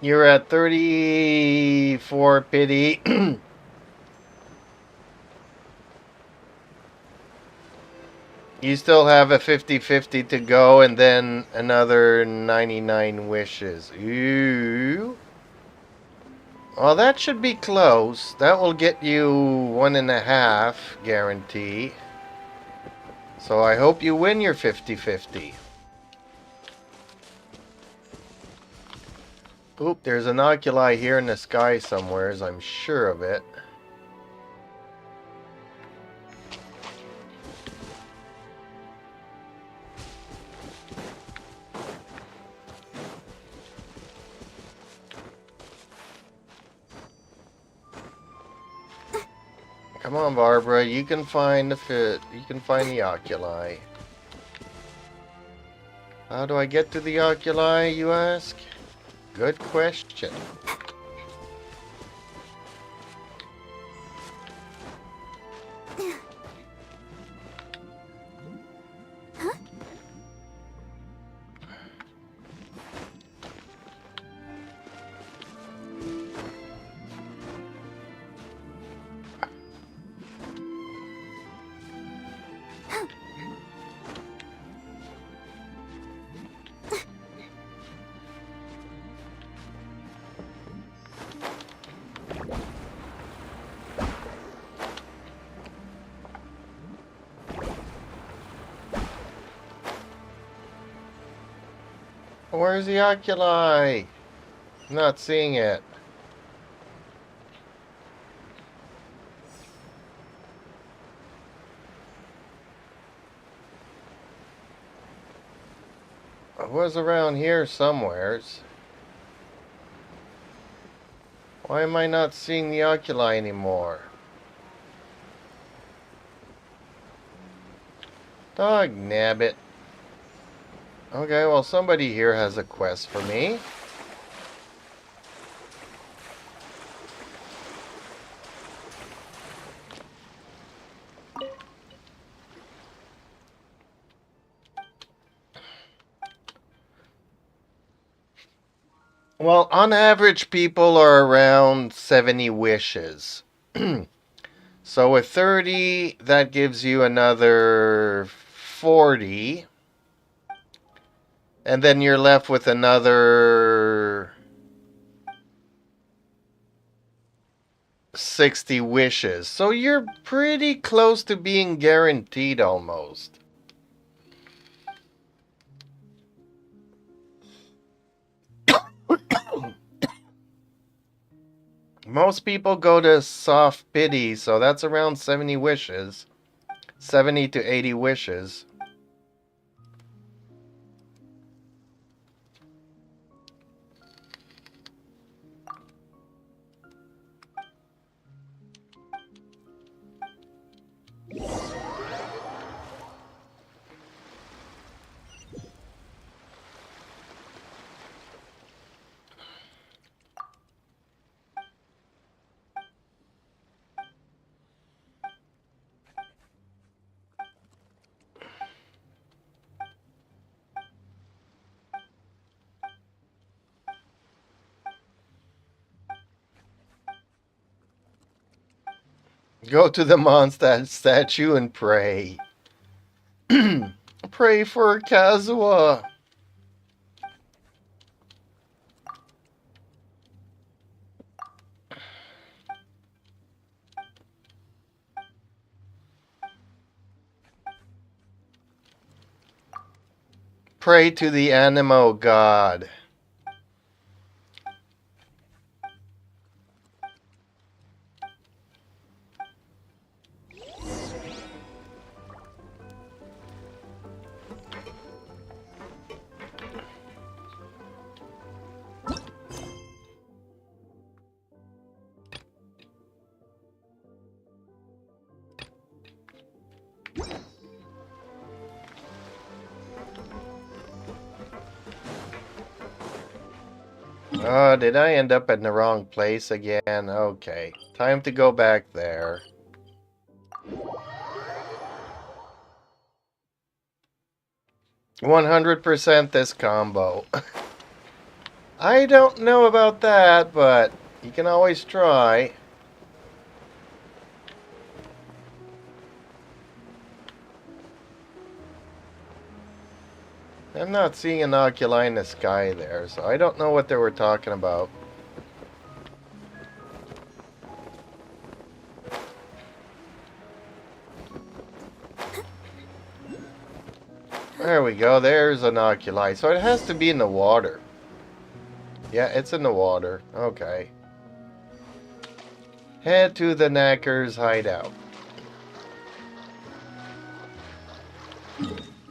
[SPEAKER 4] You're at 34 pity. You still have a 50-50 to go and then another 99 wishes. Ooh. Well, that should be close. That will get you 1.5 guarantee. So I hope you win your 50-50. Oop, there's an oculi here in the sky somewheres, I'm sure of it. Come on, Barbara, you can find the fit. You can find the oculi. How do I get to the oculi, you ask? Good question. Where's the oculi? I'm not seeing it. It was around here somewheres. Why am I not seeing the oculi anymore? Dog nabbit. Okay, well somebody here has a quest for me. Well, on average, people are around 70 wishes. So with 30, that gives you another 40. And then you're left with another 60 wishes. So you're pretty close to being guaranteed almost. Most people go to soft pity, so that's around 70 wishes. 70 to 80 wishes. Go to the monster statue and pray. Pray for Kazuha. Pray to the Animo God. Oh, did I end up in the wrong place again? Okay. Time to go back there. "100% this combo." I don't know about that, but you can always try. I'm not seeing an oculi in the sky there, so I don't know what they were talking about. There we go, there's an oculi. So it has to be in the water. Yeah, it's in the water. Okay. Head to the Knacker's hideout.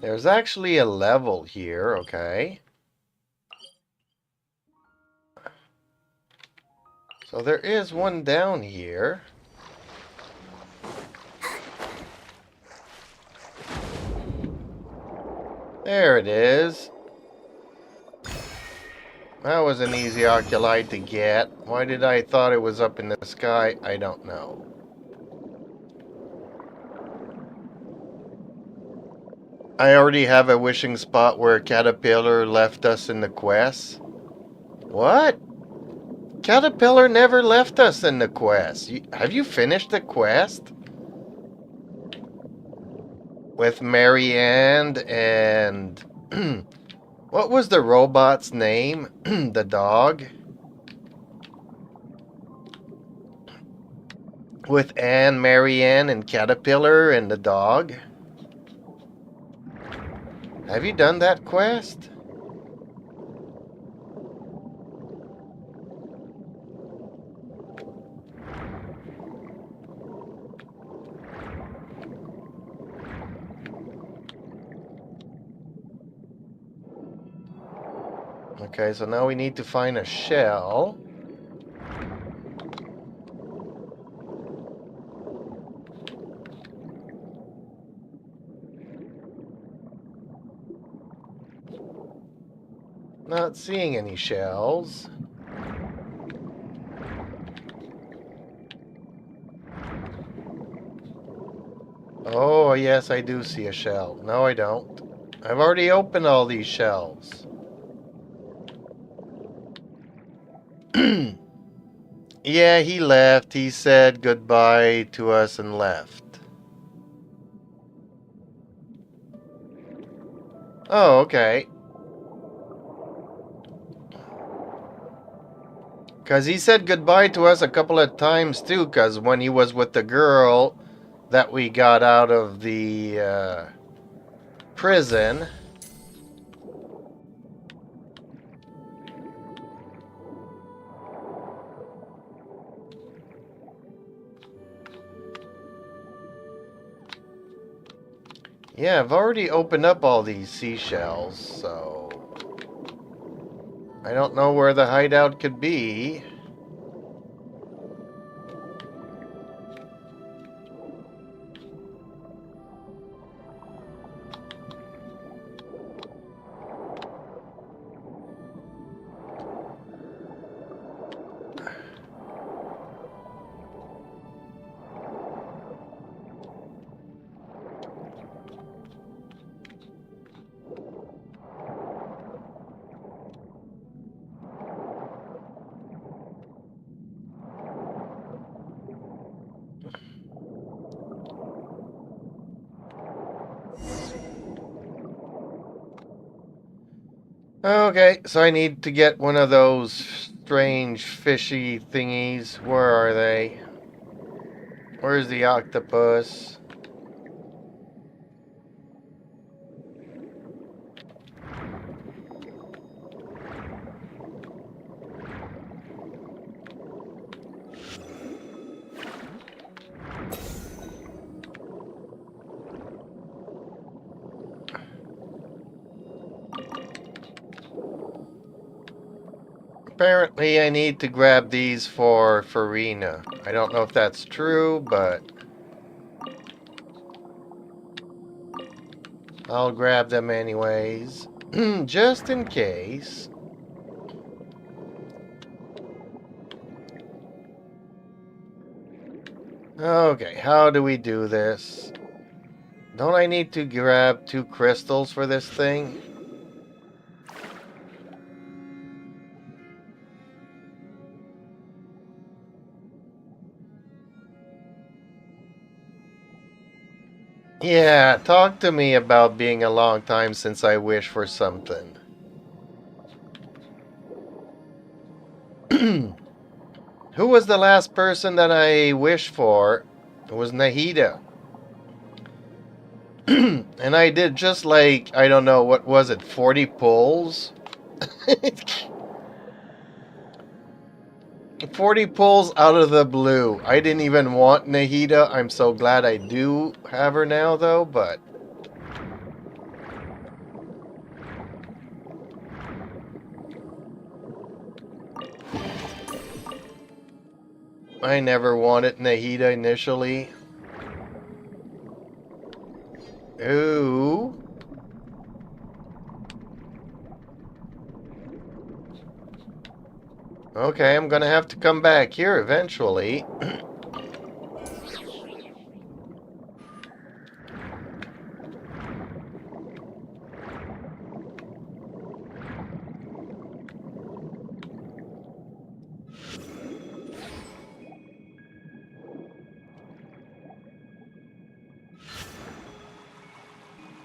[SPEAKER 4] There's actually a level here, okay. So there is one down here. There it is. That was an easy oculi to get. Why did I thought it was up in the sky? I don't know. I already have a wishing spot where Caterpillar left us in the quest. What? Caterpillar never left us in the quest. Have you finished the quest? With Marianne and... what was the robot's name? The dog? With Anne, Marianne, and Caterpillar and the dog? Have you done that quest? Okay, so now we need to find a shell. Not seeing any shells. Oh, yes, I do see a shell. No, I don't. I've already opened all these shells. Yeah, he left. He said goodbye to us and left. Oh, okay. Because he said goodbye to us a couple of times too, because when he was with the girl that we got out of the prison. Yeah, I've already opened up all these seashells, so I don't know where the hideout could be. Okay, so I need to get one of those strange fishy thingies. Where are they? Where's the octopus? Apparently I need to grab these for Farina. I don't know if that's true, but I'll grab them anyways. Just in case. Okay, how do we do this? Don't I need to grab 2 crystals for this thing? Yeah, talk to me about being a long time since I wish for something. Who was the last person that I wished for? It was Nahida. And I did just like, I don't know, what was it, 40 pulls? 40 pulls out of the blue. I didn't even want Nahida. I'm so glad I do have her now, though, but... I never wanted Nahida initially. Ooh. Okay, I'm gonna have to come back here eventually.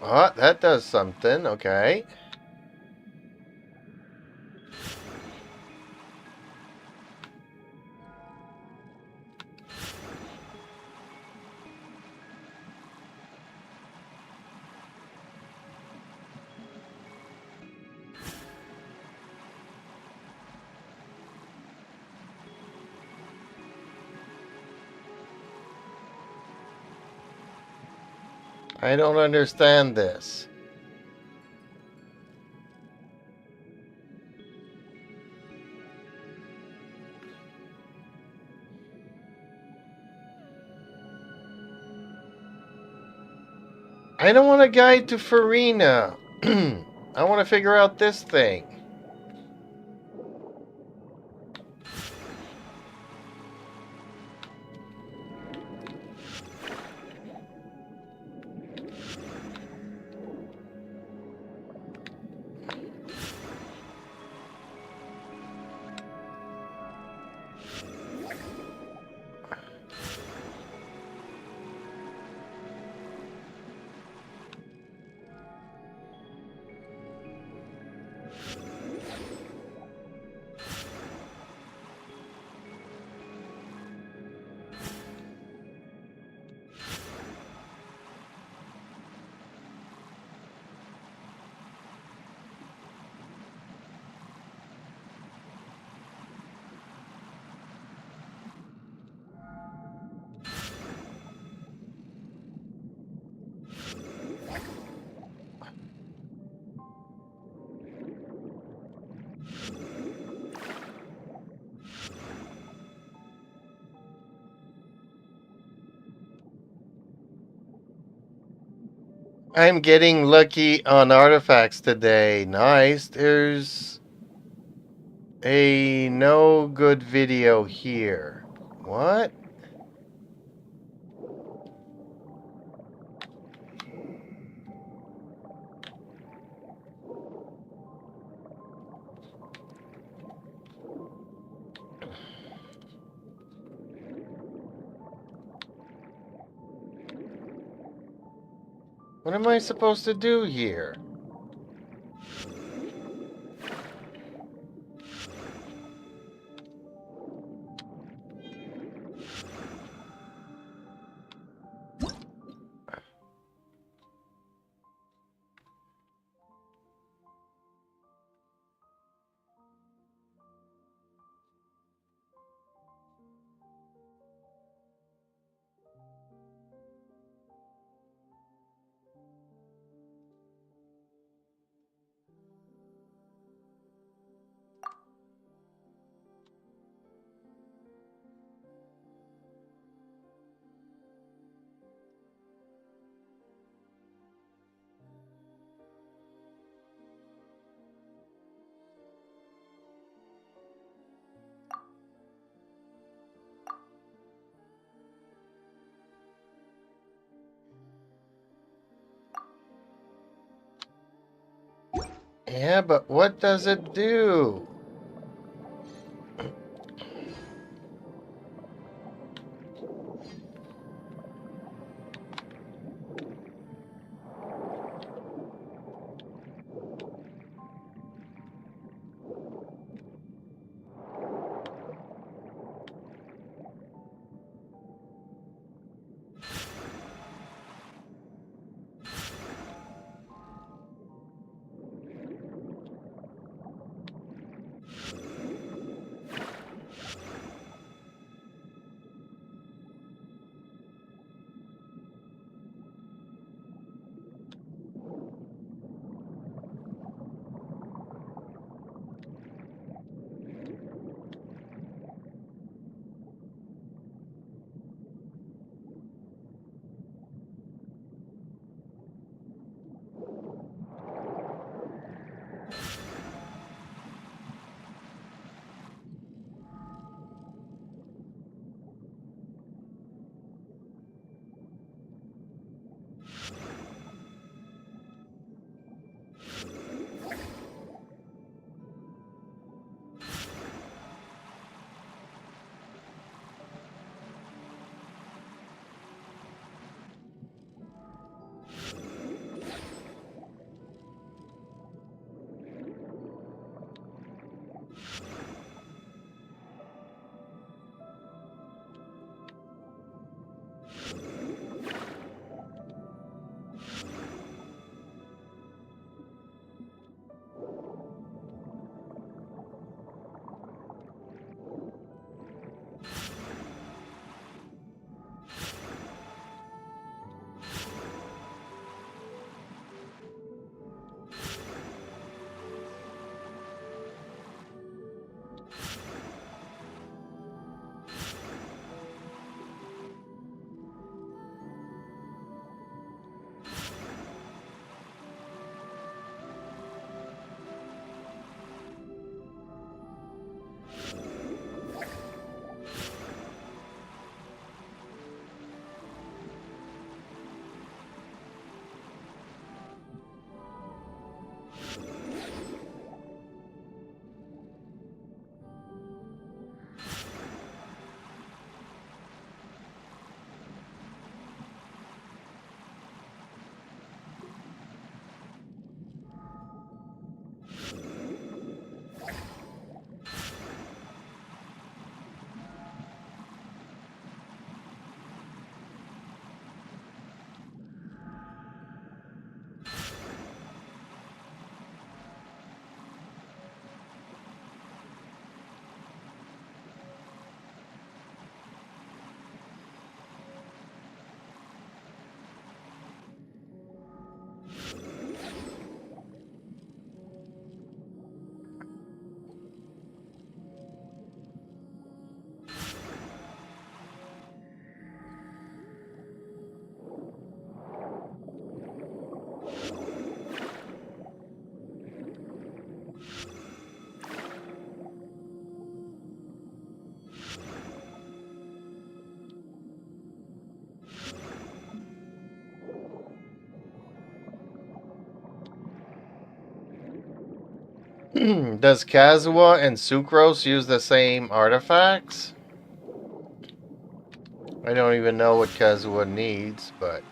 [SPEAKER 4] Oh, that does something. Okay. I don't understand this. I don't want a guide to Farina. I want to figure out this thing. I'm getting lucky on artifacts today. Nice. There's a no good video here. What? What am I supposed to do here? Yeah, but what does it do? Does Kazuha and Sucrose use the same artifacts? I don't even know what Kazuha needs, but...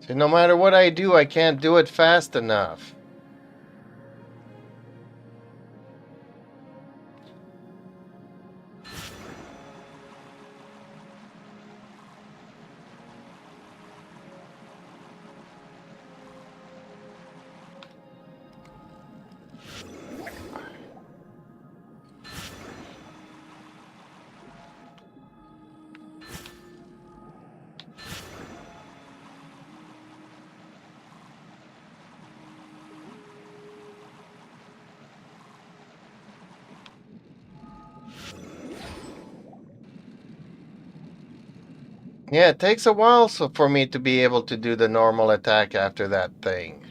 [SPEAKER 4] See, no matter what I do, I can't do it fast enough. Yeah, it takes a while for me to be able to do the normal attack after that thing.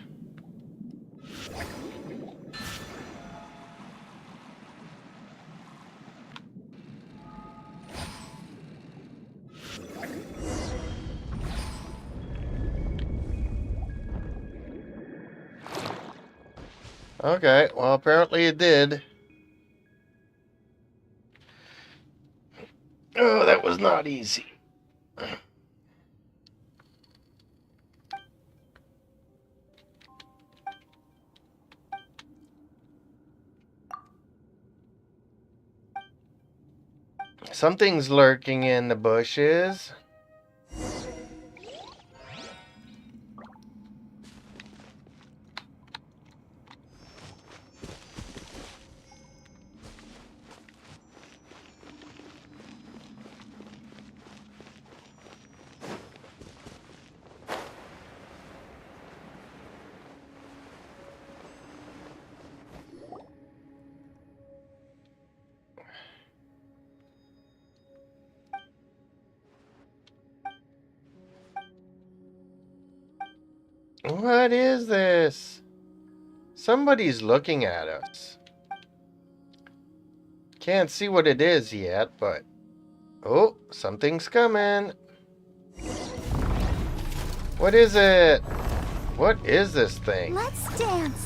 [SPEAKER 4] Okay, well apparently it did. Oh, that was not easy. Something's lurking in the bushes. What is this? Somebody's looking at us. Can't see what it is yet, but... Oh, something's coming. What is it? What is this thing?
[SPEAKER 2] Let's dance.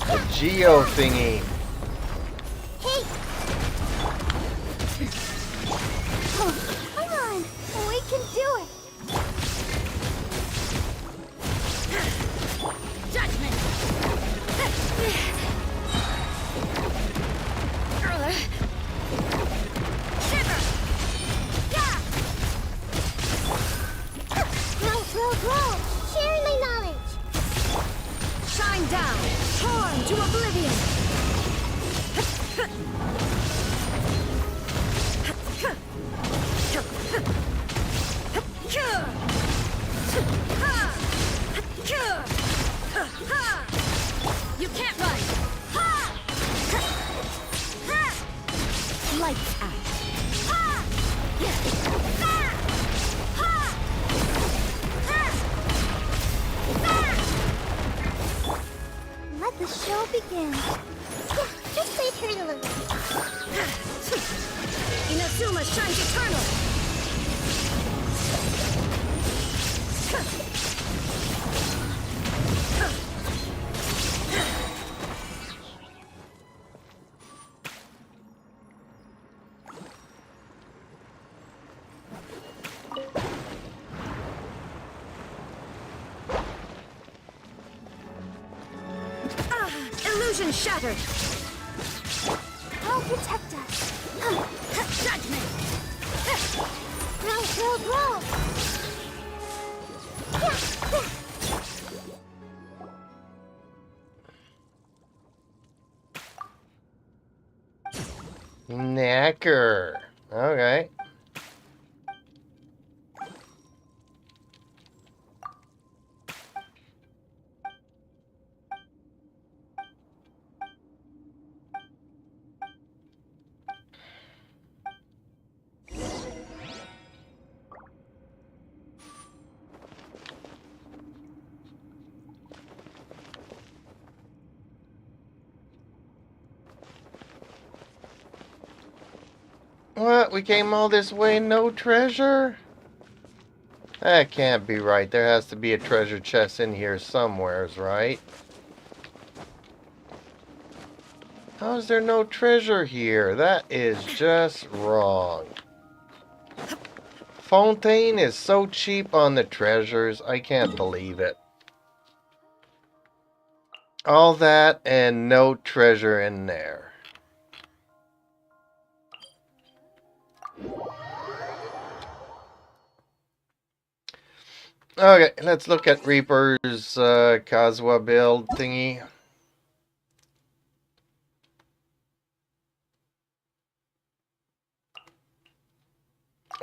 [SPEAKER 4] The Geo thingy.
[SPEAKER 2] Hey! Oh, come on! We can do it!
[SPEAKER 6] Judgment! Shiver! Yeah!
[SPEAKER 2] Grow! Sharing my knowledge!
[SPEAKER 6] Shine down! Torn to oblivion! You can't run! Lights out!
[SPEAKER 2] Let the show begin. Just stay here a little.
[SPEAKER 6] Inazuma shines eternal! Illusion shattered!
[SPEAKER 2] I'll protect us.
[SPEAKER 6] Judgment!
[SPEAKER 2] Grow!
[SPEAKER 4] Knacker. Okay. What? We came all this way, no treasure? That can't be right. There has to be a treasure chest in here somewheres, right? How is there no treasure here? That is just wrong. Fontaine is so cheap on the treasures. I can't believe it. All that and no treasure in there. Okay, let's look at Reaper's Kazwa build thingy.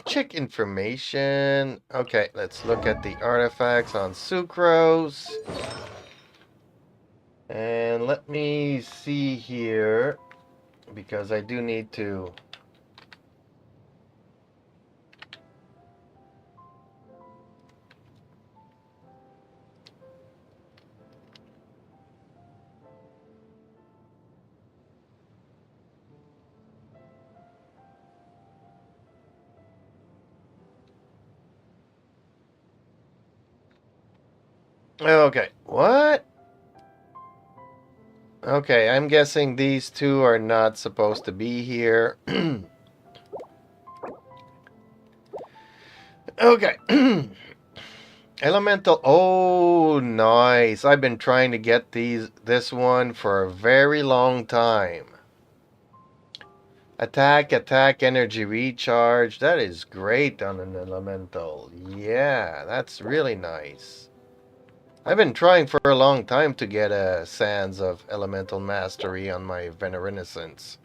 [SPEAKER 4] Check information. Okay, let's look at the artifacts on Sucrose. And let me see here, because I do need to... Okay, what? Okay, I'm guessing these two are not supposed to be here. Okay. Elemental. Oh, nice. I've been trying to get this one for a very long time. Attack, energy recharge. That is great on an elemental. Yeah, that's really nice. I've been trying for a long time to get a Sands of Elemental Mastery on my Venerescence.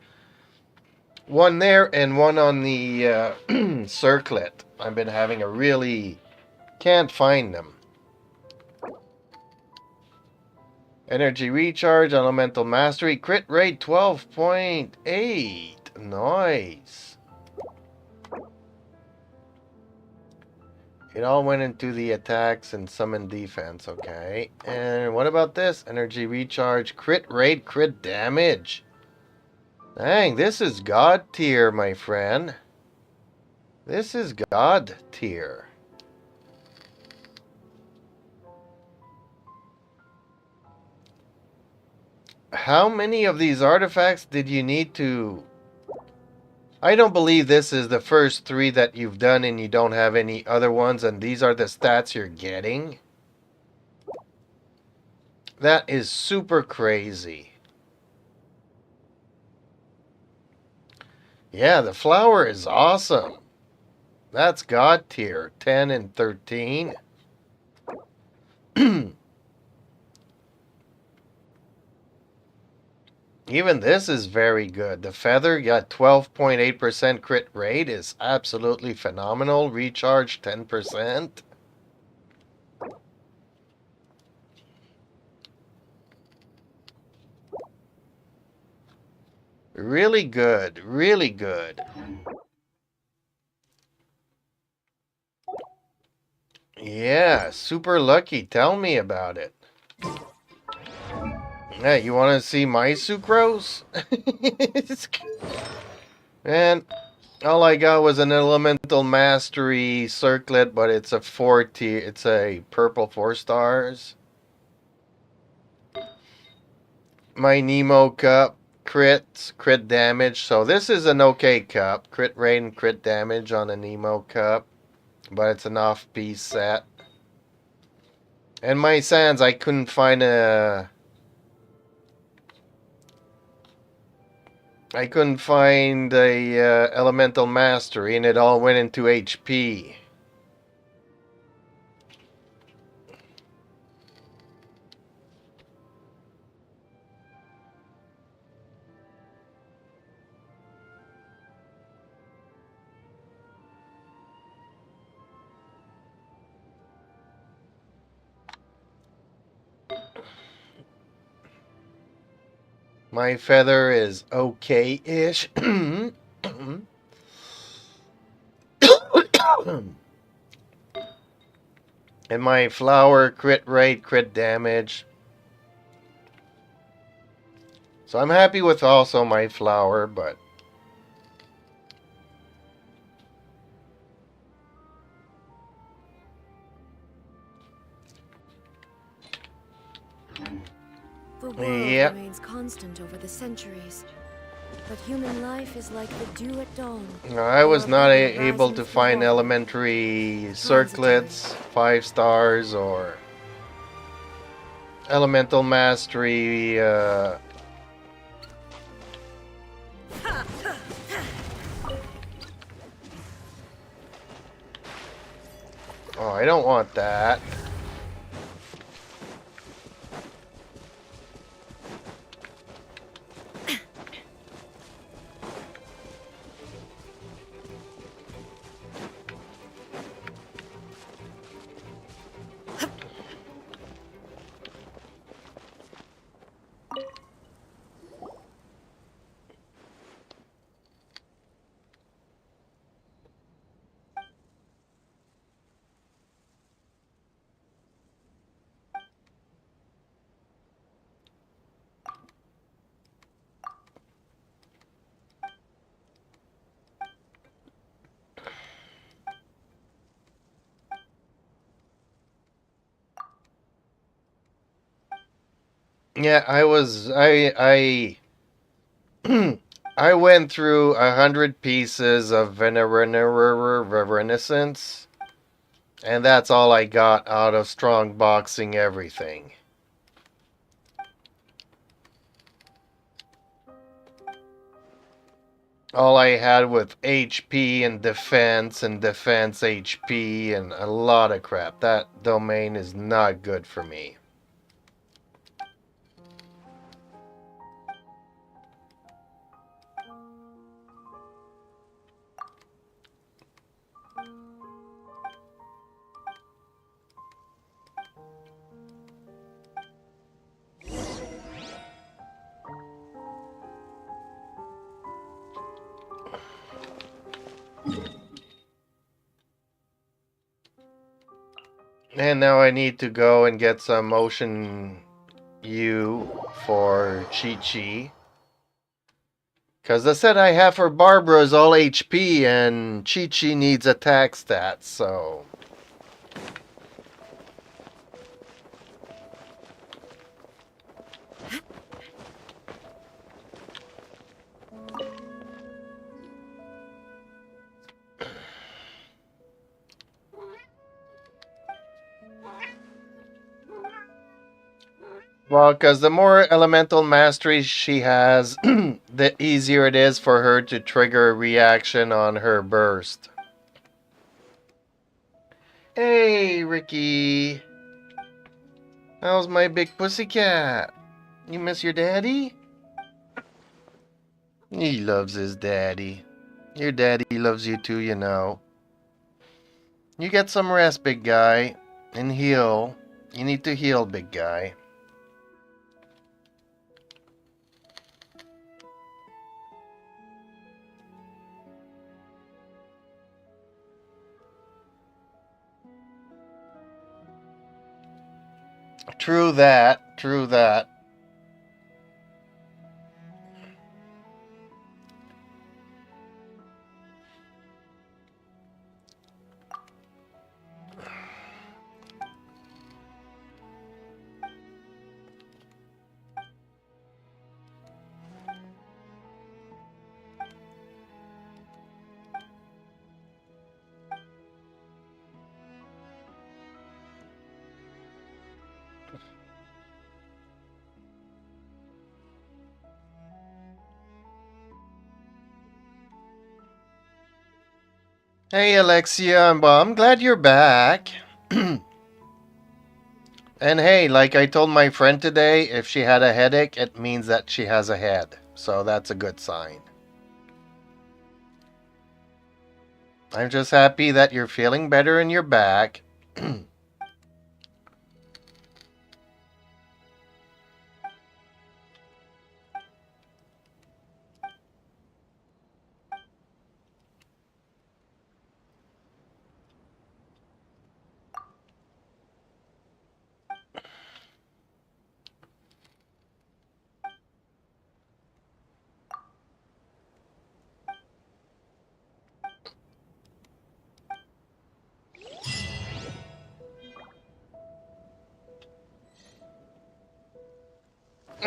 [SPEAKER 4] One there and one on the Circlet. I've been having a really... Can't find them. Energy recharge, elemental mastery, crit rate 12.8. Nice. It all went into the attacks and summon defense. Okay. And what about this? Energy recharge, crit rate, crit damage. Dang, this is God tier, my friend. This is God tier. How many of these artifacts did you need to... I don't believe this is the first 3 that you've done and you don't have any other ones and these are the stats you're getting. That is super crazy. Yeah, the flower is awesome. That's God tier, 10 and 13. Even this is very good. The feather got 12.8% crit rate is absolutely phenomenal. Recharge 10%. Really good. Really good. Yeah, super lucky. Tell me about it. Hey, you want to see my sucrose? Man, all I got was an elemental mastery circlet, but it's a 4 tier. It's a purple 4 stars. My Nemo cup, crit damage. So this is an okay cup. Crit rate and crit damage on a Nemo cup, but it's an off-piece set. And my Sands, I couldn't find a... elemental mastery, and it all went into HP. My feather is okay-ish. And my flower, crit rate, crit damage. So I'm happy with also my flower, but...
[SPEAKER 6] world
[SPEAKER 4] Yep.
[SPEAKER 6] remains constant over the centuries. But human life is like the dew at dawn.
[SPEAKER 4] I was
[SPEAKER 6] or a
[SPEAKER 4] not
[SPEAKER 6] bubble
[SPEAKER 4] able
[SPEAKER 6] rising
[SPEAKER 4] to
[SPEAKER 6] through
[SPEAKER 4] find
[SPEAKER 6] water.
[SPEAKER 4] elementary circlets, 5 stars, or elemental mastery. Oh, I don't want that. Yeah, I went through 100 pieces of Renaissance, and that's all I got out of strong boxing everything. All I had with HP and defense HP and a lot of crap. That domain is not good for me. And now I need to go and get some Ocean U for Chi-Chi. Because the set I have for Barbara is all HP and Chi-Chi needs attack stats, so... Well, because the more elemental mastery she has, the easier it is for her to trigger a reaction on her burst. Hey, Ricky. How's my big pussycat? You miss your daddy? He loves his daddy. Your daddy loves you too, you know. You get some rest, big guy, and heal. You need to heal, big guy. True that, true that. Hey, Alexia, I'm glad you're back. And hey, like I told my friend today, if she had a headache, it means that she has a head. So that's a good sign. I'm just happy that you're feeling better and you're back.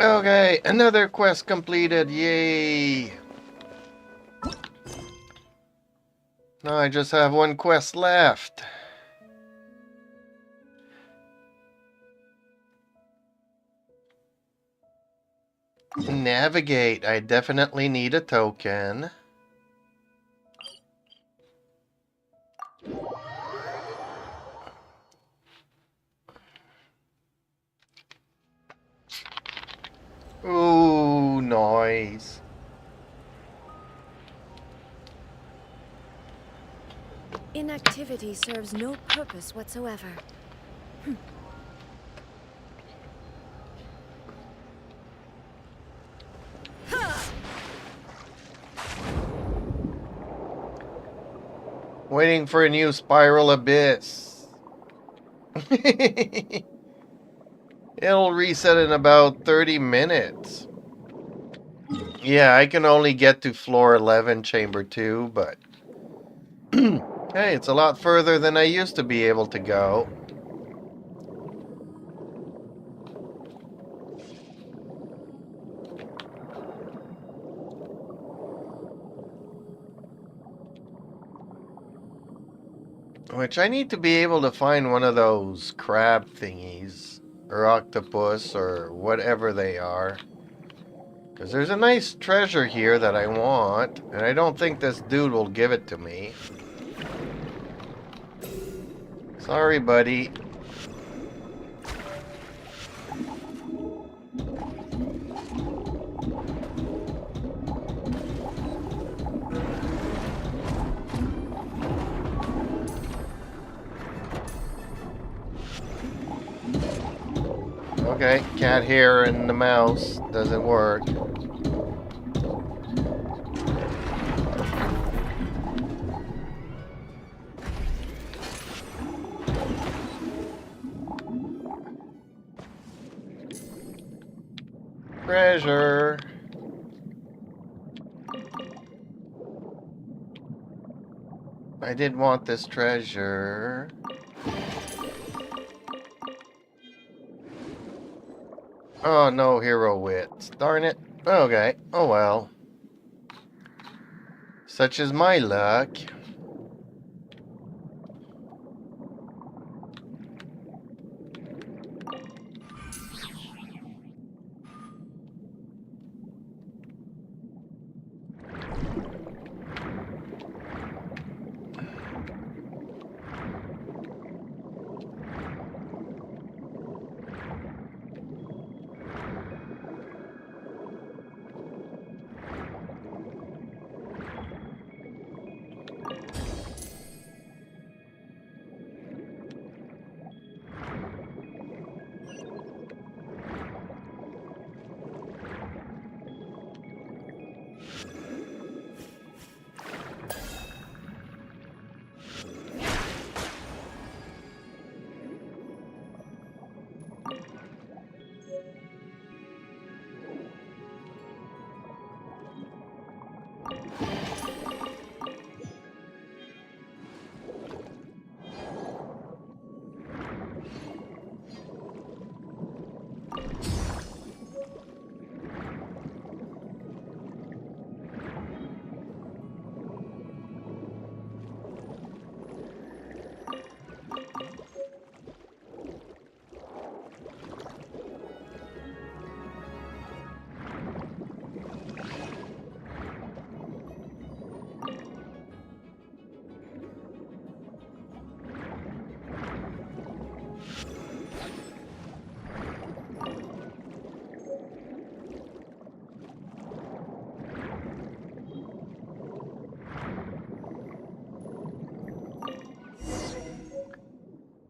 [SPEAKER 4] Okay, another quest completed. Yay! Now I just have one quest left. Navigate. I definitely need a token. Ooh, noise.
[SPEAKER 6] Inactivity serves no purpose whatsoever.
[SPEAKER 4] Waiting for a new spiral abyss. It'll reset in about 30 minutes. Yeah, I can only get to floor 11, chamber 2, but hey, it's a lot further than I used to be able to go. Which I need to be able to find one of those crab thingies, or octopus, or whatever they are. Because there's a nice treasure here that I want, and I don't think this dude will give it to me. Sorry, buddy. Okay, cat hair and the mouse doesn't work. Treasure. I didn't want this treasure. Oh, no hero wits. Darn it. Okay. Oh well. Such is my luck.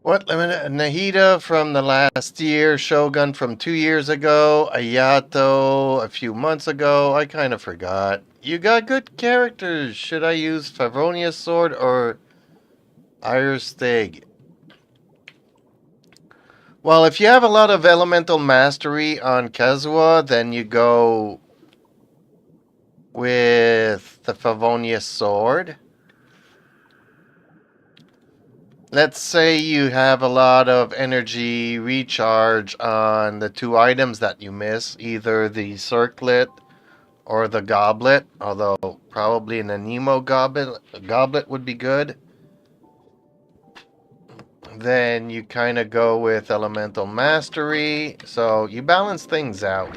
[SPEAKER 4] What? Nahida from the last year, Shogun from 2 years ago, Ayato a few months ago. I kind of forgot. You got good characters. Should I use Favonia's sword or Irstig? Well, if you have a lot of elemental mastery on Kazuha, then you go with the Favonia's sword. let's say you have a lot of energy recharge on the two items that you miss, either the circlet or the goblet, although probably an Anemo goblet would be good. Then you kind of go with elemental mastery, so you balance things out.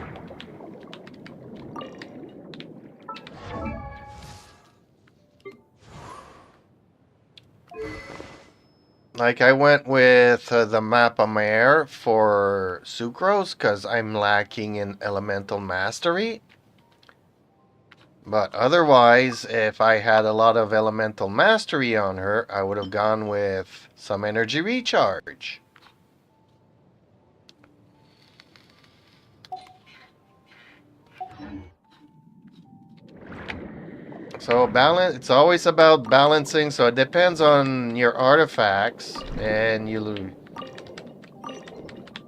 [SPEAKER 4] Like I went with the Mappa Mare for Sucrose because I'm lacking in elemental mastery. But otherwise, if I had a lot of elemental mastery on her, I would have gone with some energy recharge. So balance, it's always about balancing, so it depends on your artifacts and you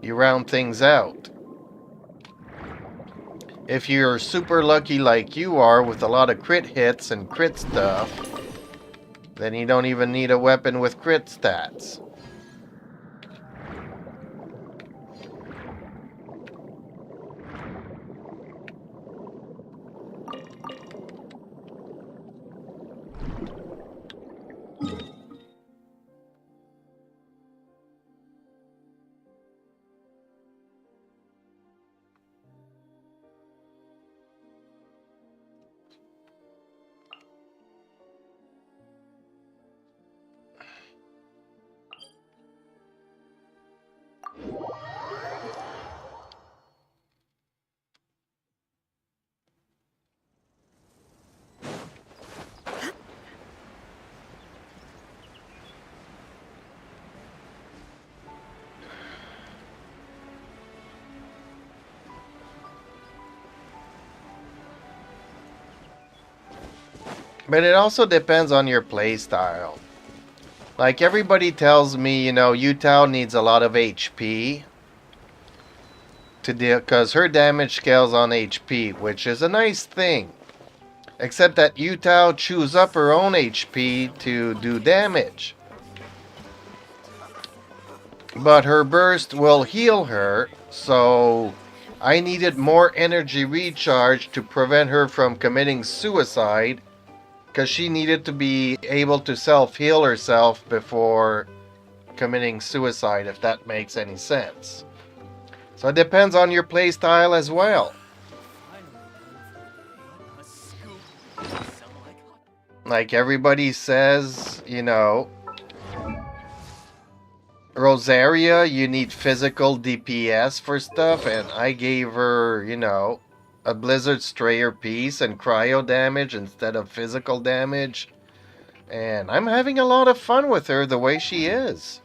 [SPEAKER 4] round things out. If you're super lucky like you are with a lot of crit hits and crit stuff, then you don't even need a weapon with crit stats. But it also depends on your playstyle. Like everybody tells me, Yutao needs a lot of HP to deal, because her damage scales on HP, which is a nice thing. Except that Yutao chews up her own HP to do damage. But her burst will heal her, so I needed more energy recharge to prevent her from committing suicide, because she needed to be able to self-heal herself before committing suicide, if that makes any sense. So it depends on your playstyle as well. Like everybody says, Rosaria, you need physical DPS for stuff, and I gave her, a Blizzard Strayer piece and cryo damage instead of physical damage. And I'm having a lot of fun with her the way she is.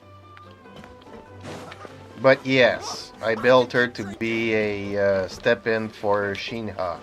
[SPEAKER 4] But yes, I built her to be a step-in for Shinha.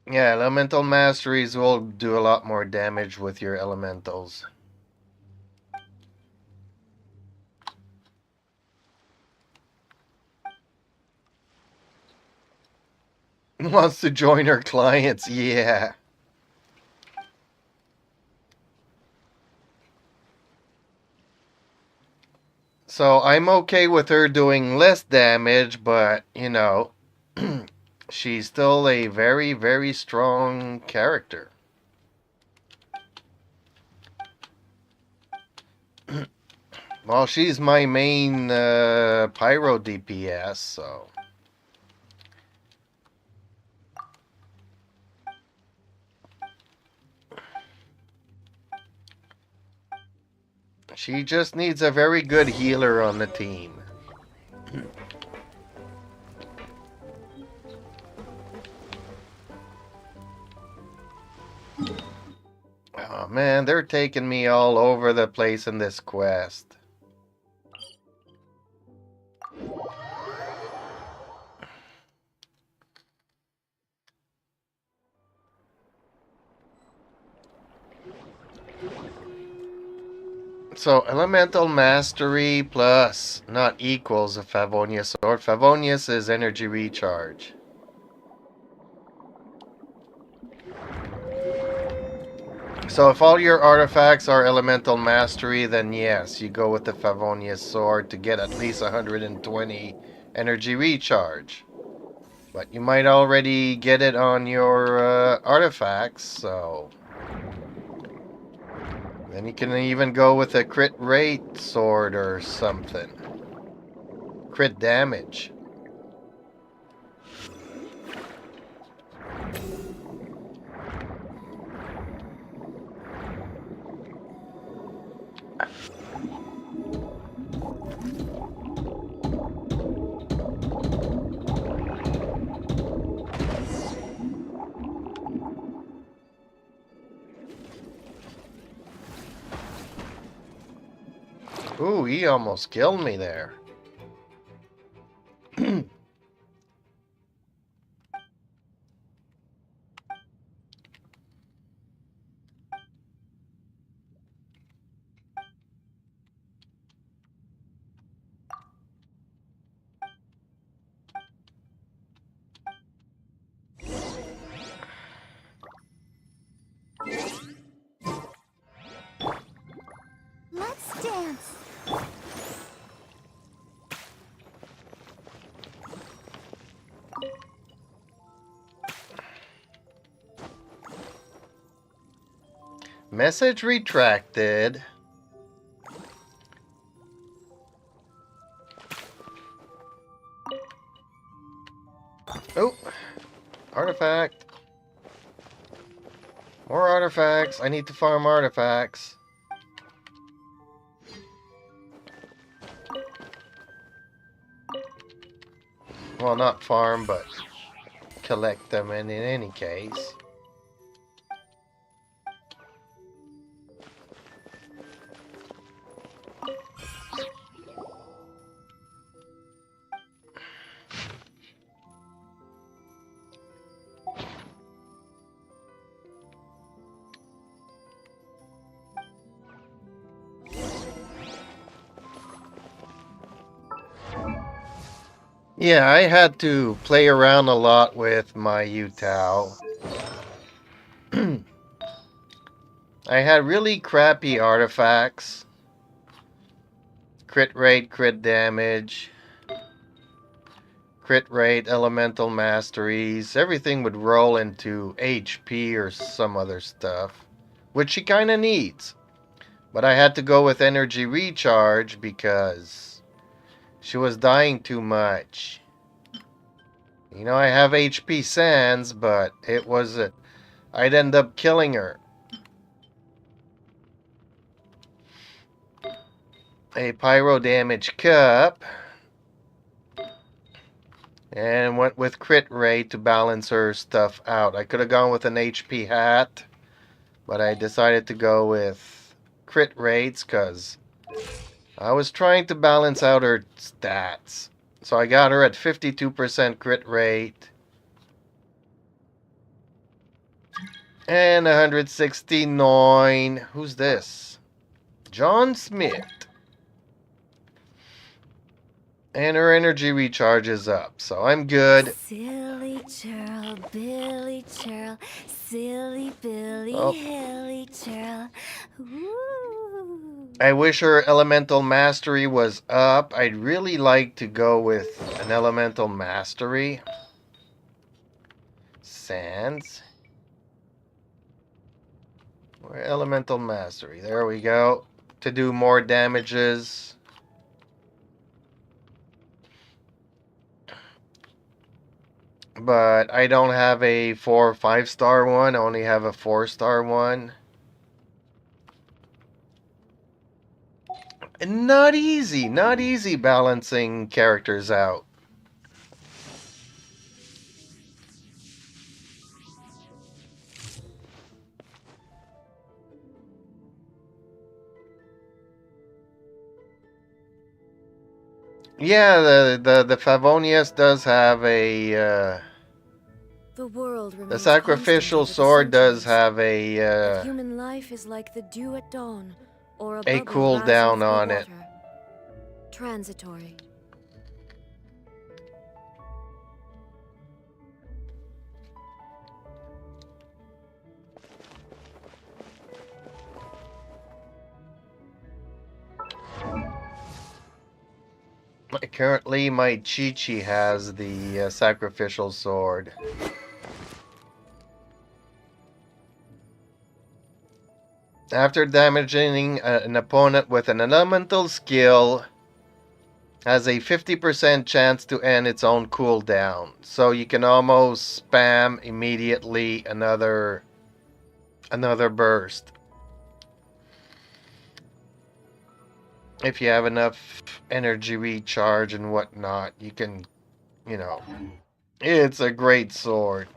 [SPEAKER 4] Yeah, elemental masteries will do a lot more damage with your elementals. Wants to join her clients, yeah. So I'm okay with her doing less damage, but, she's still a very, very strong character. Well, she's my main pyro DPS, so... She just needs a very good healer on the team. Oh man, they're taking me all over the place in this quest. So, elemental mastery plus, not equals, a Favonius sword. Favonius is energy recharge. So if all your artifacts are elemental mastery, then yes, you go with the Favonius sword to get at least 120 energy recharge. But you might already get it on your artifacts, so... Then you can even go with a crit rate sword or something. Crit damage. Ooh, he almost killed me there.
[SPEAKER 2] Let's dance.
[SPEAKER 4] Message retracted. Oh, artifact. More artifacts. I need to farm artifacts. Well, not farm, but collect them in any case. Yeah, I had to play around a lot with my Utao. I had really crappy artifacts. Crit rate, crit damage. Crit rate, elemental masteries. Everything would roll into HP or some other stuff. Which she kinda needs. But I had to go with energy recharge because she was dying too much. You know, I have HP Sands, but it wasn't. I'd end up killing her. A pyro damage cup. And went with crit rate to balance her stuff out. I could have gone with an HP hat, but I decided to go with crit rates because I was trying to balance out her stats. So I got her at 52% crit rate. And 169. Who's this? John Smith. And her energy recharges up, so I'm good.
[SPEAKER 6] Silly churl, Billy churl, silly Billy,
[SPEAKER 4] Oh.
[SPEAKER 6] hilly churl. Ooh.
[SPEAKER 4] I wish her elemental mastery was up. I'd really like to go with an elemental mastery. Sands. Where elemental mastery? There we go. To do more damages. But I don't have a 4 or 5-star one. I only have a 4-star one. And not easy balancing characters out. Yeah, the Favonius does have a
[SPEAKER 6] The world
[SPEAKER 4] the
[SPEAKER 6] remains
[SPEAKER 4] sacrificial
[SPEAKER 6] constant over the
[SPEAKER 4] sword does
[SPEAKER 6] centuries.
[SPEAKER 4] have
[SPEAKER 6] But
[SPEAKER 4] a
[SPEAKER 6] human life is like the dew at dawn, or a
[SPEAKER 4] a
[SPEAKER 6] bubble
[SPEAKER 4] cooldown
[SPEAKER 6] rising through
[SPEAKER 4] on it.
[SPEAKER 6] water. Transitory.
[SPEAKER 4] Currently, my Chi-Chi has the sacrificial sword. After damaging an opponent with an elemental skill, has a 50% chance to end its own cooldown. So you can almost spam immediately another burst. If you have enough energy recharge and whatnot, you can, you know, it's a great sword.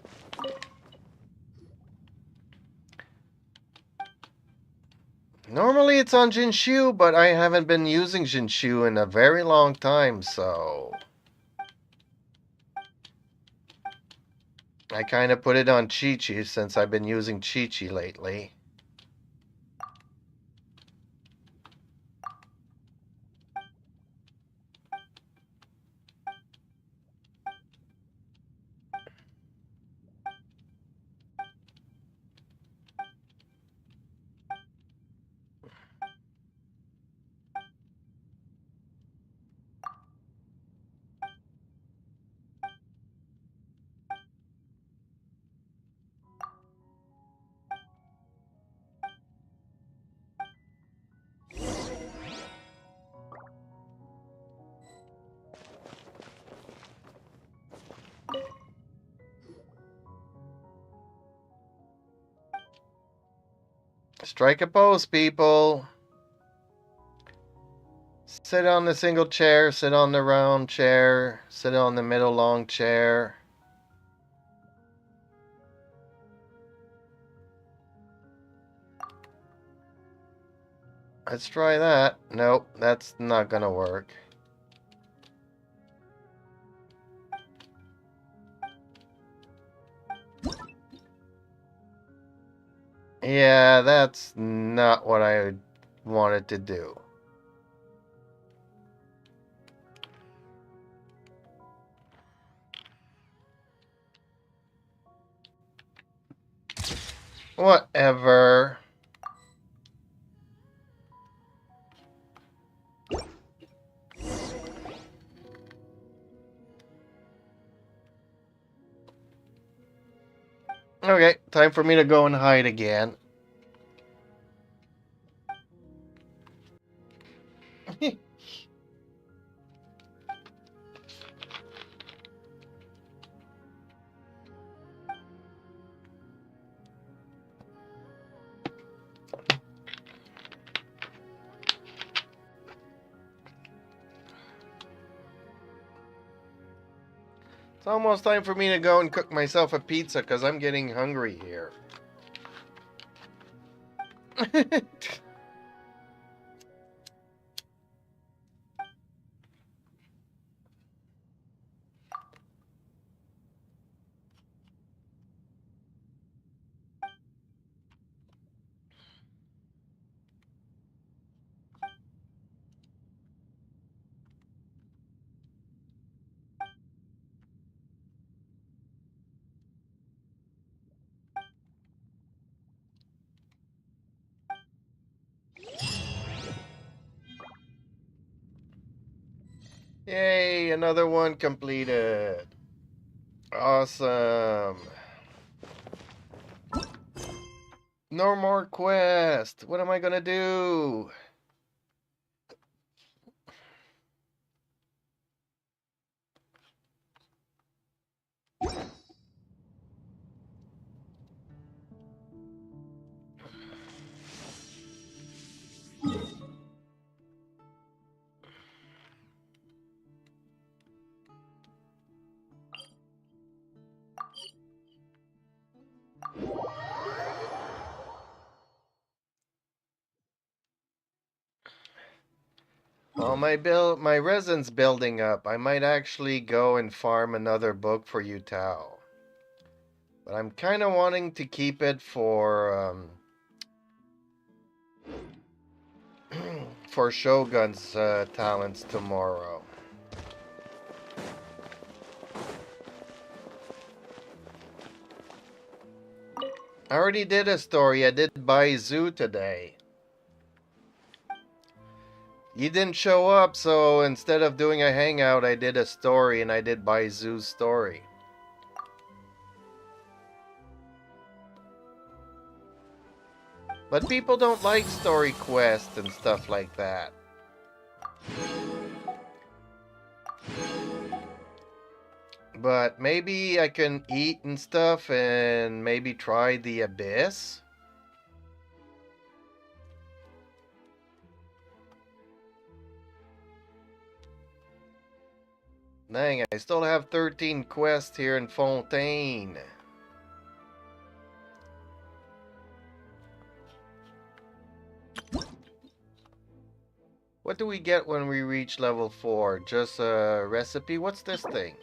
[SPEAKER 4] Normally it's on Jinshu, but I haven't been using Jinshu in a very long time, so I kind of put it on Chi-Chi since I've been using Chi-Chi lately. Strike a pose, people. Sit on the single chair, sit on the round chair, sit on the middle long chair. Let's try that. Nope, that's not gonna work. Yeah, that's not what I wanted to do. Whatever. Okay, time for me to go and hide again. It's almost time for me to go and cook myself a pizza because I'm getting hungry here. Yay, another one completed. Awesome. No more quest. What am I gonna do? Well, my resin's building up. I might actually go and farm another book for Yutao. But I'm kind of wanting to keep it for for Shogun's talents tomorrow. I already did a story. I did Baizu today. You didn't show up, so instead of doing a hangout, I did a story and I did Baizu's story. But people don't like story quests and stuff like that. But maybe I can eat and stuff and maybe try the Abyss. Dang, I still have 13 quests here in Fontaine. What do we get when we reach level 4? Just a recipe? What's this thing?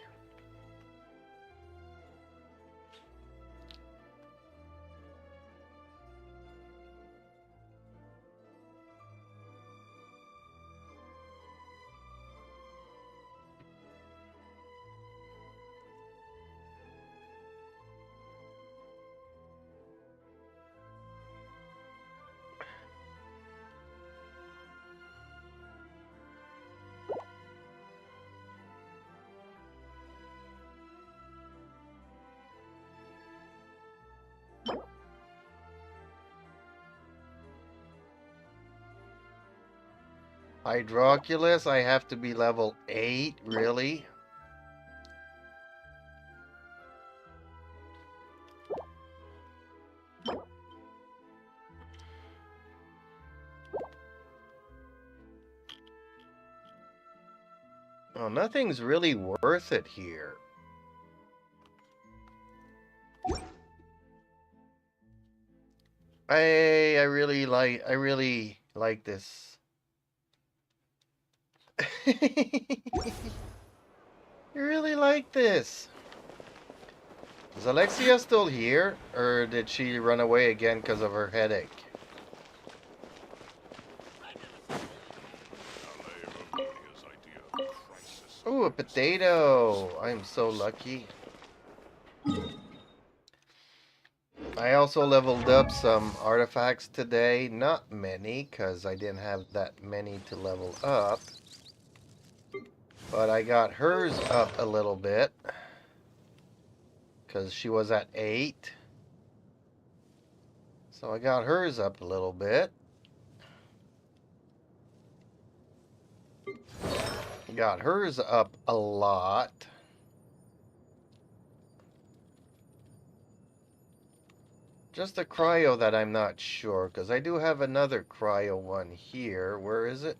[SPEAKER 4] Hydroculus, I have to be level 8, really? Oh, nothing's really worth it here. I really like this. I really like this. Is Alexia still here? Or did she run away again because of her headache? Ooh, a potato! I'm so lucky. I also leveled up some artifacts today. Not many, because I didn't have that many to level up. But I got hers up a little bit. Because she was at 8. So I got hers up a little bit. Got hers up a lot. Just a cryo that I'm not sure, because I do have another cryo one here. Where is it?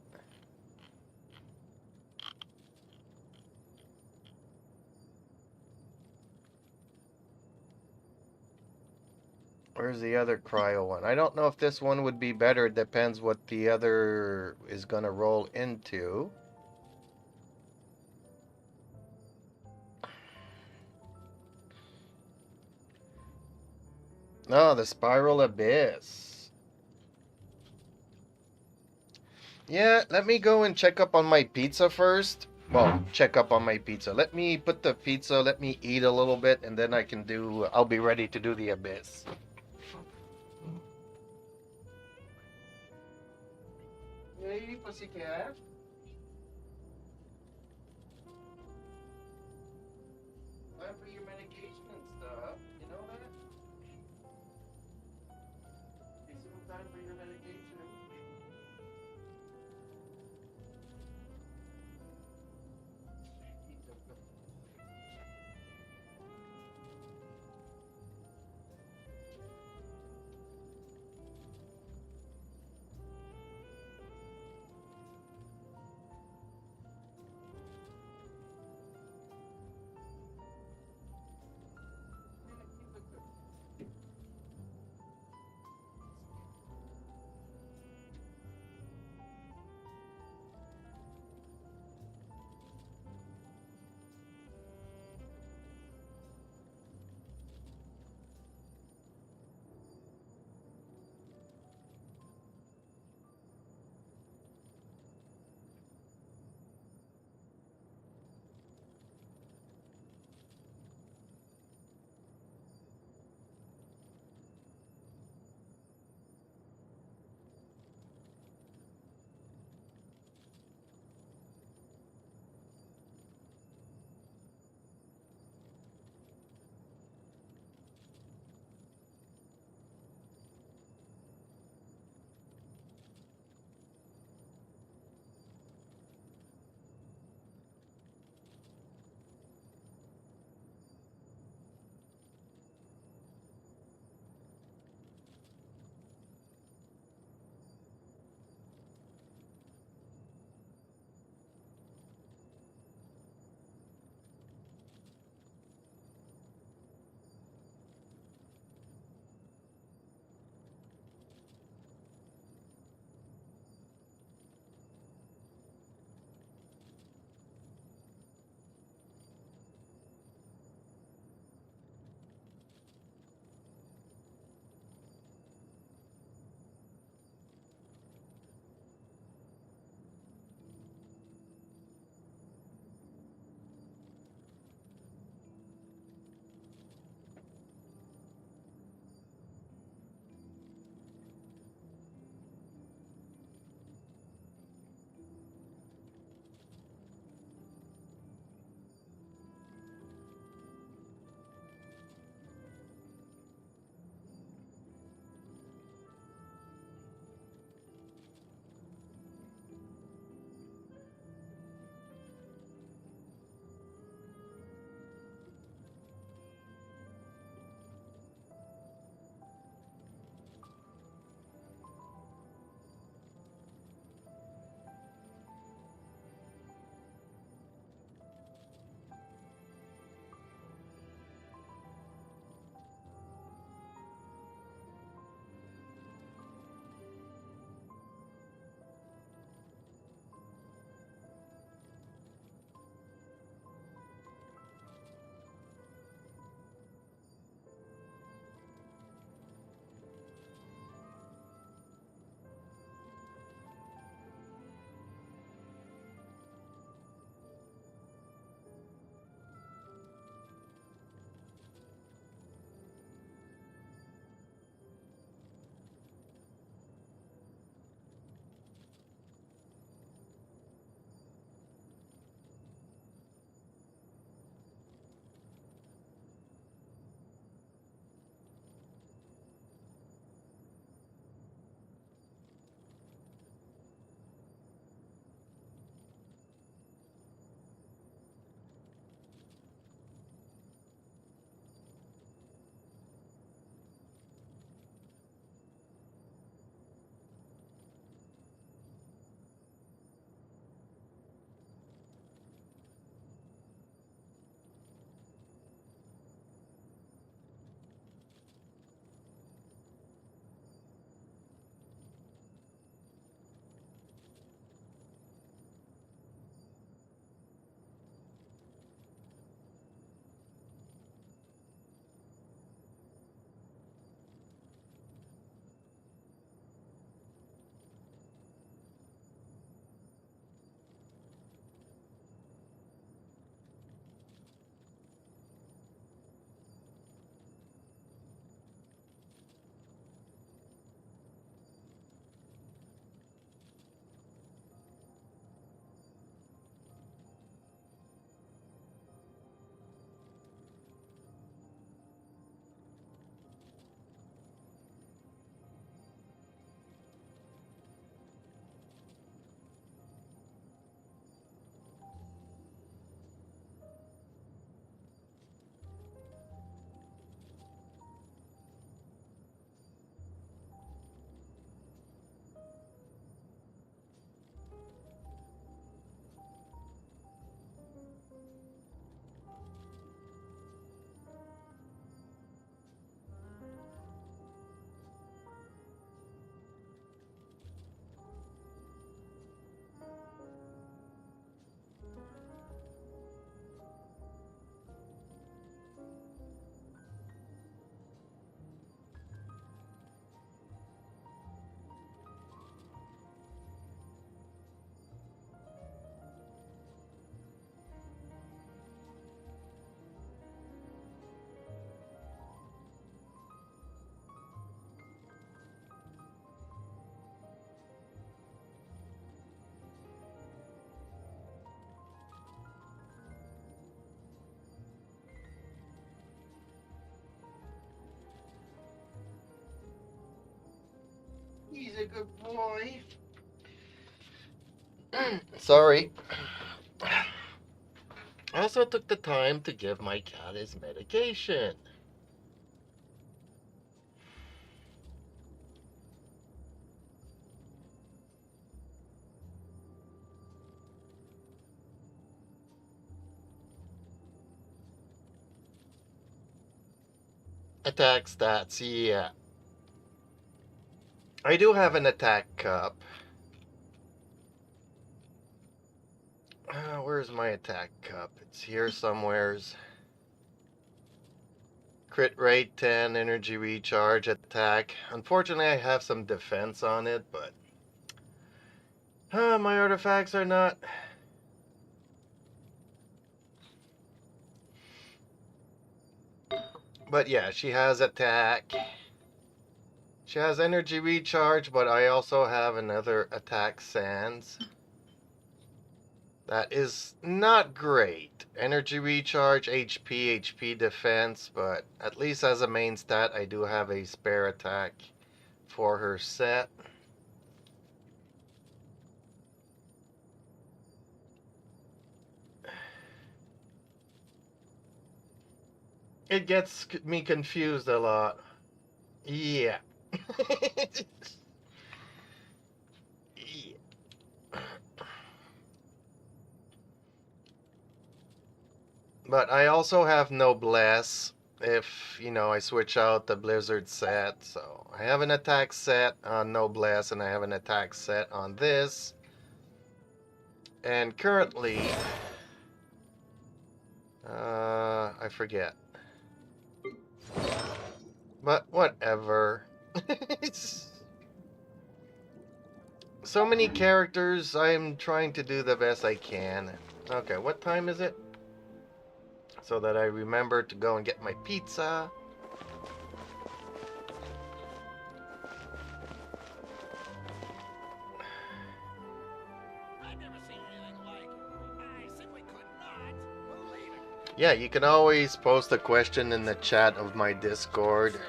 [SPEAKER 4] Where's the other cryo one? I don't know if this one would be better. It depends what the other is going to roll into. No, the Spiral Abyss. Yeah, let me go and check up on my pizza first. Well, check up on my pizza. Let me put the pizza, let me eat a little bit, and then I'll be ready to do the Abyss. Hey, pussycat. Time for your medication and stuff. You know that? It's time for your medication. He's a good boy. Sorry. I also took the time to give my cat his medication. Attack stats, yeah. I do have an attack cup. Where's my attack cup? It's here somewheres. Crit rate 10, energy recharge, attack. Unfortunately, I have some defense on it, but my artifacts are not. But yeah, she has attack. She has energy recharge, but I also have another attack sans. That is not great. Energy recharge, HP defense, but at least as a main stat, I do have a spare attack for her set. It gets me confused a lot. Yeah. But I also have Noblesse if, you know, I switch out the Blizzard set. So I have an attack set on Noblesse and I have an attack set on this. And currently, I forget. But whatever. So many characters, I'm trying to do the best I can. Okay, what time is it? So that I remember to go and get my pizza.
[SPEAKER 3] I've never seen anything like it. I simply could not believe it.
[SPEAKER 4] Yeah, you can always post a question in the chat of my Discord.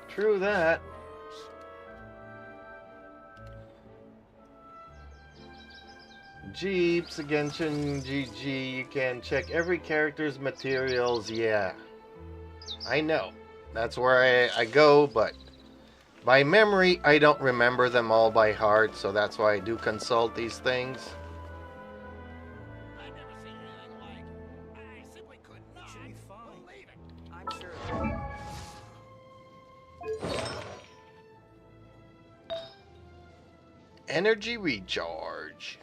[SPEAKER 4] True that. Jeeps, Genshin, GG, you can check every character's materials, yeah. I know. That's where I go, but by memory, I don't remember them all by heart, so that's why I do consult these things.
[SPEAKER 3] I've never seen anything like it. I simply could not believe it. I'm sure.
[SPEAKER 4] Energy recharge.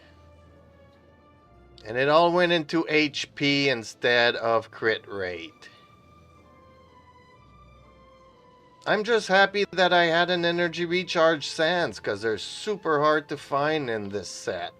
[SPEAKER 4] And it all went into HP instead of crit rate. I'm just happy that I had an energy recharge sans, because they're super hard to find in this set.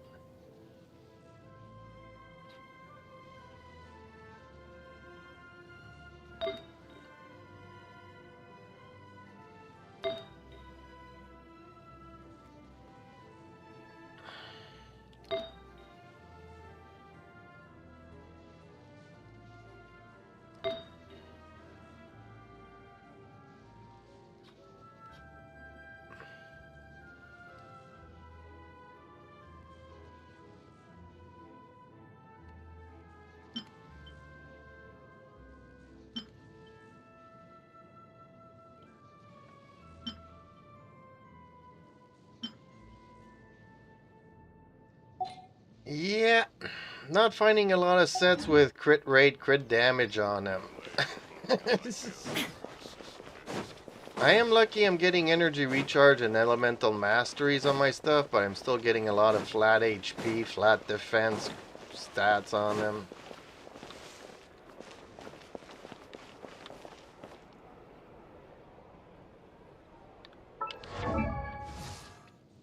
[SPEAKER 4] Yeah, not finding a lot of sets with crit rate, crit damage on them. I am lucky I'm getting energy recharge and elemental masteries on my stuff, but I'm still getting a lot of flat HP, flat defense stats on them.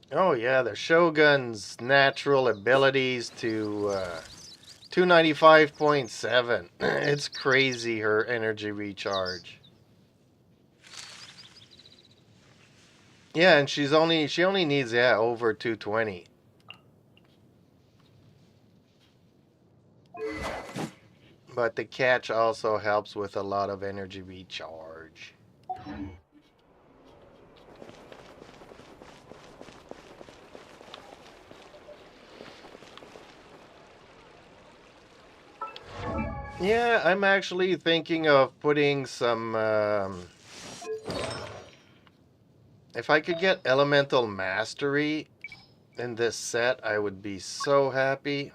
[SPEAKER 4] Oh yeah, the Shogun's natural abilities to 295.7. It's crazy, her energy recharge. Yeah, and she only needs, yeah, over 220. But the catch also helps with a lot of energy recharge. Yeah, I'm actually thinking of putting some. If I could get Elemental Mastery in this set, I would be so happy.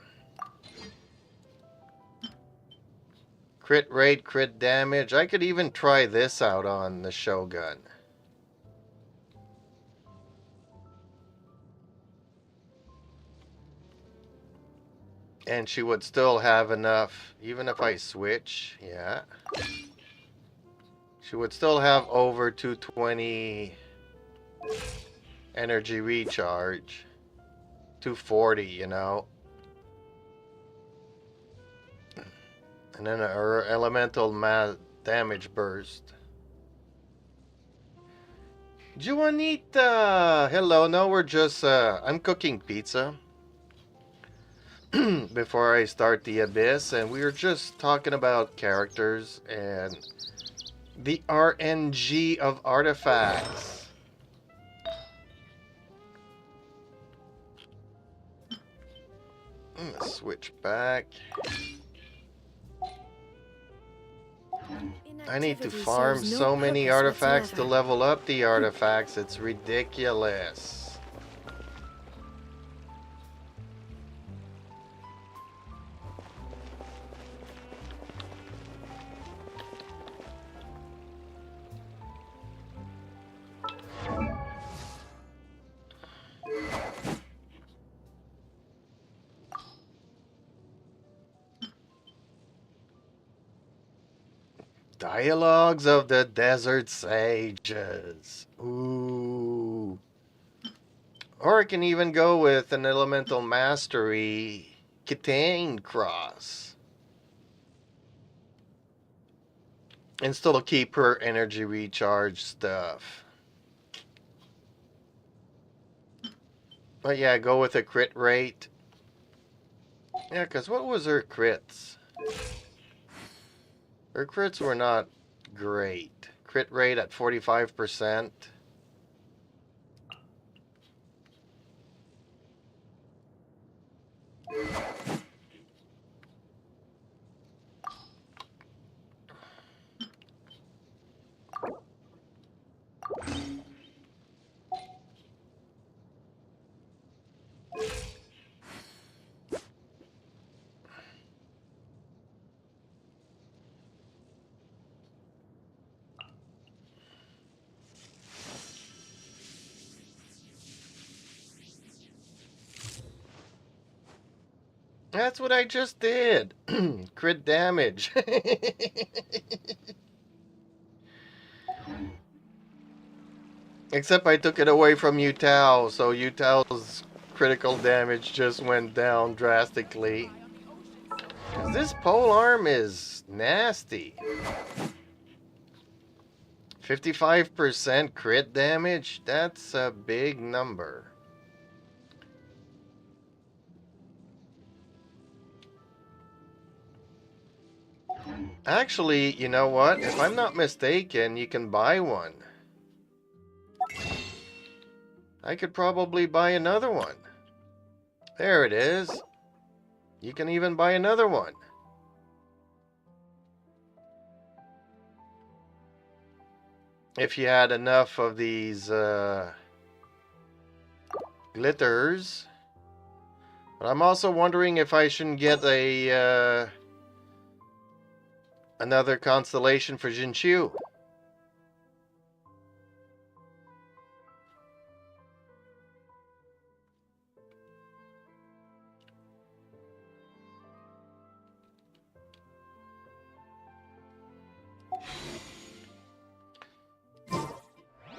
[SPEAKER 4] Crit rate, crit damage. I could even try this out on the Shogun. And she would still have enough, even if I switch, yeah. She would still have over 220 energy recharge. 240, you know. And then her elemental damage burst. Juanita! Hello, no, we're just, I'm cooking pizza. Before I start the Abyss, and we were just talking about characters and the RNG of artifacts. I'm gonna switch back. I need to farm so many artifacts to level up the artifacts, it's ridiculous. Dialogues of the Desert Sages. Ooh. Or I can even go with an Elemental Mastery Kitane Cross. And still keep her energy recharge stuff. But yeah, go with a crit rate. Yeah, because what was her crits? Her crits were not great. Crit rate at 45%. That's what I just did. Crit damage. Except I took it away from Yutao, so Yutao's critical damage just went down drastically. 'Cause this pole arm is nasty. 55% crit damage? That's a big number. Actually, you know what? If I'm not mistaken, you can buy one. I could probably buy another one. There it is. You can even buy another one. If you had enough of these glitters. But I'm also wondering if I shouldn't get a another constellation for Jinshu.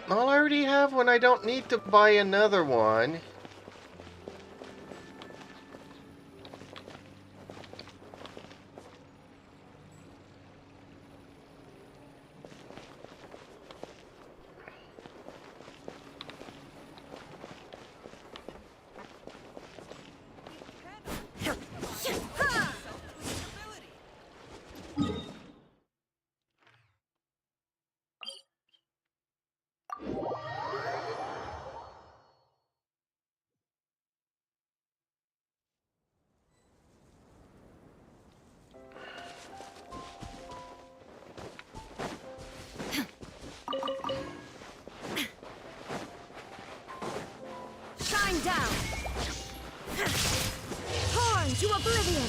[SPEAKER 4] I'll already have one. I don't need to buy another one.
[SPEAKER 6] Shine down! Torn to oblivion!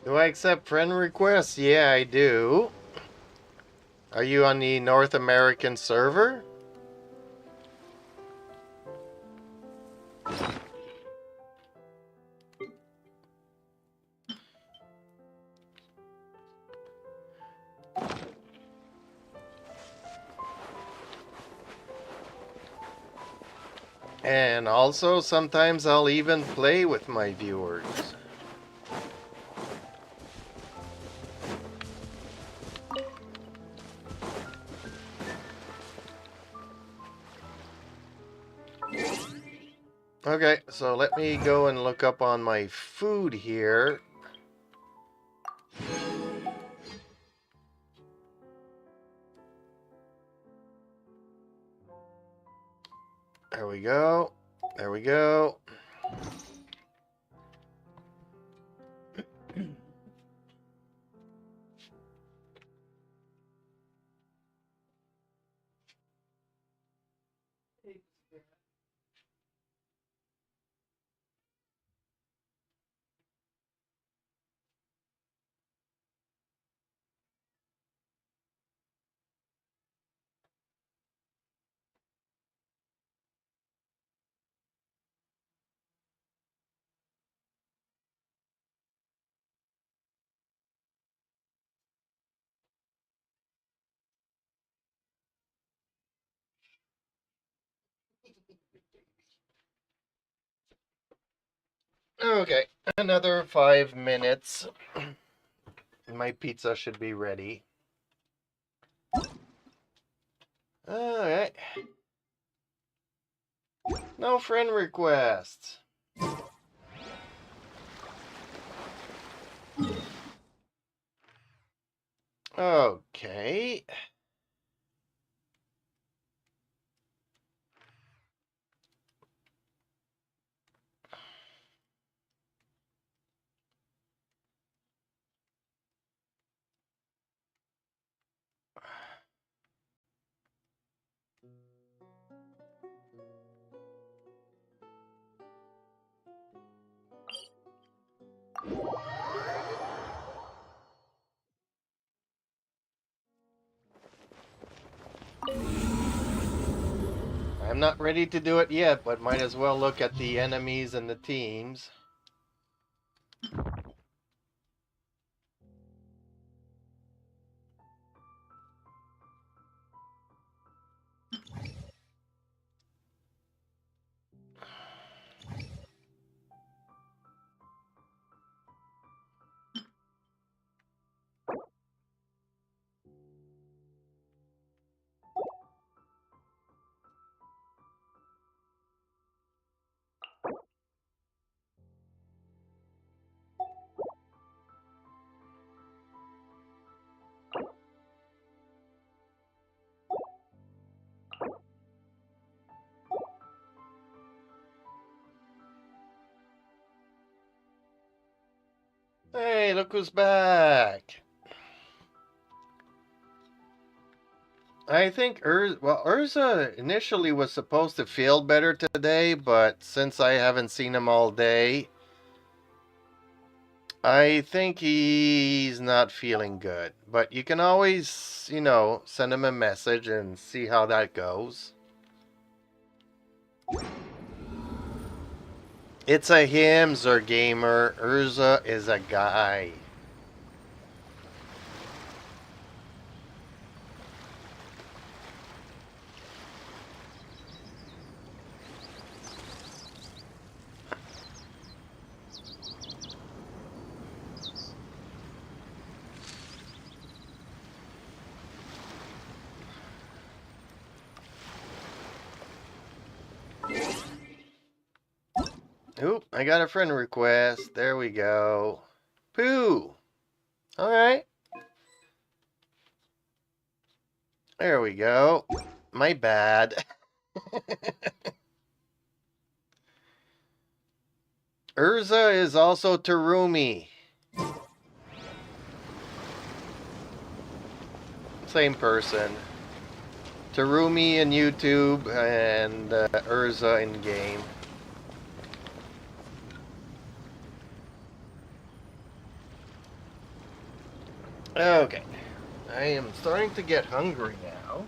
[SPEAKER 4] Do I accept friend requests? Yeah, I do. Are you on the North American server? And also, sometimes I'll even play with my viewers. Okay, so let me go and look up on my food here. There we go. There we go. Okay, another 5 minutes. My pizza should be ready. Alright. No friend requests. Okay. I'm not ready to do it yet, but might as well look at the enemies and the teams. Hey, look who's back. I think Urza initially was supposed to feel better today, but since I haven't seen him all day, I think he's not feeling good. But you can always, send him a message and see how that goes. It's a him, Zergamer. Urza is a guy. Oop, I got a friend request. There we go. Pooh. Alright. There we go. My bad. Urza is also Terumi. Same person. Terumi in YouTube and Urza in game. Okay. I am starting to get hungry now.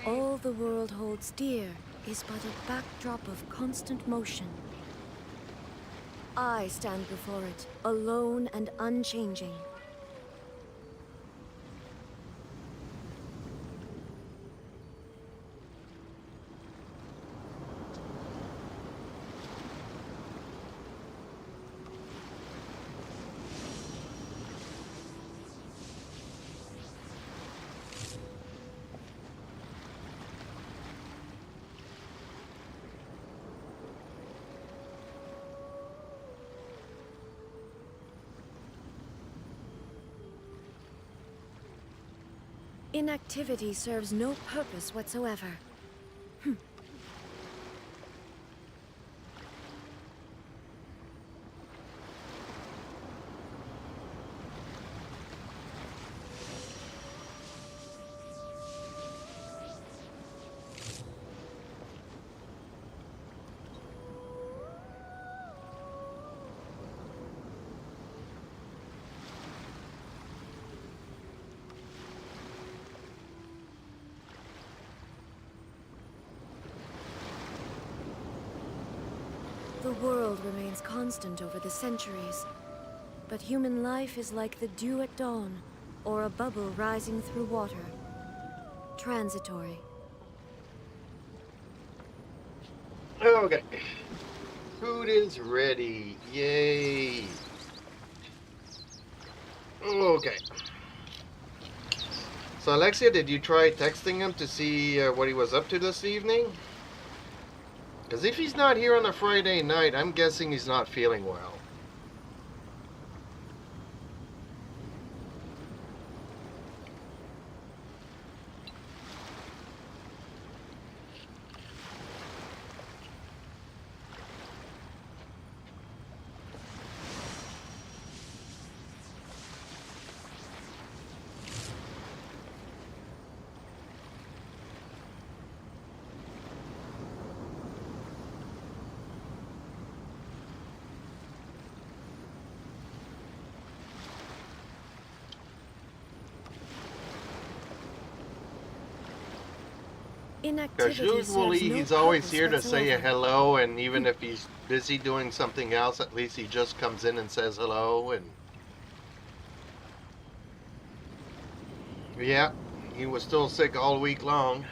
[SPEAKER 6] All the world holds dear is but a backdrop of constant motion. I stand before it, alone and unchanging. Inactivity serves no purpose whatsoever. The world remains constant over the centuries, but human life is like the dew at dawn, or a bubble rising through water. Transitory.
[SPEAKER 4] Okay. Food is ready. Yay. Okay. So Alexia, did you try texting him to see what he was up to this evening? Because if he's not here on a Friday night, I'm guessing he's not feeling well. Because
[SPEAKER 6] Inactivity
[SPEAKER 4] usually
[SPEAKER 6] serves no
[SPEAKER 4] he's always
[SPEAKER 6] purpose
[SPEAKER 4] here to say a
[SPEAKER 6] whatsoever.
[SPEAKER 4] hello, and even if he's busy doing something else, at least he just comes in and says hello. And yeah, he was still sick all week long.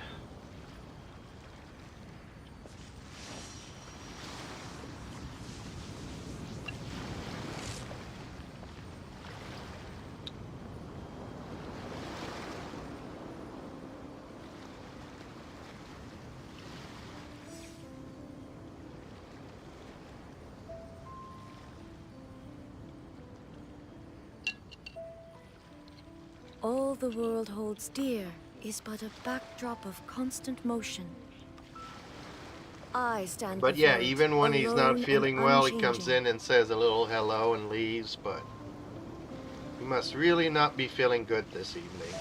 [SPEAKER 6] All the world holds dear is but a backdrop of constant motion. I stand
[SPEAKER 4] But
[SPEAKER 6] before
[SPEAKER 4] yeah,
[SPEAKER 6] it,
[SPEAKER 4] even when he's not
[SPEAKER 6] alone
[SPEAKER 4] feeling
[SPEAKER 6] and
[SPEAKER 4] well, he comes
[SPEAKER 6] unchanging.
[SPEAKER 4] in and says a little hello and leaves. But he must really not be feeling good this evening.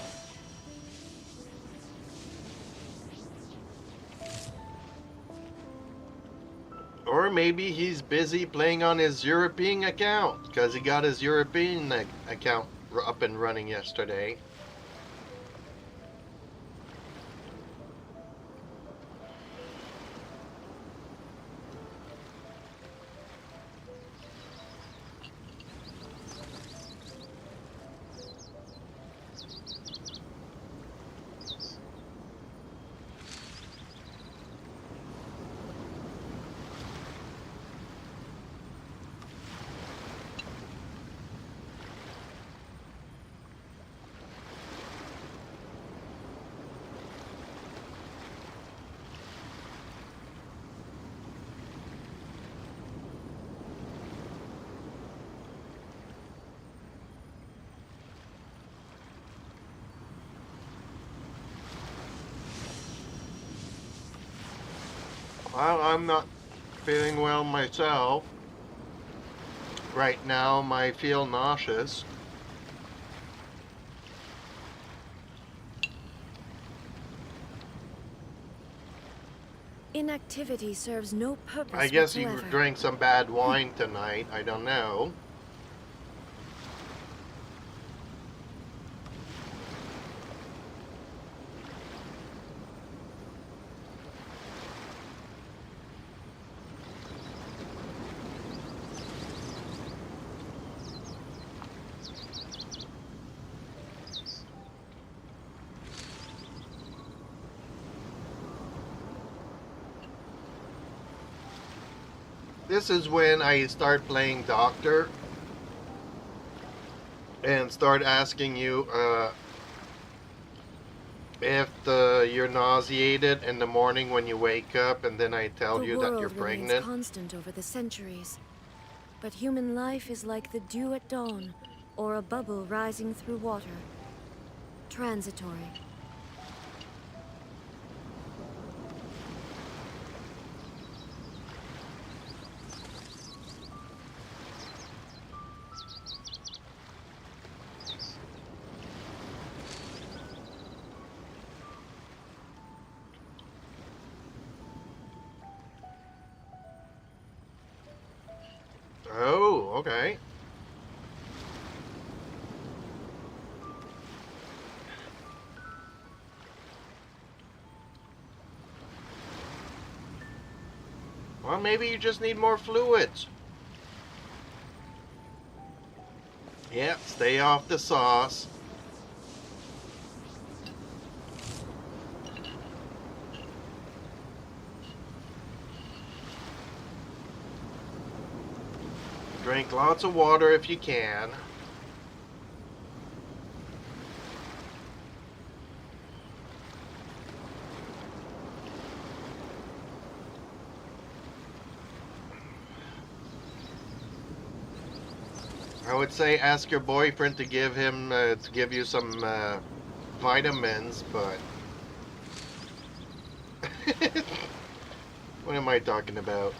[SPEAKER 4] Or maybe he's busy playing on his European account, because he got his European account up and running yesterday. Well, I'm not feeling well myself. Right now, I feel nauseous.
[SPEAKER 6] Inactivity serves no purpose
[SPEAKER 4] I guess you
[SPEAKER 6] whatsoever.
[SPEAKER 4] drank some bad wine tonight. I don't know. This is when I start playing doctor and start asking you if you're nauseated in the morning when you wake up, and then I tell
[SPEAKER 6] The
[SPEAKER 4] you that you're
[SPEAKER 6] world remains
[SPEAKER 4] pregnant.
[SPEAKER 6] constant over the centuries, but human life is like the dew at dawn, or a bubble rising through water. Transitory.
[SPEAKER 4] Oh, okay. Well, maybe you just need more fluids. Yeah, stay off the sauce. Drink lots of water if you can. I would say ask your boyfriend to give you some vitamins, but what am I talking about?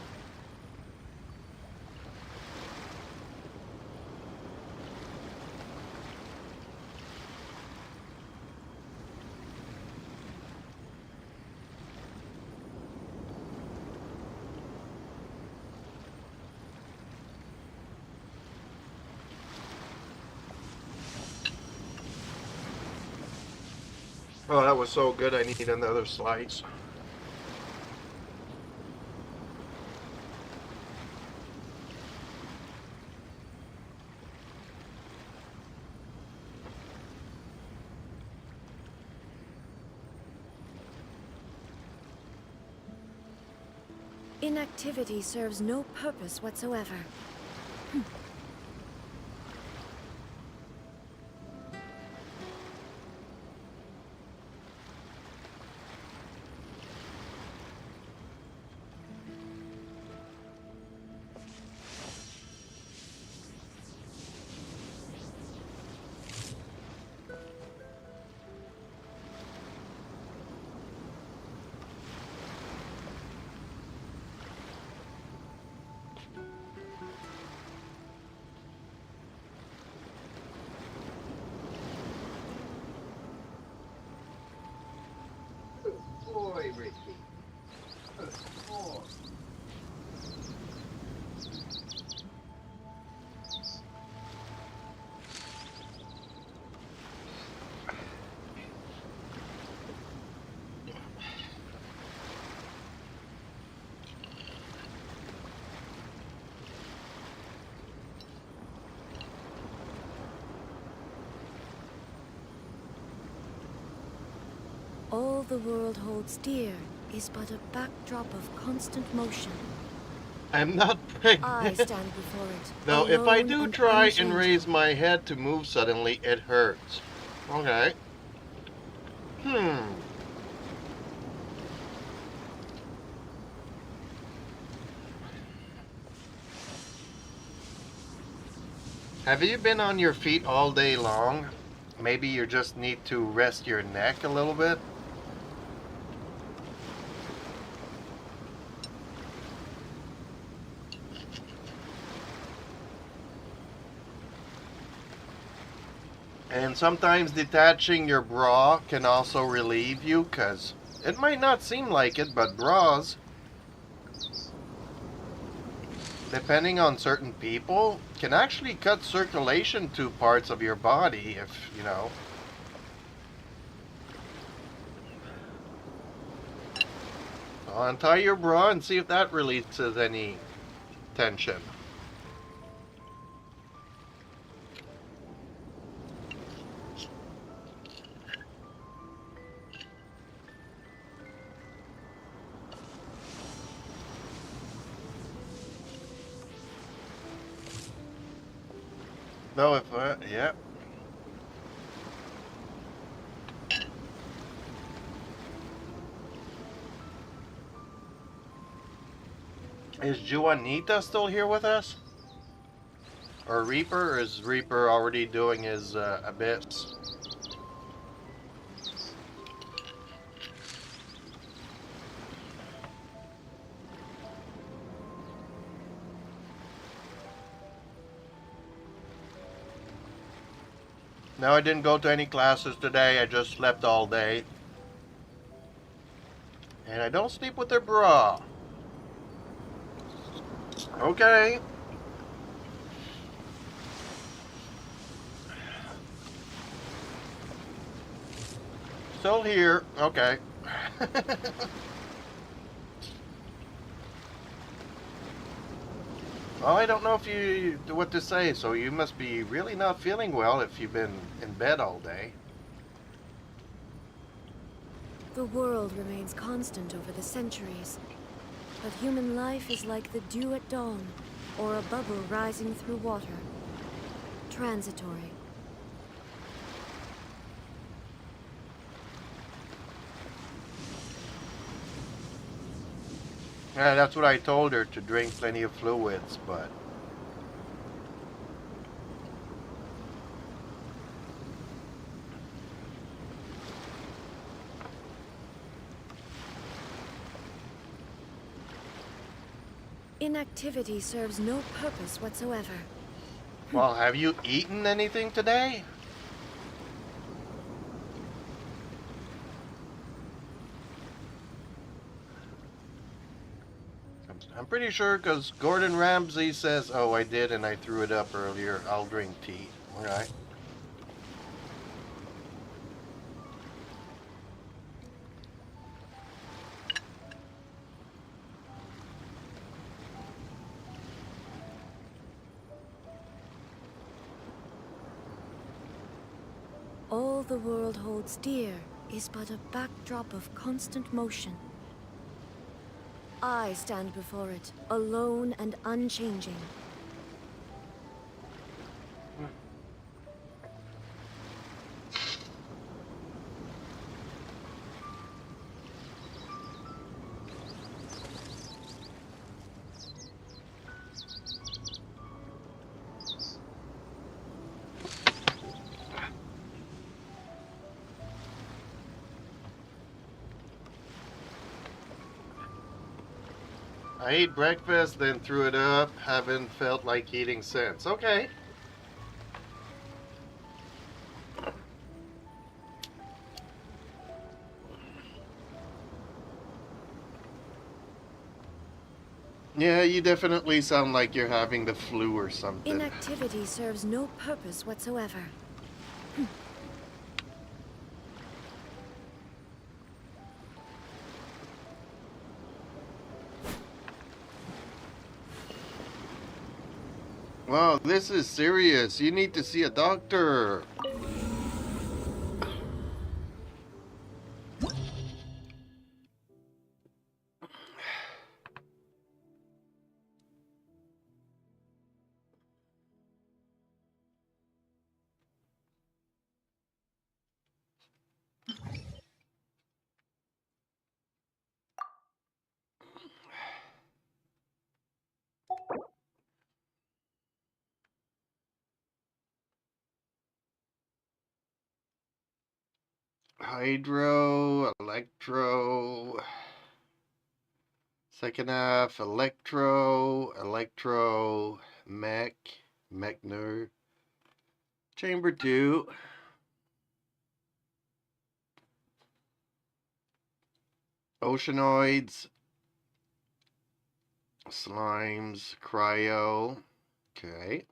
[SPEAKER 4] Oh, that was so good. I need another slice.
[SPEAKER 6] Inactivity serves no purpose whatsoever.
[SPEAKER 4] Boy, Ricky. Oh.
[SPEAKER 6] All the world holds dear is but a backdrop of constant motion.
[SPEAKER 4] I'm not
[SPEAKER 6] I
[SPEAKER 4] pregnant.
[SPEAKER 6] stand before it.
[SPEAKER 4] Now, if I
[SPEAKER 6] alone
[SPEAKER 4] do
[SPEAKER 6] and
[SPEAKER 4] try and
[SPEAKER 6] unchanging.
[SPEAKER 4] raise my head to move suddenly, it hurts. Okay. Have you been on your feet all day long? Maybe you just need to rest your neck a little bit? And sometimes detaching your bra can also relieve you, because it might not seem like it, but bras, depending on certain people, can actually cut circulation to parts of your body if, you know. So untie your bra and see if that releases any tension. No, if, yeah. Is Juanita still here with us? Or Reaper? Or is Reaper already doing his abyss? No, I didn't go to any classes today. I just slept all day. And I don't sleep with a bra. Okay. Still here. Okay. Well, I don't know if you what to say, so you must be really not feeling well if you've been in bed all day.
[SPEAKER 6] The world remains constant over the centuries, but human life is like the dew at dawn, or a bubble rising through water. Transitory.
[SPEAKER 4] Yeah, that's what I told her, to drink plenty of fluids, but
[SPEAKER 6] Inactivity serves no purpose whatsoever.
[SPEAKER 4] well, have you eaten anything today? I'm pretty sure, because Gordon Ramsay says, oh, I did and I threw it up earlier. I'll drink tea. Alright.
[SPEAKER 6] All the world holds dear is but a backdrop of constant motion. I stand before it, alone and unchanging.
[SPEAKER 4] I ate breakfast, then threw it up. Haven't felt like eating since. Okay. Yeah, you definitely sound like you're having the flu or something.
[SPEAKER 6] Inactivity serves no purpose whatsoever.
[SPEAKER 4] Wow, this is serious. You need to see a doctor. Hydro, electro. Second half, electro, mech, mechner. Chamber 2. Oceanoids. Slimes. Cryo. Okay.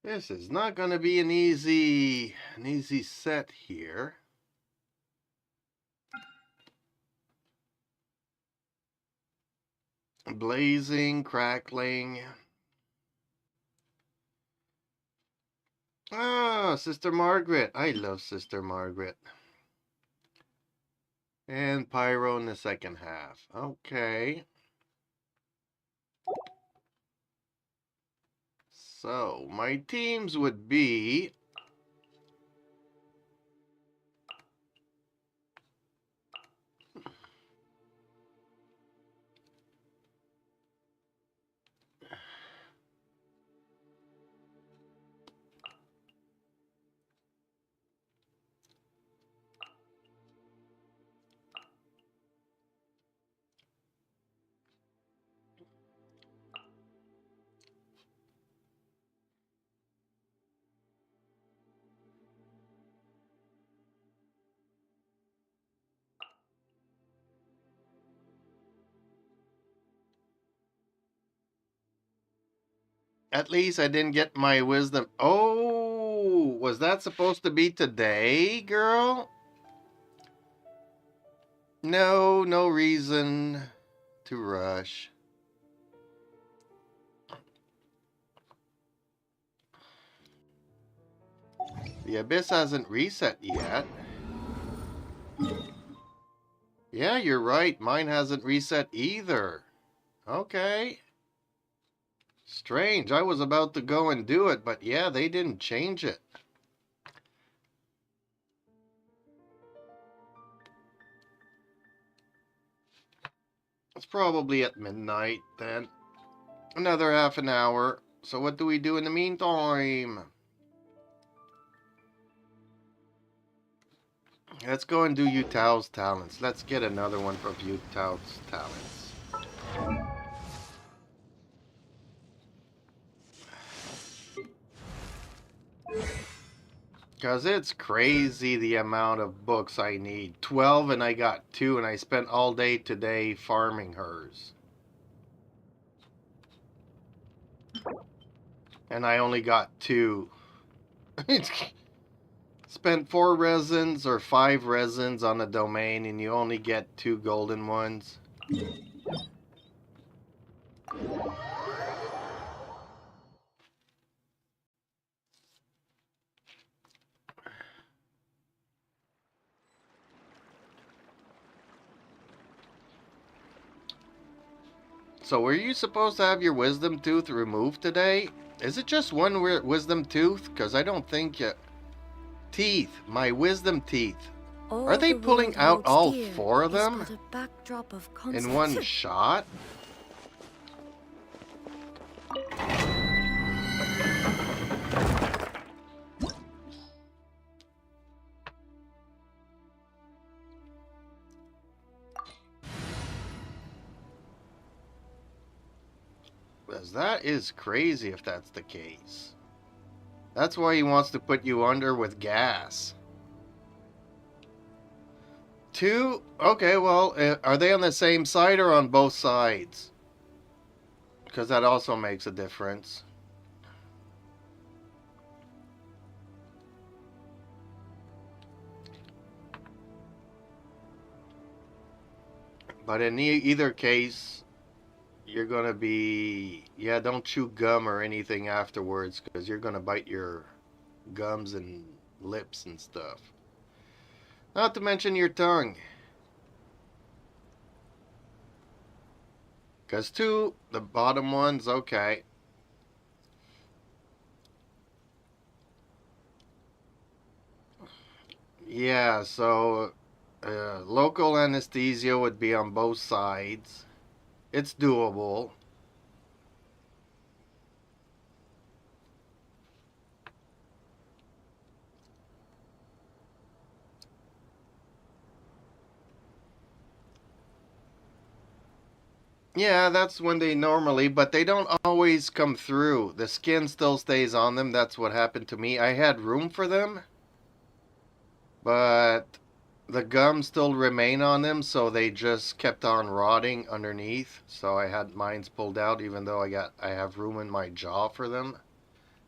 [SPEAKER 4] This is not going to be an easy set here. Blazing, crackling. Ah, Sister Margaret. I love Sister Margaret. And Pyro in the second half. Okay. So, my teams would be... At least I didn't get my wisdom. Oh, was that supposed to be today, girl? No, no reason to rush. The abyss hasn't reset yet. Yeah, you're right. Mine hasn't reset either. Okay. Strange. I was about to go and do it, but yeah, they didn't change it. It's probably at midnight then. Another half an hour. So what do we do in the meantime? Let's go and do Yutao's talents. Let's get another one from Yutao's talents. Because it's crazy the amount of books I need. 12 and I got 2 and I spent all day today farming hers. And I only got 2. Spent 4 resins or 5 resins on a domain and you only get 2 golden ones. So were you supposed to have your wisdom tooth removed today? Is it just one wisdom tooth? Because I don't think you... Teeth. My wisdom teeth. Are they pulling out all 4 of them in one shot? Because that is crazy if that's the case. That's why he wants to put you under with gas. 2? Okay, well, are they on the same side or on both sides? Because that also makes a difference. But in either case, you're going to be... Yeah, don't chew gum or anything afterwards, because you're going to bite your gums and lips and stuff. Not to mention your tongue. Because 2, the bottom ones, okay. Yeah, so local anesthesia would be on both sides. It's doable. Yeah, that's when they normally, but they don't always come through. The skin still stays on them. That's what happened to me. I had room for them, but the gum still remain on them, so they just kept on rotting underneath. So I had mines pulled out, even though I have room in my jaw for them.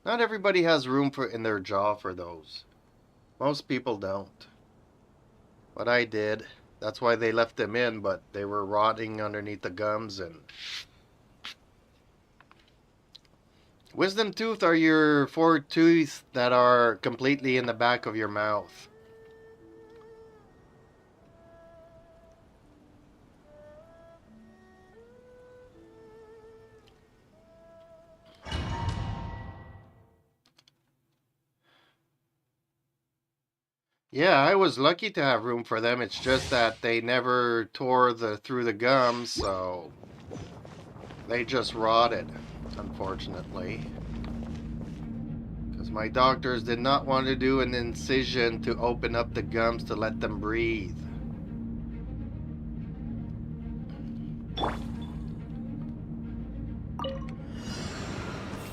[SPEAKER 4] Not everybody has room in their jaw for those. Most people don't. But I did. That's why they left them in, but they were rotting underneath the gums. And wisdom tooth are your 4 teeth that are completely in the back of your mouth. Yeah, I was lucky to have room for them. It's just that they never tore through the gums, so they just rotted, unfortunately. Because my doctors did not want to do an incision to open up the gums to let them breathe.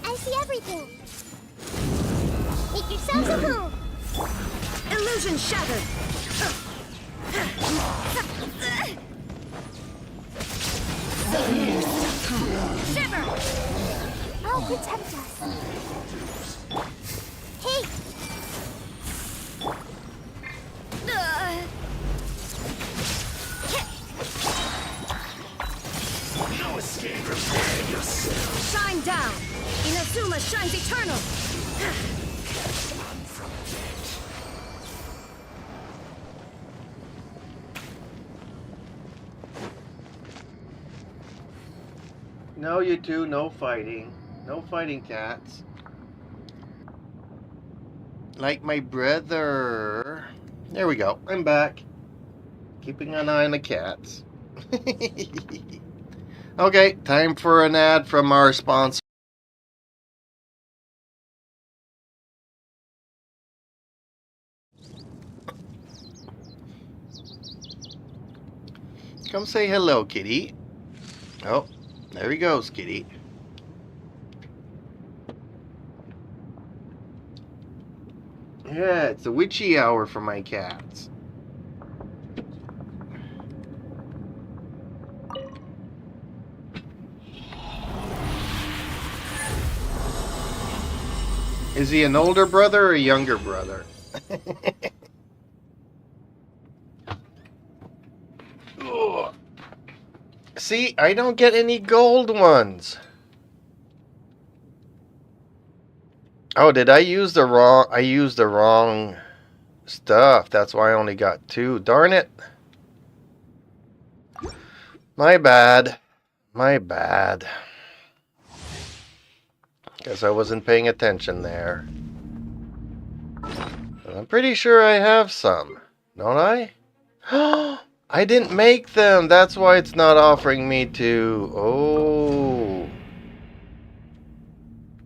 [SPEAKER 2] I see everything. Make yourselves a move.
[SPEAKER 6] Illusion shattered!
[SPEAKER 2] Shiver! I'll protect us. Hey!
[SPEAKER 3] No escape. Prepare yourself.
[SPEAKER 6] Shine down! Inazuma shines eternal!
[SPEAKER 4] No, you two, no fighting. No fighting, cats. Like my brother. There we go. I'm back. Keeping an eye on the cats. Okay, time for an ad from our sponsor. Come say hello, kitty. Oh, there he goes, kitty. Yeah, it's a witchy hour for my cats. Is he an older brother or a younger brother? Ugh. See, I don't get any gold ones. Oh, did I use the wrong... I used the wrong stuff. That's why I only got 2. Darn it. My bad. My bad. Guess I wasn't paying attention there. But I'm pretty sure I have some. Don't I? I didn't make them. That's why it's not offering me to... Oh.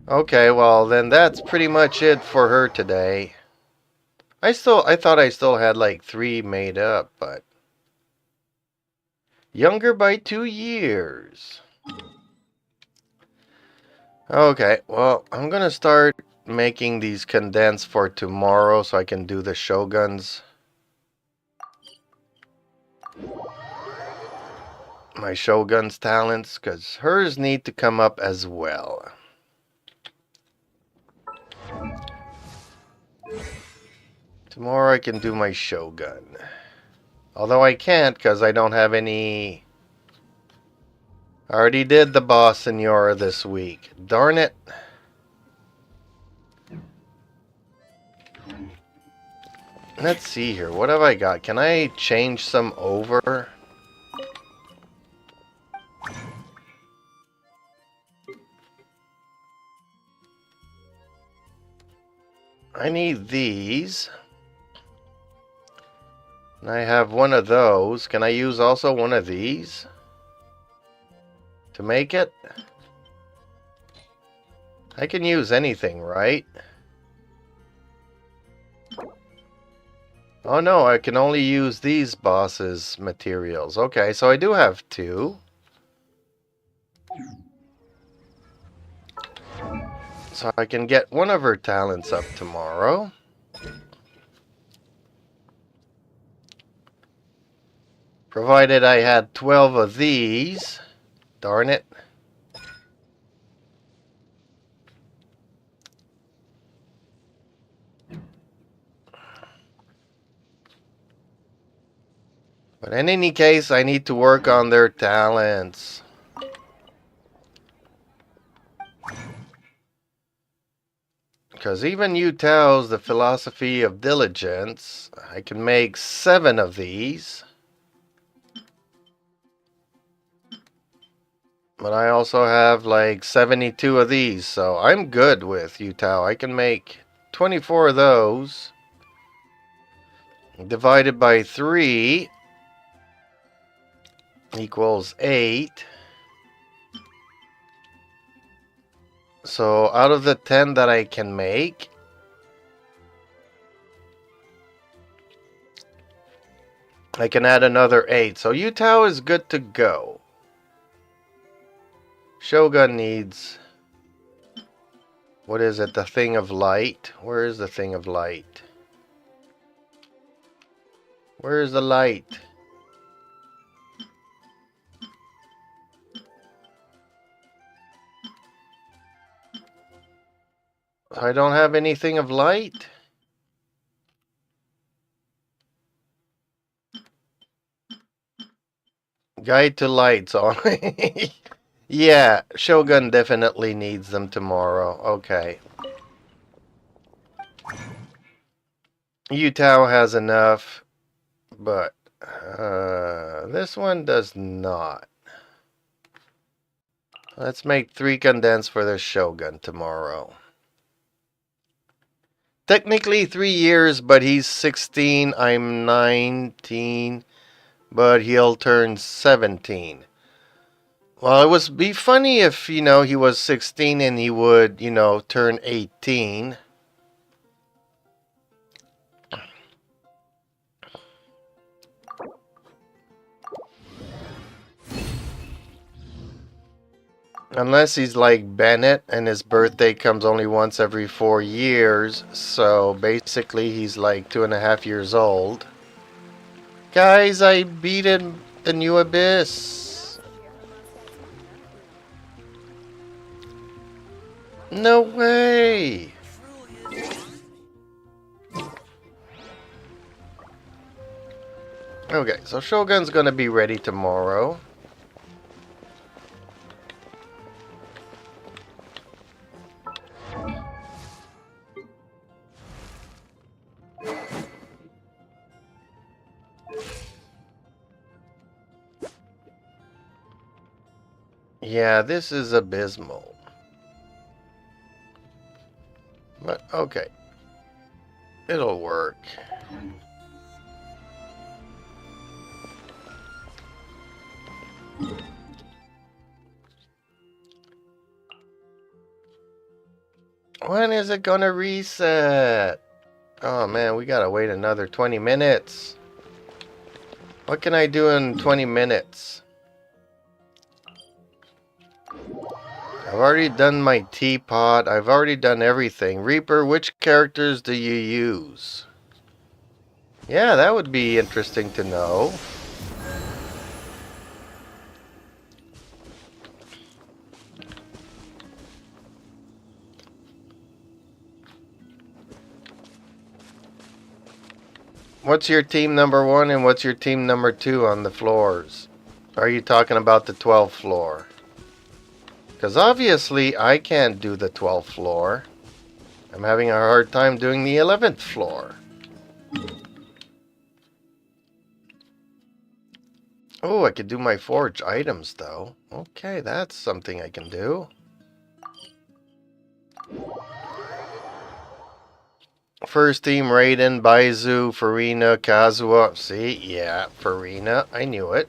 [SPEAKER 4] Okay, well then that's pretty much it for her today. I thought I still had like 3 made up, but younger by 2 years. Okay, well, I'm gonna start making these condensed for tomorrow so I can do the Shogun's. My Shogun's talents, because hers need to come up as well. Tomorrow I can do my Shogun. Although I can't because I don't have any... I already did the Boss Senora this week. Darn it. Let's see here. What have I got? Can I change some over? I need these. And I have one of those. Can I use also one of these to make it? I can use anything, right? Oh no, I can only use these bosses' materials. Okay, so I do have 2. So I can get one of her talents up tomorrow. Provided I had 12 of these. Darn it. But in any case, I need to work on their talents. Because even Yu Tao's the philosophy of diligence. I can make 7 of these. But I also have like 72 of these, so I'm good with Yu Tao. I can make 24 of those. Divided by 3 equals 8. So out of the 10 that I can make, I can add another 8. So Yu Tao is good to go. Shogun needs... What is it? The Thing of Light? Where is the Thing of Light? Where is the light? I don't have anything of light? Guide to lights only. Yeah, Shogun definitely needs them tomorrow. Okay. Yu Tao has enough, but this one does not. Let's make 3 condensed for the Shogun tomorrow. Technically 3 years, but he's 16, I'm 19, but he'll turn 17. Well, it would be funny if, you know, he was 16 and he would, you know, turn 18. Unless he's like Bennett and his birthday comes only once every 4 years. So basically he's like 2.5 years old. Guys, I beat the new abyss. No way. Okay, so Shogun's gonna be ready tomorrow. Yeah, this is abysmal. But, okay. It'll work. When is it gonna reset? Oh man, we gotta wait another 20 minutes. What can I do in 20 minutes? I've already done my teapot. I've already done everything. Reaper, which characters do you use? Yeah, that would be interesting to know. What's your team number 1 and what's your team number 2 on the floors? Are you talking about the 12th floor? Because obviously I can't do the 12th floor. I'm having a hard time doing the 11th floor. Oh, I could do my forge items though. Okay, that's something I can do. First team, Raiden, Baizu, Farina, Kazuha. See, yeah, Farina. I knew it.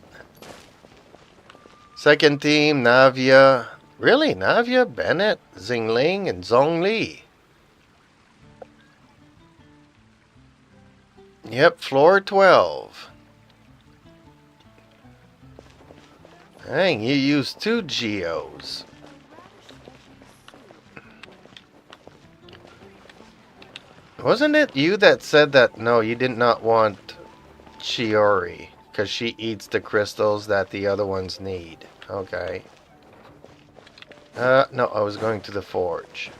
[SPEAKER 4] Second team, Navia. Really? Navia, Bennett, Xingling, and Zhongli. Yep, floor 12. Dang, you used 2 Geos. Wasn't it you that said that, no, you did not want Chiori? Because she eats the crystals that the other ones need. Okay. No, I was going to the forge.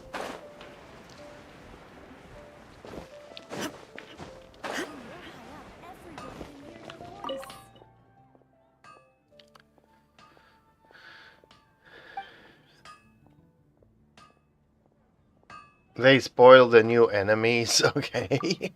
[SPEAKER 4] They spoiled the new enemies, okay.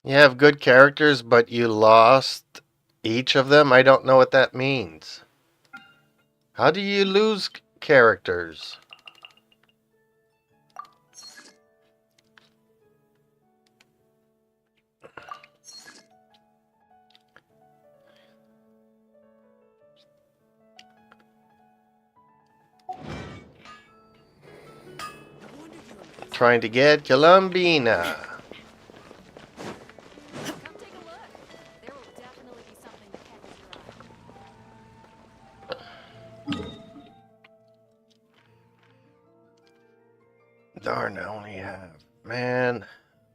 [SPEAKER 4] You have good characters, but you lost each of them? I don't know what that means. How do you lose characters? Trying to get Columbina. Darn, I only have... Man,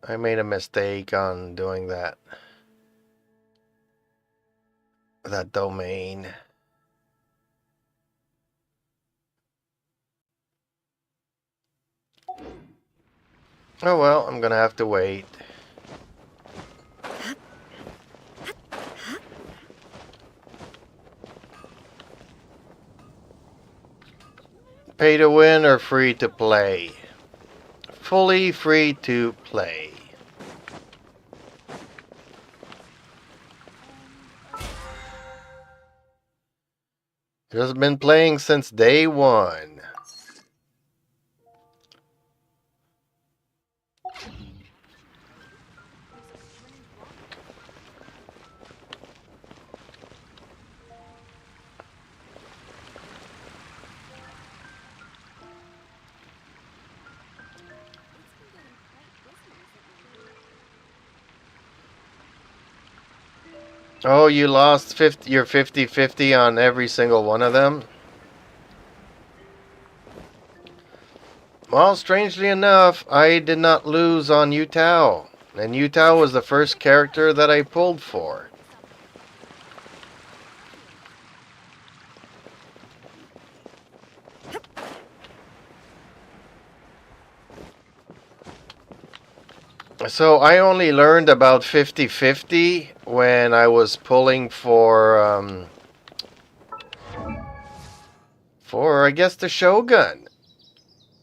[SPEAKER 4] I made a mistake on doing that. That domain. Oh well, I'm gonna have to wait. Pay to win or free to play? Fully free to play. Just been playing since day one. Oh, you lost 50, your 50-50 on every single one of them? Well, strangely enough, I did not lose on Yutao. And Yutao was the first character that I pulled for. So I only learned about 50-50 when I was pulling for I guess the Shogun.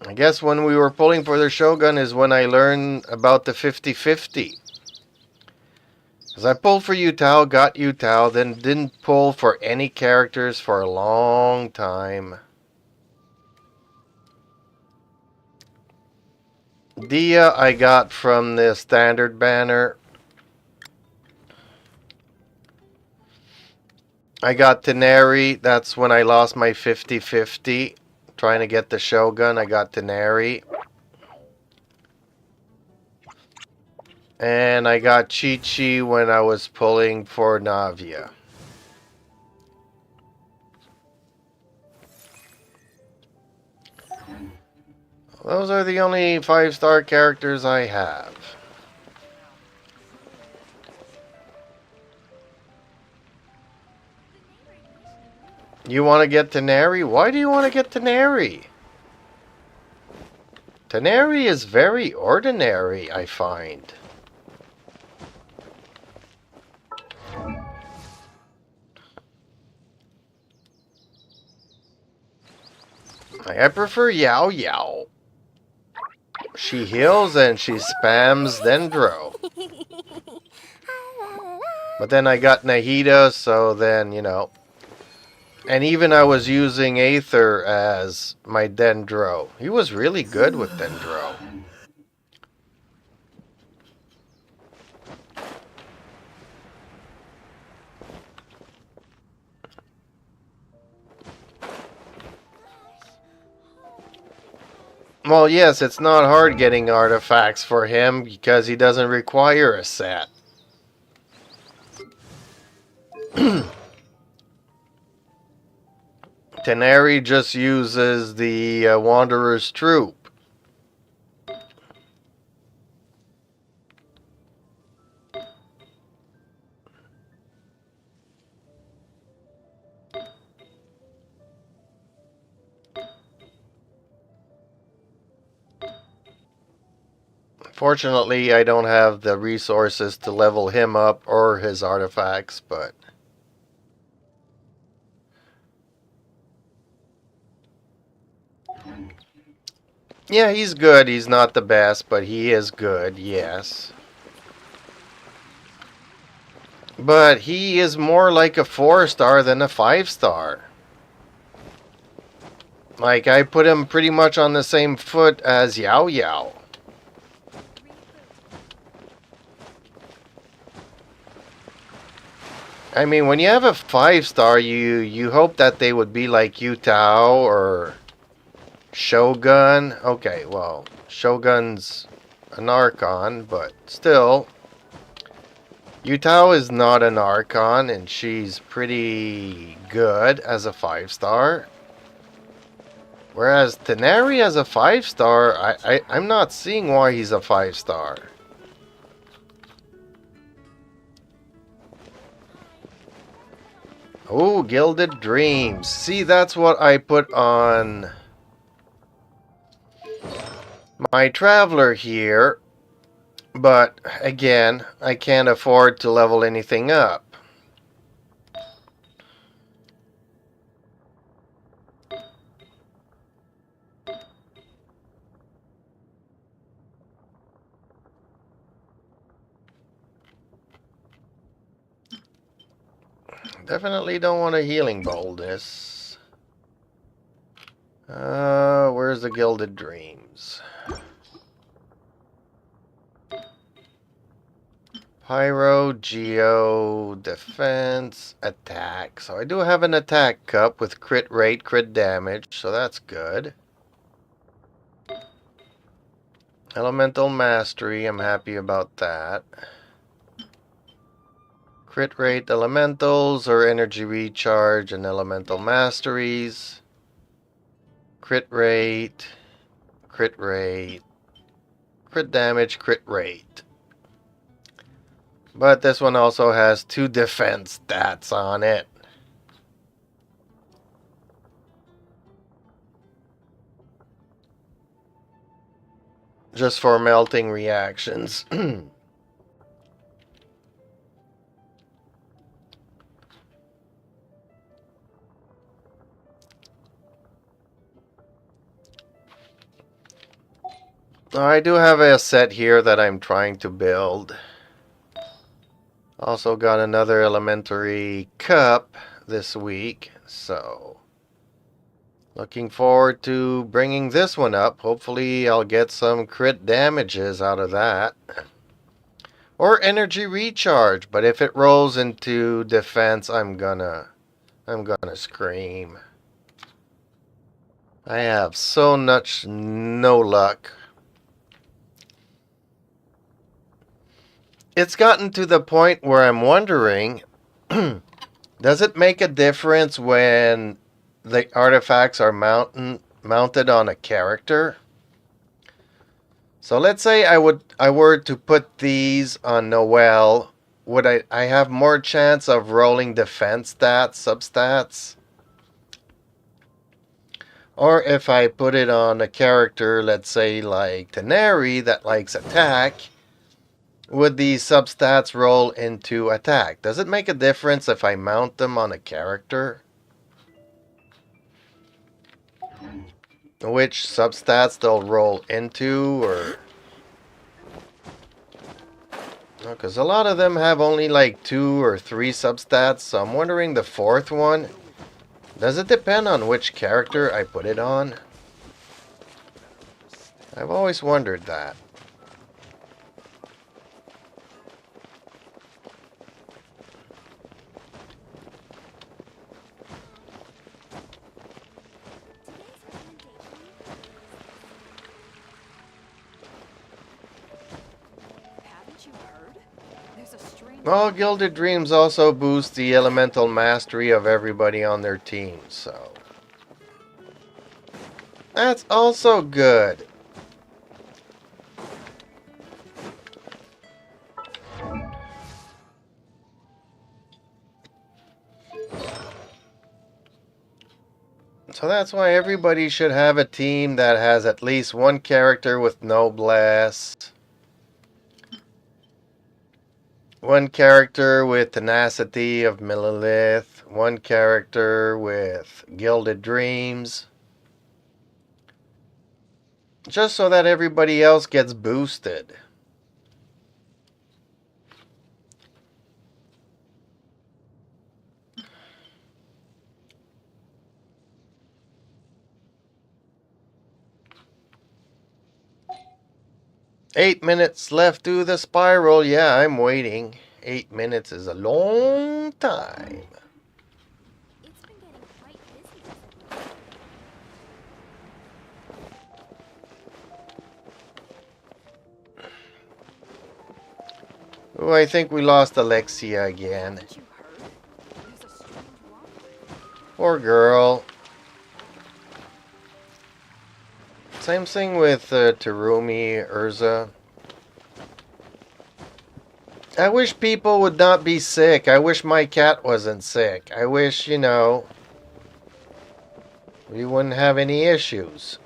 [SPEAKER 4] I guess when we were pulling for the Shogun is when I learned about the 50-50. Because I pulled for Yutao, got Yutao, then didn't pull for any characters for a long time. Dia I got from the standard banner. I got Teneri, that's when I lost my 50-50. Trying to get the Shogun, I got Teneri. And I got Chi-Chi when I was pulling for Navia. Those are the only 5-star characters I have. You want to get Teneri? Why do you want to get Teneri? Teneri is very ordinary, I find. I prefer Yao Yao. She heals and she spams Dendro. But then I got Nahida, so then, you know. And even I was using Aether as my Dendro. He was really good with Dendro. Well, yes, it's not hard getting artifacts for him because he doesn't require a set. Teneri just uses the Wanderer's Troop. Fortunately, I don't have the resources to level him up or his artifacts, but... yeah, he's good. He's not the best, but he is good, yes. But he is more like a 4-star than a 5-star. Like, I put him pretty much on the same foot as Yao Yao. I mean, when you have a 5-star, you hope that they would be like Yutao or Shogun. Okay, well, Shogun's an Archon, but still, Yutao is not an Archon, and she's pretty good as a 5-star. Whereas Teneri as a 5-star, I'm not seeing why he's a 5-star. Oh, Gilded Dreams. See, that's what I put on my Traveler here. But, again, I can't afford to level anything up. Definitely don't want a Healing Boldness. Where's the Gilded Dreams? Pyro, Geo, Defense, Attack. So I do have an Attack Cup with crit rate, crit damage, so that's good. Elemental Mastery, I'm happy about that. Crit rate elementals or energy recharge and elemental masteries. Crit rate, crit damage, crit rate. But this one also has 2 defense stats on it. Just for melting reactions. I do have a set here that I'm trying to build. Also got another elementary cup this week, so looking forward to bringing this one up. Hopefully I'll get some crit damages out of that. Or energy recharge, but if it rolls into defense, I'm gonna scream. I have so much no luck. It's gotten to the point where I'm wondering, does it make a difference when the artifacts are mounted on a character? So let's say I were to put these on Noelle, would I have more chance of rolling defense stats, substats? Or if I put it on a character, let's say like Teneri that likes attack, would the substats roll into attack? Does it make a difference if I mount them on a character? Which substats they'll roll into, or... because a lot of them have only like 2 or 3 substats, so I'm wondering the 4th one. Does it depend on which character I put it on? I've always wondered that. Well, Gilded Dreams also boost the elemental mastery of everybody on their team, so that's also good. So that's why everybody should have a team that has at least one character with Noblesse, one character with Tenacity of Millilith, one character with Gilded Dreams, just so that everybody else gets boosted. Eight minutes left to the spiral. Yeah, I'm waiting. 8 minutes is a long time.
[SPEAKER 2] It's been getting quite busy recently.
[SPEAKER 4] Oh, I think we lost Alexia again.
[SPEAKER 5] Haven't you heard? There's a strange walkway.
[SPEAKER 4] Poor girl. Same thing with Terumi, Urza. I wish people would not be sick. I wish my cat wasn't sick. I wish, you know, we wouldn't have any issues.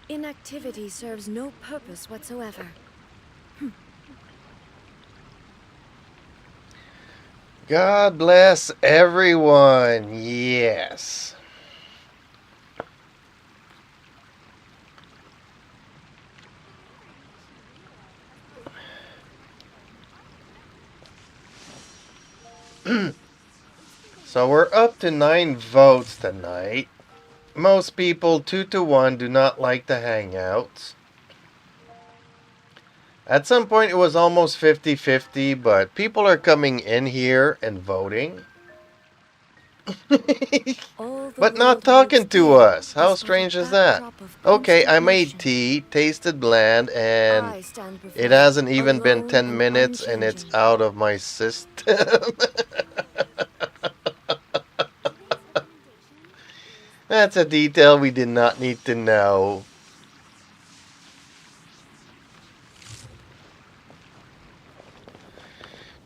[SPEAKER 6] Inactivity serves no purpose whatsoever.
[SPEAKER 4] God bless everyone. Yes. So we're up to 9 votes tonight. Most people, 2-1, do not like the Hangouts. At some point it was almost 50-50, but people are coming in here and voting. But not talking to us. How strange is that? Okay, I made tea, tasted bland, and it hasn't even been 10 minutes and it's out of my system. That's a detail we did not need to know.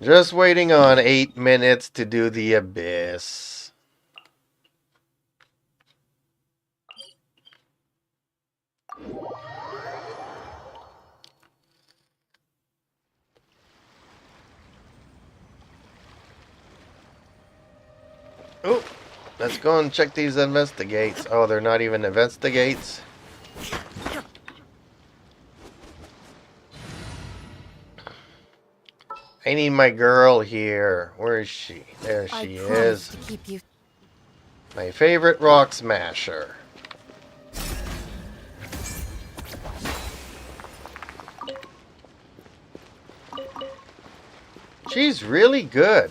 [SPEAKER 4] Just waiting on 8 minutes to do the abyss. Oh, let's go and check these investigates. Oh, they're not even investigates. I need my girl here. Where is she? There she is.
[SPEAKER 9] To keep you.
[SPEAKER 4] My favorite rock smasher. She's really good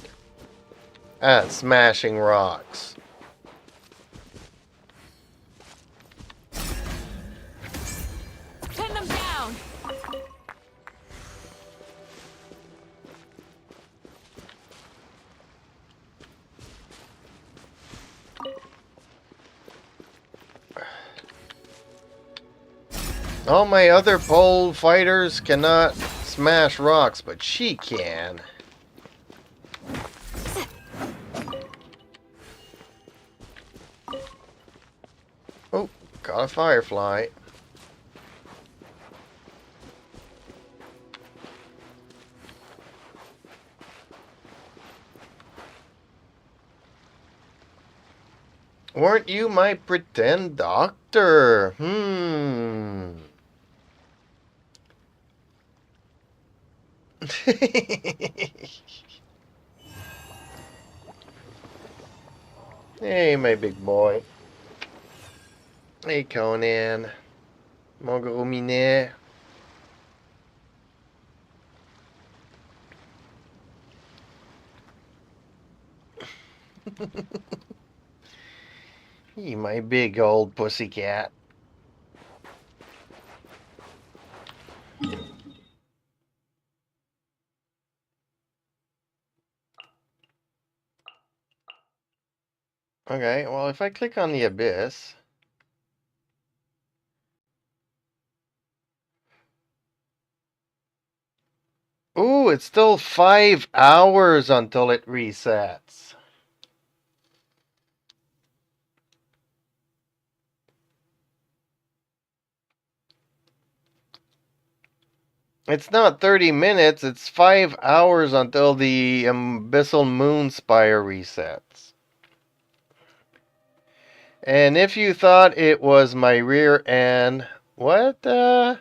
[SPEAKER 4] at smashing rocks.
[SPEAKER 9] Pin them down.
[SPEAKER 4] All my other pole fighters cannot smash rocks, but she can. Oh, got a firefly. Weren't you my pretend doctor? Hey, my big boy. Hey, Conan. Mogurumine. You, my big old pussycat. Okay, well, if I click on the abyss... Ooh, it's still 5 hours until it resets. It's not 30 minutes, it's 5 hours until the Abyssal Moon Spire resets. And if you thought it was my rear end, what the?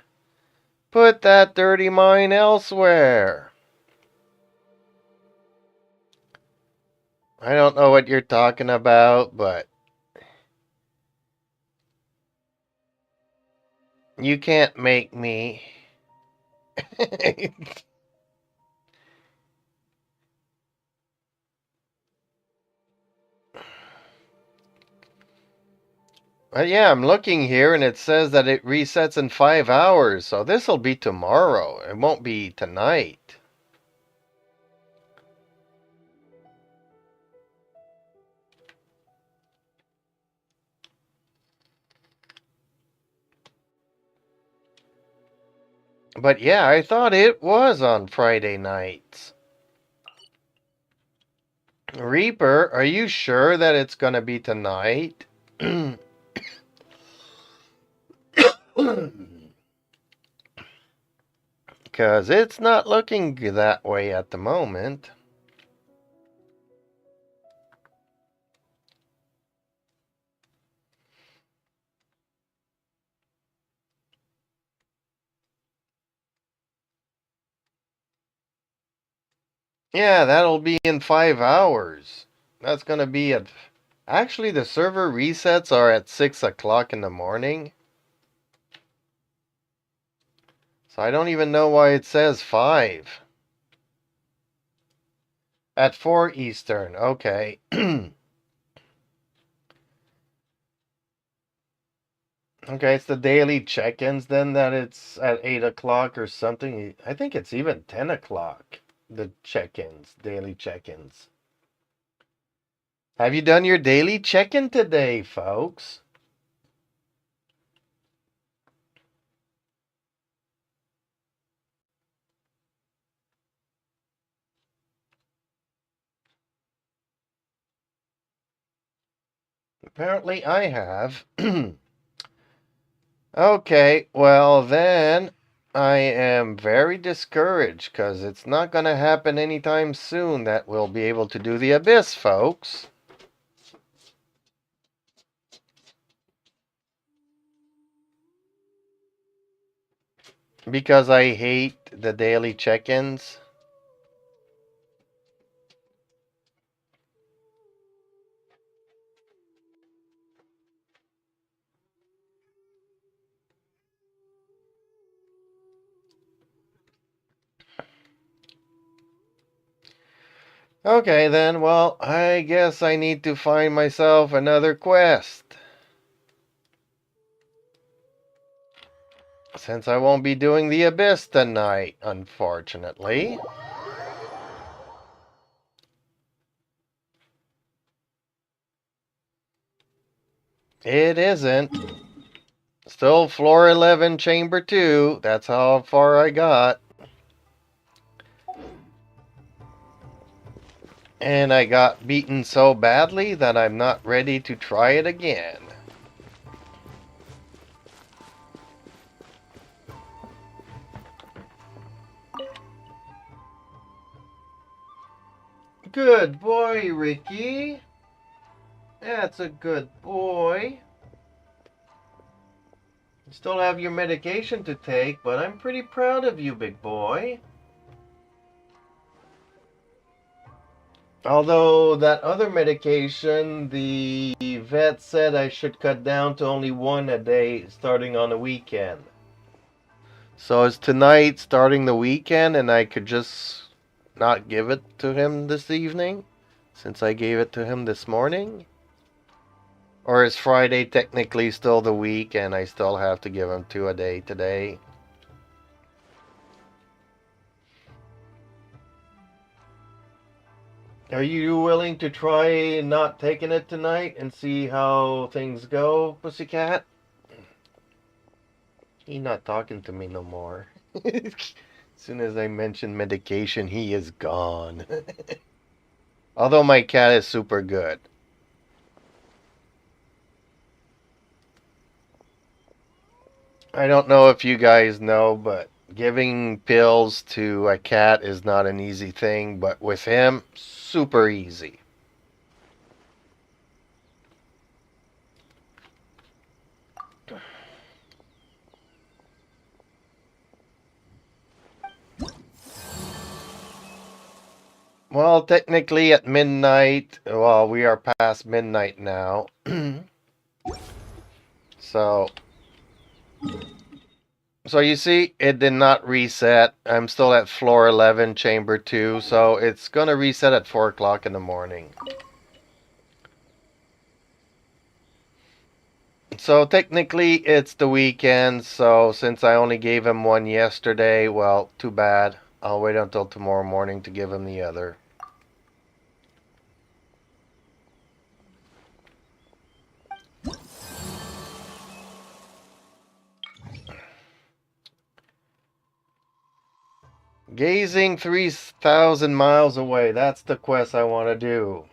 [SPEAKER 4] Put that dirty mine elsewhere. I don't know what you're talking about, but you can't make me. Yeah, I'm looking here and it says that it resets in 5 hours, so this'll be tomorrow. It won't be tonight. But yeah, I thought it was on Friday nights. Reaper, are you sure that it's gonna be tonight? Because it's not looking that way at the moment. Yeah, that'll be in 5 hours. That's gonna be at... Actually, the server resets are at 6 o'clock in the morning. So I don't even know why it says 5. At 4 Eastern, okay. Okay, it's the daily check-ins then that it's at 8 o'clock or something. I think it's even 10 o'clock. The check-ins, daily check-ins. Have you done your daily check-in today, folks? Apparently I have. Okay, well then I am very discouraged because it's not going to happen anytime soon that we'll be able to do the Abyss, folks. Because I hate the daily check-ins. Okay then, well, I guess I need to find myself another quest. Since I won't be doing the Abyss tonight, unfortunately. It isn't. Still floor 11, chamber 2. That's how far I got. And I got beaten so badly that I'm not ready to try it again. Good boy, Ricky. That's a good boy. You still have your medication to take, but I'm pretty proud of you, big boy. Although that other medication, the vet said I should cut down to only one a day starting on the weekend. So is tonight starting the weekend and I could just not give it to him this evening since I gave it to him this morning? Or is Friday technically still the week and I still have to give him 2 a day today? Are you willing to try not taking it tonight and see how things go, Pussycat? He's not talking to me no more. As soon as I mention medication, he is gone. Although my cat is super good. I don't know if you guys know, but giving pills to a cat is not an easy thing, but with him, super easy. Well, technically at midnight, well, we are past midnight now. So you see, it did not reset. I'm still at floor 11, chamber 2, so it's going to reset at 4 o'clock in the morning. So technically it's the weekend, so since I only gave him one yesterday, well, too bad. I'll wait until tomorrow morning to give him the other. Gazing 3,000 miles away. That's the quest I want to do.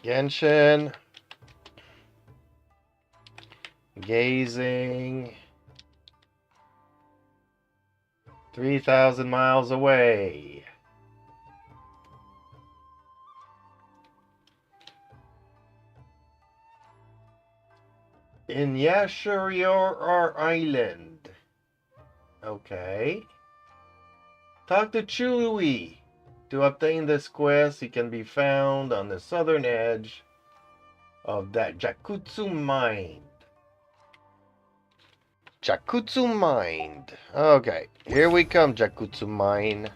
[SPEAKER 4] Genshin. Gazing 3,000 miles away. In Yasharior Island. Okay. Talk to Chewie. To obtain this quest, he can be found on the southern edge of that Jakutsu mine. Jakutsu mine. Okay, here we come, Jakutsu mine.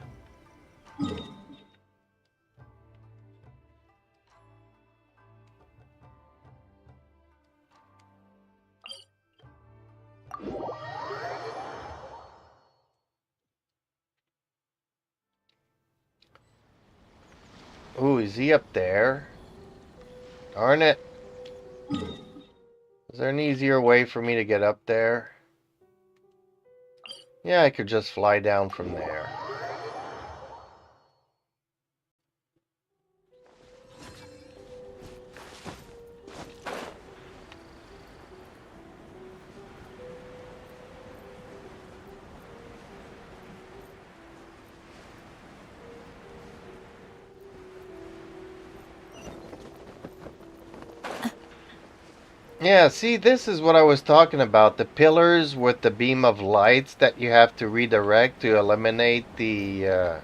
[SPEAKER 4] Ooh, is he up there? Darn it. Is there an easier way for me to get up there? Yeah, I could just fly down from there. Yeah, see, this is what I was talking about. The pillars with the beam of lights that you have to redirect to eliminate the...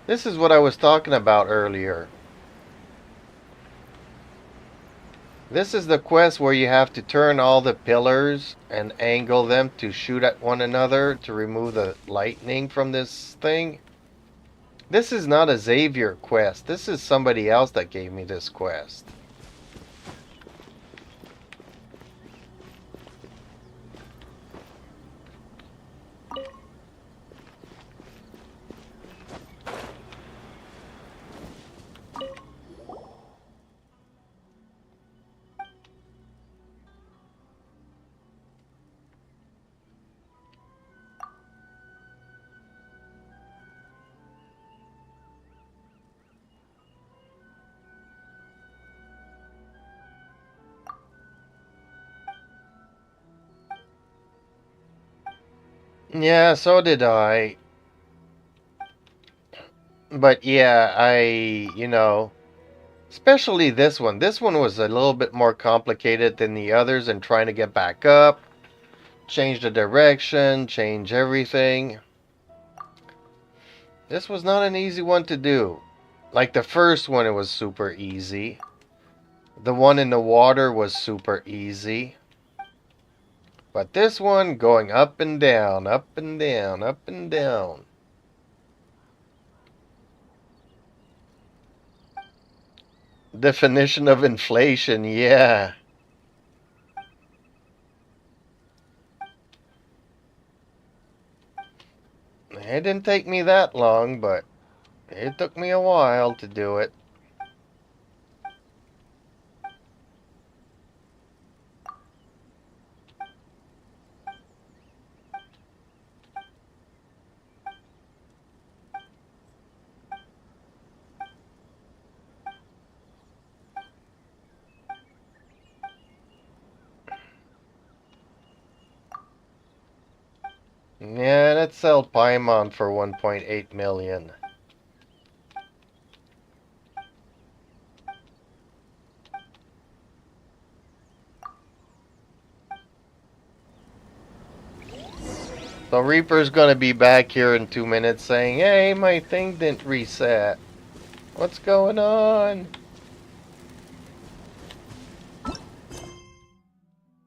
[SPEAKER 4] This is what I was talking about earlier. This is the quest where you have to turn all the pillars and angle them to shoot at one another to remove the lightning from this thing. This is not a Xavier quest. This is somebody else that gave me this quest. Yeah, so did I. But yeah, especially this one. This one was a little bit more complicated than the others in trying to get back up, change the direction, change everything. This was not an easy one to do. Like the first one, it was super easy. The one in the water was super easy. But this one, going up and down, up and down, up and down. Definition of inflation, yeah. It didn't take me that long, but it took me a while to do it. Yeah, let's sell Paimon for 1.8 million. So Reaper's gonna be back here in 2 minutes saying, hey, my thing didn't reset. What's going on?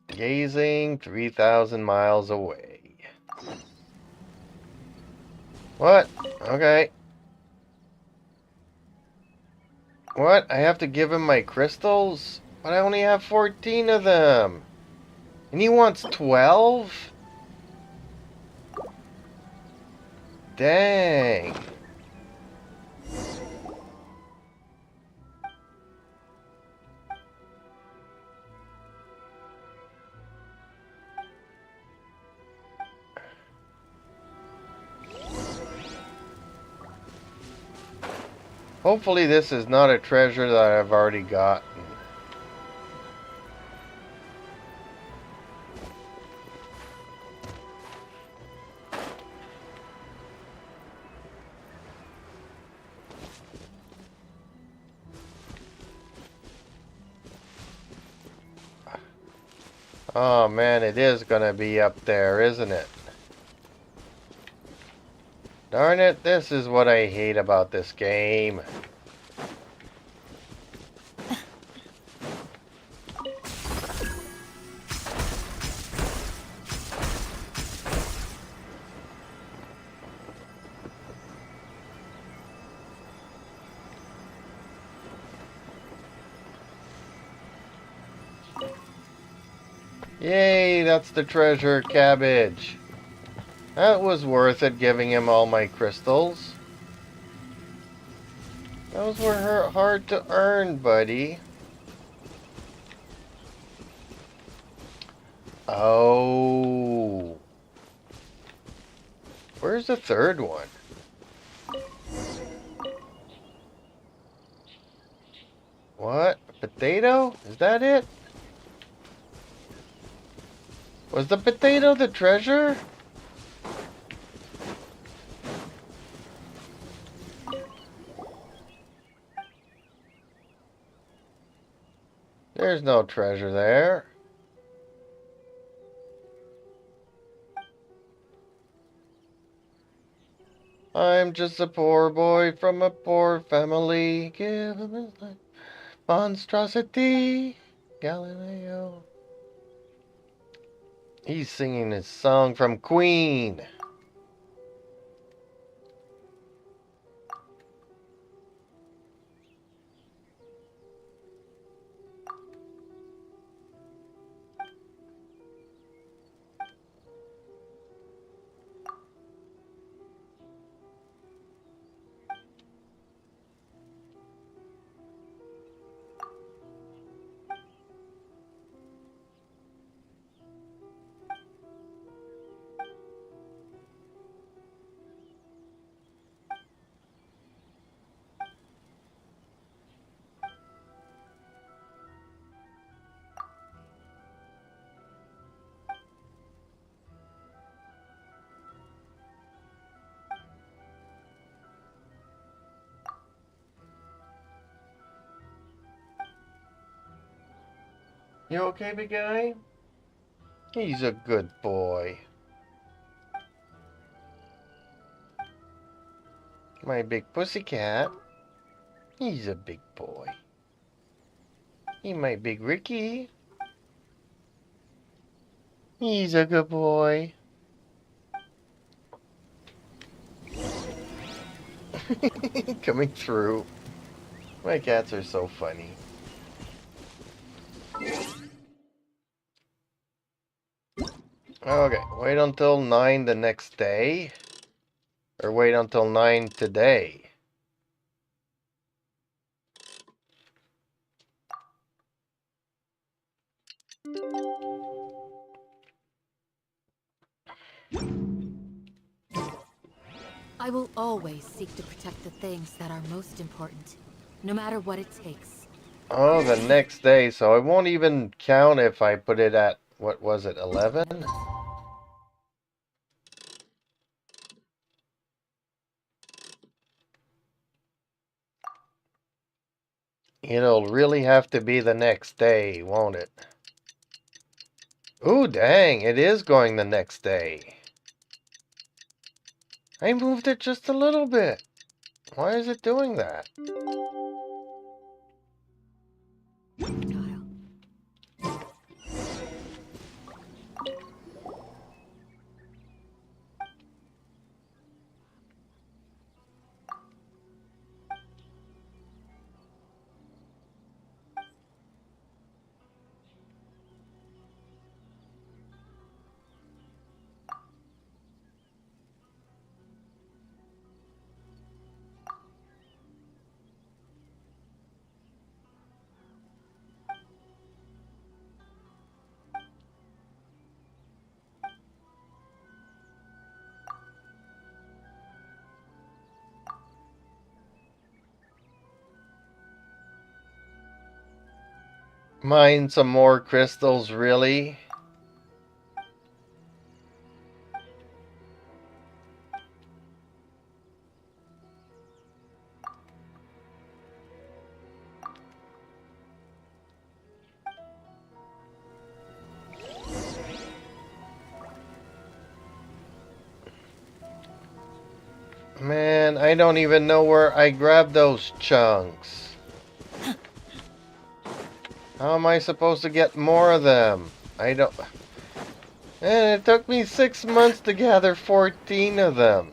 [SPEAKER 4] Gazing 3,000 miles away. What? Okay. What? I have to give him my crystals? But I only have 14 of them. And he wants 12? Dang. Hopefully this is not a treasure that I've already gotten. Oh man, it is gonna be up there, isn't it? Darn it, this is what I hate about this game. Yay, that's the treasure cabbage. That was worth it, giving him all my crystals. Those were hard to earn, buddy. Oh. Where's the third one? What? Potato? Is that it? Was the potato the treasure? There's no treasure there. I'm just a poor boy from a poor family. Give him his life. Monstrosity. Galileo. He's singing his song from Queen. You okay, big guy? He's a good boy. My big pussycat. He's a big boy. He my big Ricky. He's a good boy. Coming through. My cats are so funny. Okay, wait until 9 the next day. Or wait until 9 today.
[SPEAKER 10] I will always seek to protect the things that are most important, no matter what it takes.
[SPEAKER 4] Oh, the next day, so it won't even count if I put it at, what was it, 11? It'll really have to be the next day, won't it? Ooh, dang, it is going the next day. I moved it just a little bit. Why is it doing that?
[SPEAKER 10] Tile.
[SPEAKER 4] Mine some more crystals, really? Man, I don't even know where I grabbed those chunks. How am I supposed to get more of them? I don't... And it took me 6 months to gather 14 of them.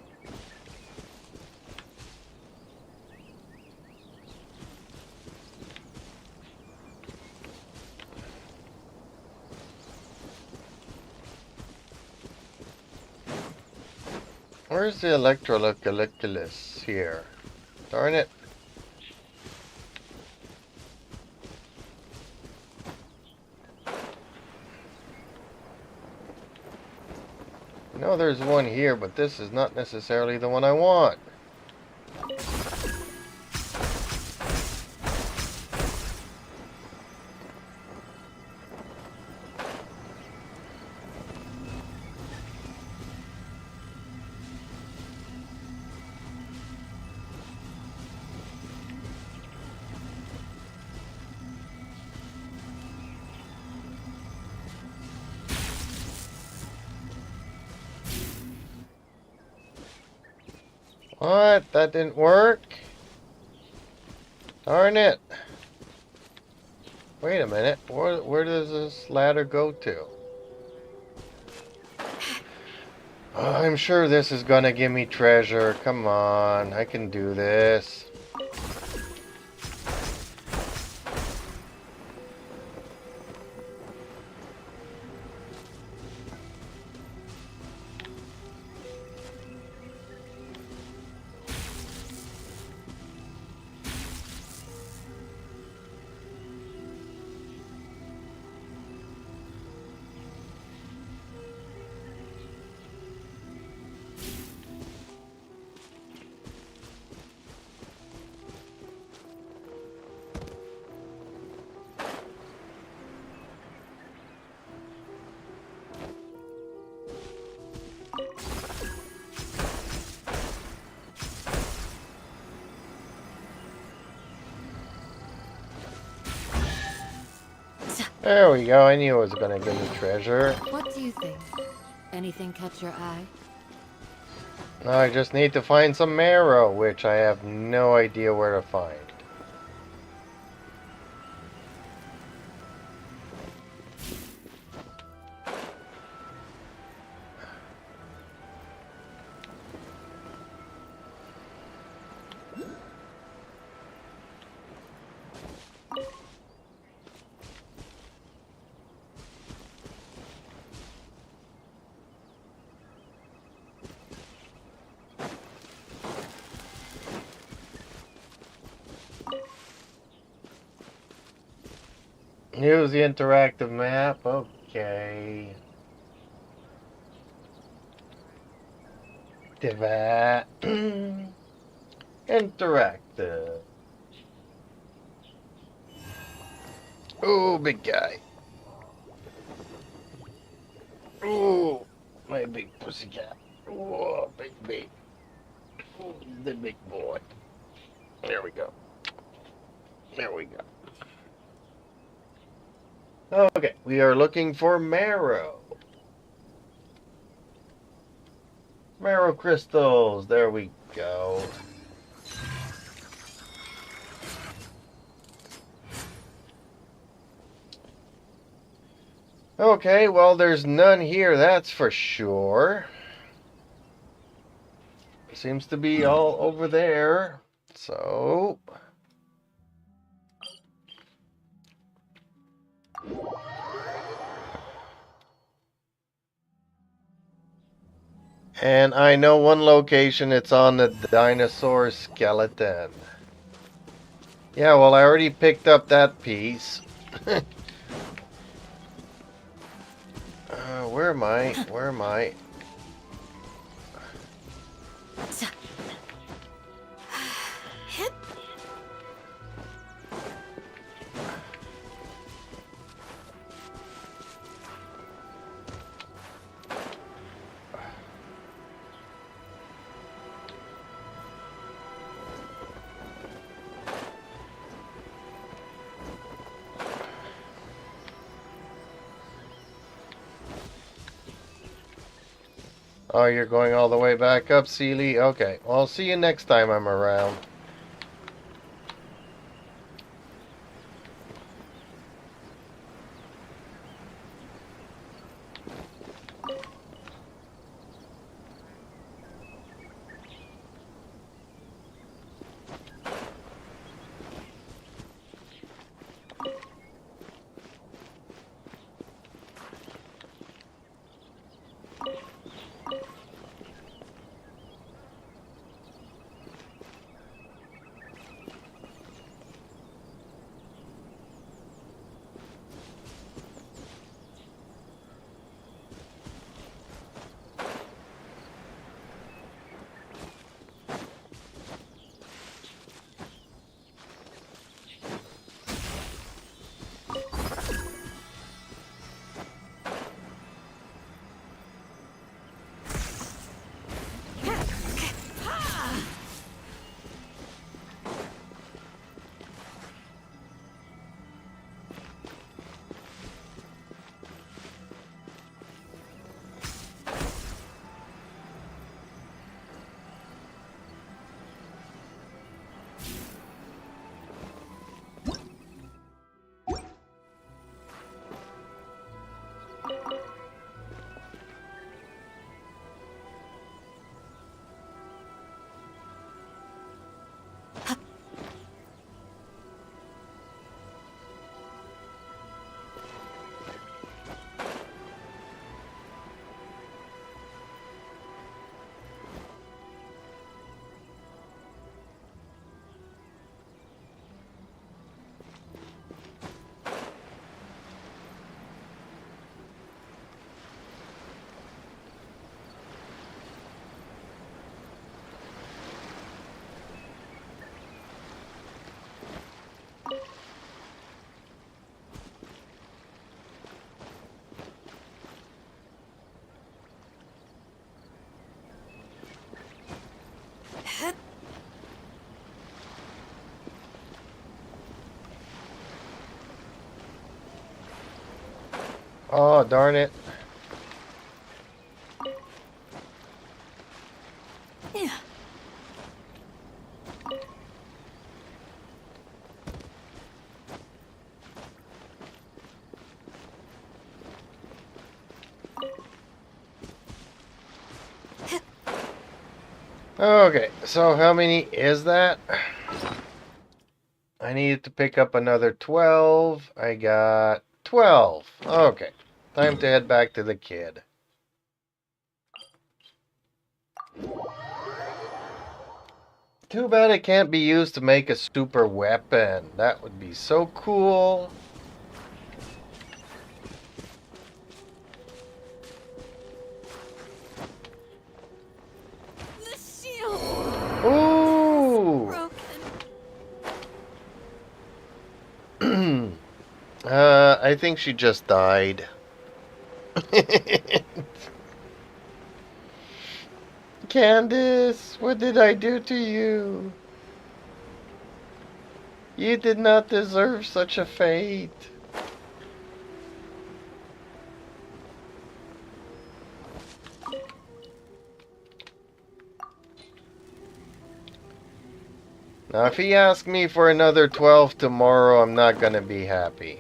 [SPEAKER 4] Where's the electrocalculus here? Darn it. No, there's one here, but this is not necessarily the one I want. What? That didn't work? Darn it. Wait a minute. Where does this ladder go to? Oh, I'm sure this is gonna give me treasure. Come on. I can do this. There we go. I knew it was gonna give me treasure.
[SPEAKER 10] What do you think? Anything catch your eye?
[SPEAKER 4] Now I just need to find some marrow, which I have no idea where to find. Use the interactive map. Okay. Divide. Interactive. Oh, big guy. Oh, my big pussycat. Oh, big. Oh, the big boy. There we go. There we go. Okay, we are looking for marrow. Marrow crystals. There we go. Okay, well, there's none here, that's for sure. Seems to be all over there. So... And I know one location, it's on the dinosaur skeleton. Yeah, well, I already picked up that piece. Where am I? Where am I? Oh, you're going all the way back up, Seely? Okay, well, I'll see you next time I'm around. Oh, darn it. Okay, so how many is that? I needed to pick up another 12. I got 12. Okay, time to head back to the kid. Too bad it can't be used to make a super weapon. That would be so cool. I think she just died. Candace, what did I do to you? You did not deserve such a fate. Now, if he asks me for another 12 tomorrow, I'm not gonna be happy.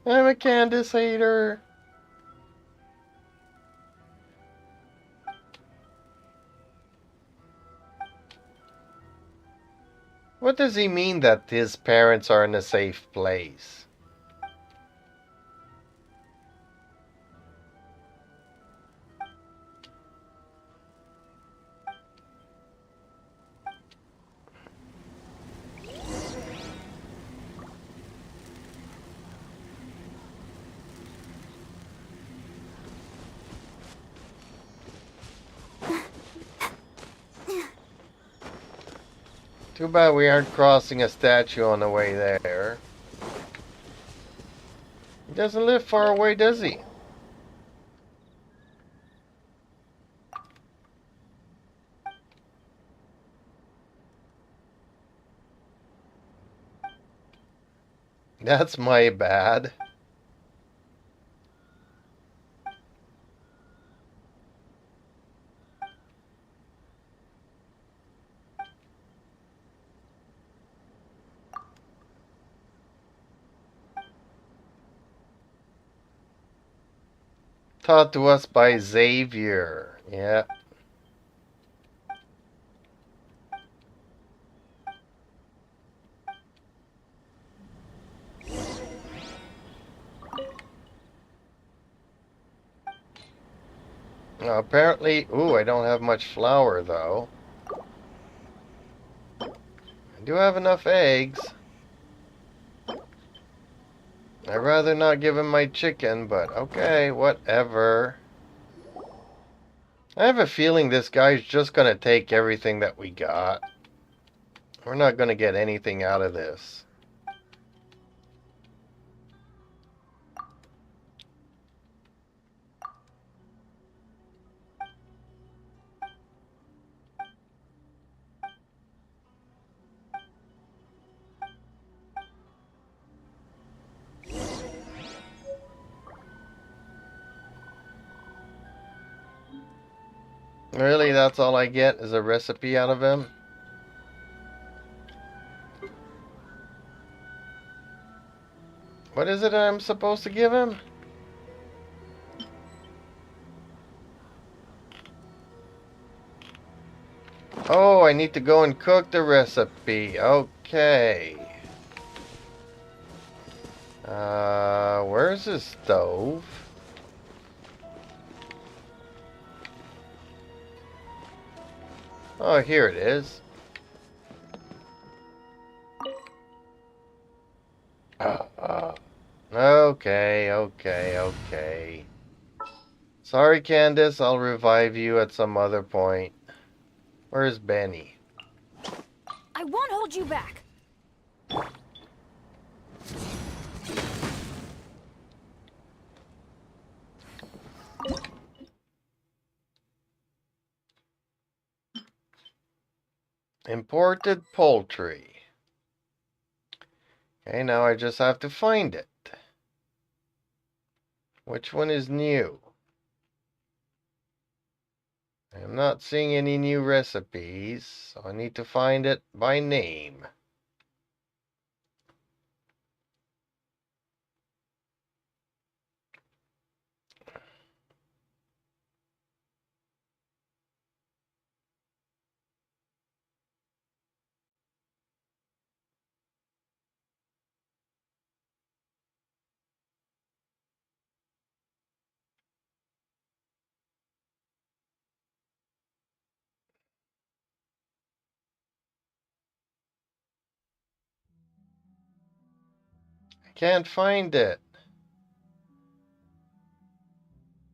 [SPEAKER 4] I'm a Candace hater. What does he mean that his parents are in a safe place? Too bad we aren't crossing a statue on the way there. He doesn't live far away, does he? That's my bad. Taught to us by Xavier. Yeah. Apparently, ooh, I don't have much flour though. I do have enough eggs. I'd rather not give him my chicken, but okay, whatever. I have a feeling this guy's just gonna take everything that we got. We're not gonna get anything out of this. Really, that's all I get is a recipe out of him? What is it I'm supposed to give him? Oh, I need to go and cook the recipe. Okay. Where's his stove? Oh, here it is. Okay, okay. Sorry, Candace, I'll revive you at some other point. Where's Benny?
[SPEAKER 6] I won't hold you back.
[SPEAKER 4] Imported poultry. Okay, now I just have to find it. Which one is new? I'm not seeing any new recipes, so I need to find it by name. Can't find it.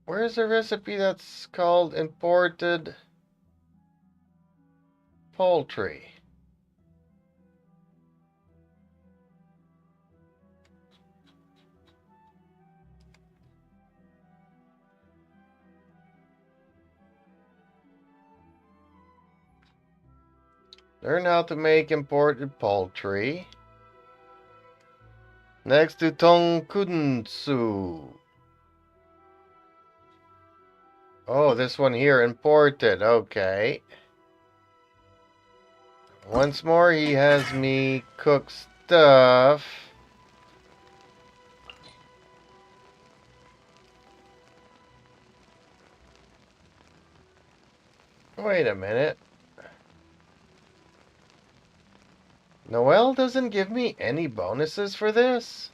[SPEAKER 4] Where's the recipe that's called imported poultry? Learn how to make imported poultry. Next to tonkatsu. Oh, this one here, imported. Okay. Once more, he has me cook stuff. Wait a minute. Noelle doesn't give me any bonuses for this?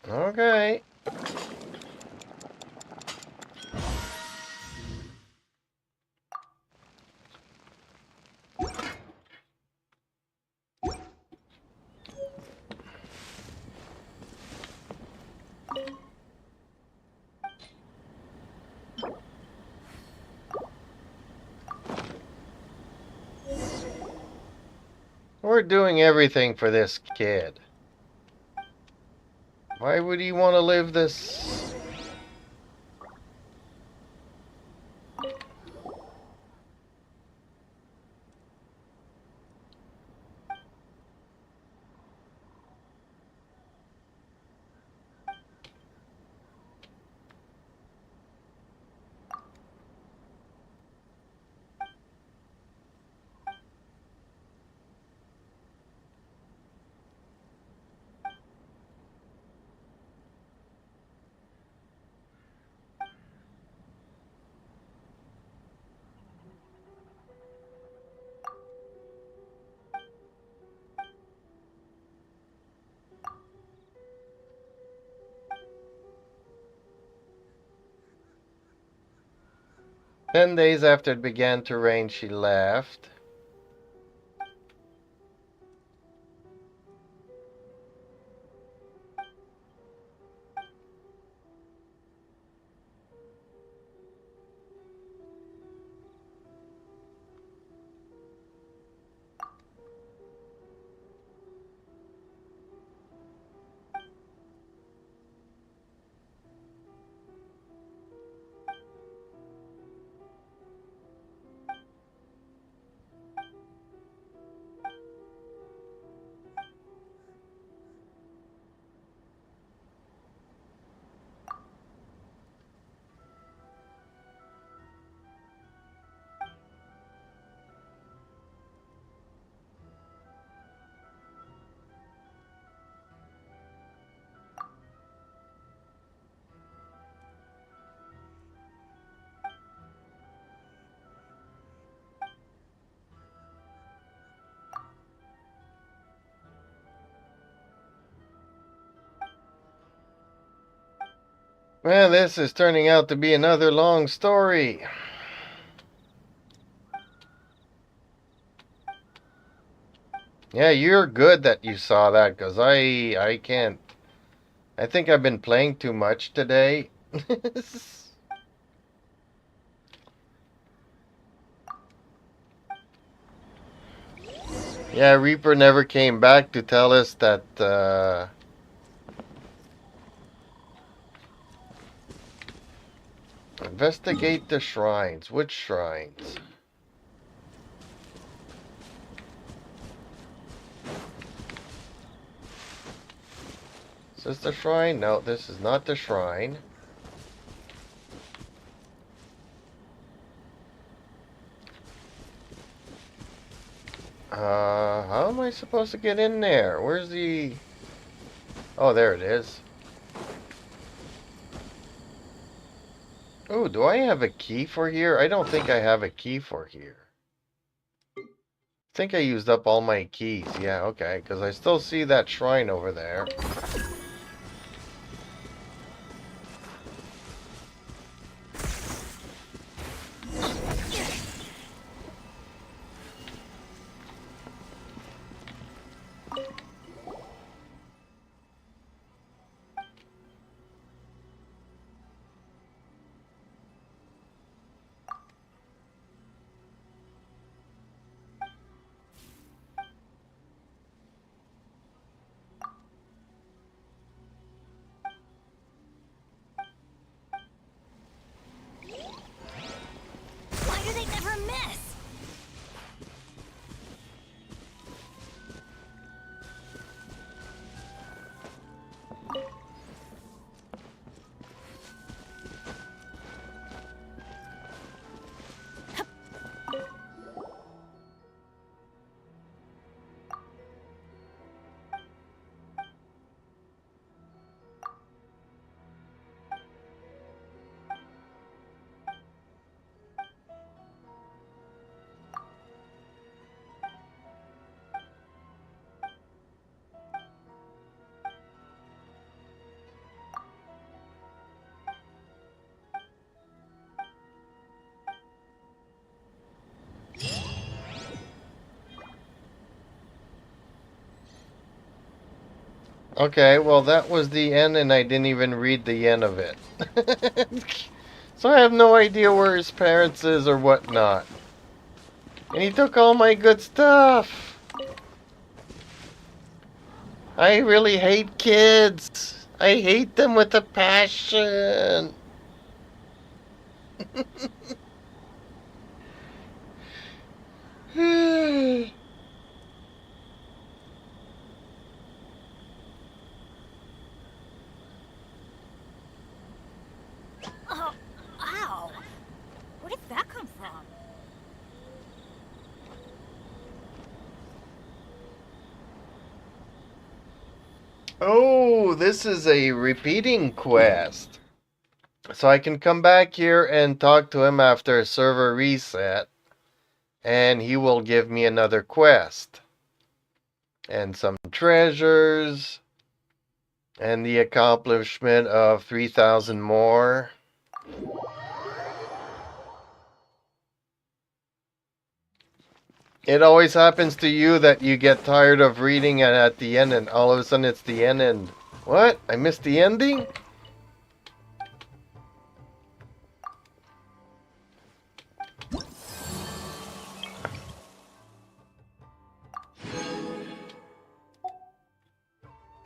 [SPEAKER 4] Okay. We're doing everything for this kid. Why would he want to live this? "10 days after it began to rain, she left. Well, this is turning out to be another long story. Yeah, you're good that you saw that, because I can't. I think I've been playing too much today. Yeah, Reaper never came back to tell us that, investigate the shrines. Which shrines? Is this the shrine? No, this is not the shrine. How am I supposed to get in there? Where's the... Oh, there it is. Oh, do I have a key for here? I don't think I have a key for here. I think I used up all my keys. Yeah, okay, because I still see that shrine over there. Okay, well that was the end and I didn't even read the end of it. So I have no idea where his parents is or whatnot. And he took all my good stuff. I really hate kids. I hate them with a passion.
[SPEAKER 2] Oh, ow! Where did that come from?
[SPEAKER 4] Oh, this is a repeating quest. So I can come back here and talk to him after a server reset. And he will give me another quest. And some treasures. And the accomplishment of 3,000 more. It always happens to you that you get tired of reading and at the end and all of a sudden it's the end and... What? I missed the ending?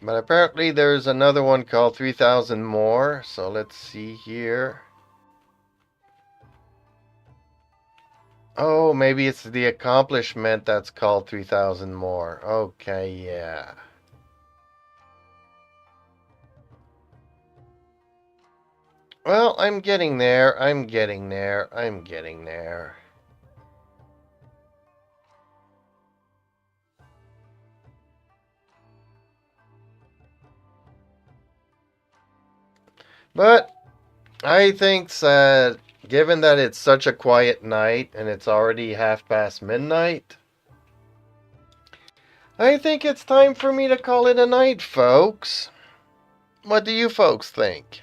[SPEAKER 4] But apparently there's another one called 3,000 more. So let's see here. Oh, maybe it's the accomplishment that's called 3,000 more. Okay, yeah. Well, I'm getting there. I'm getting there. I'm getting there. But I think that given that it's such a quiet night and it's already midnight, I think it's time for me to call it a night, folks. What do you folks think?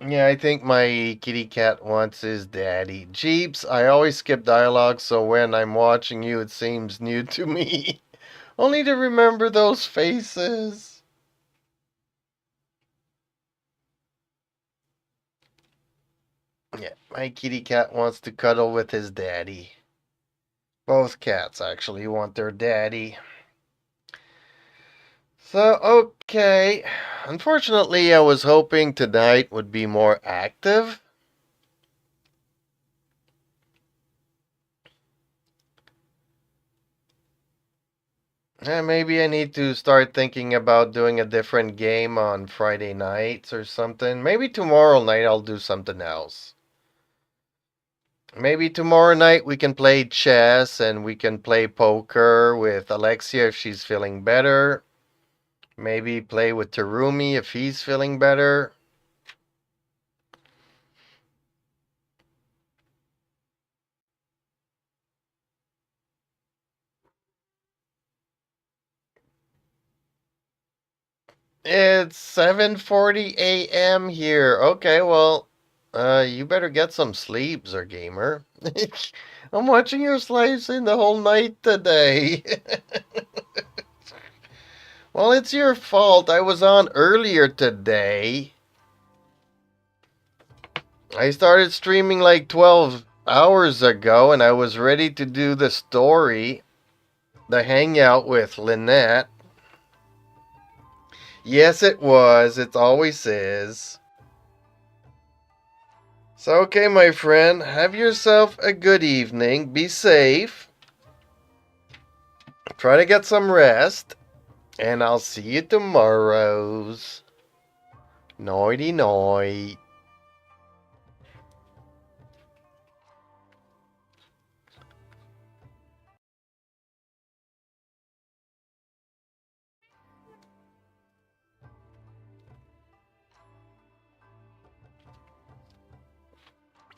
[SPEAKER 4] Yeah, I think my kitty cat wants his daddy. Jeeps, I always skip dialogue, so when I'm watching you, it seems new to me. Only to remember those faces. Yeah, my kitty cat wants to cuddle with his daddy. Both cats actually want their daddy. So, okay. Unfortunately, I was hoping tonight would be more active. Maybe I need to start thinking about doing a different game on Friday nights or something. Maybe tomorrow night I'll do something else. Maybe tomorrow night we can play chess and we can play poker with Alexia if she's feeling better. Maybe play with Terumi if he's feeling better. It's 7:40 a.m. here. Okay, well, you better get some sleep, Zergamer. I'm watching your live stream the whole night today. Well, it's your fault. I was on earlier today. I started streaming like 12 hours ago, and I was ready to do the story, the hangout with Lynette. Yes, it was. It always is. So, okay, my friend, have yourself a good evening. Be safe. Try to get some rest. And I'll see you tomorrows. Nighty night.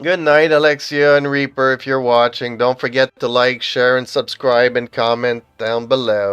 [SPEAKER 4] Good night, Alexia and Reaper, if you're watching. Don't forget to like, share, and subscribe and comment down below.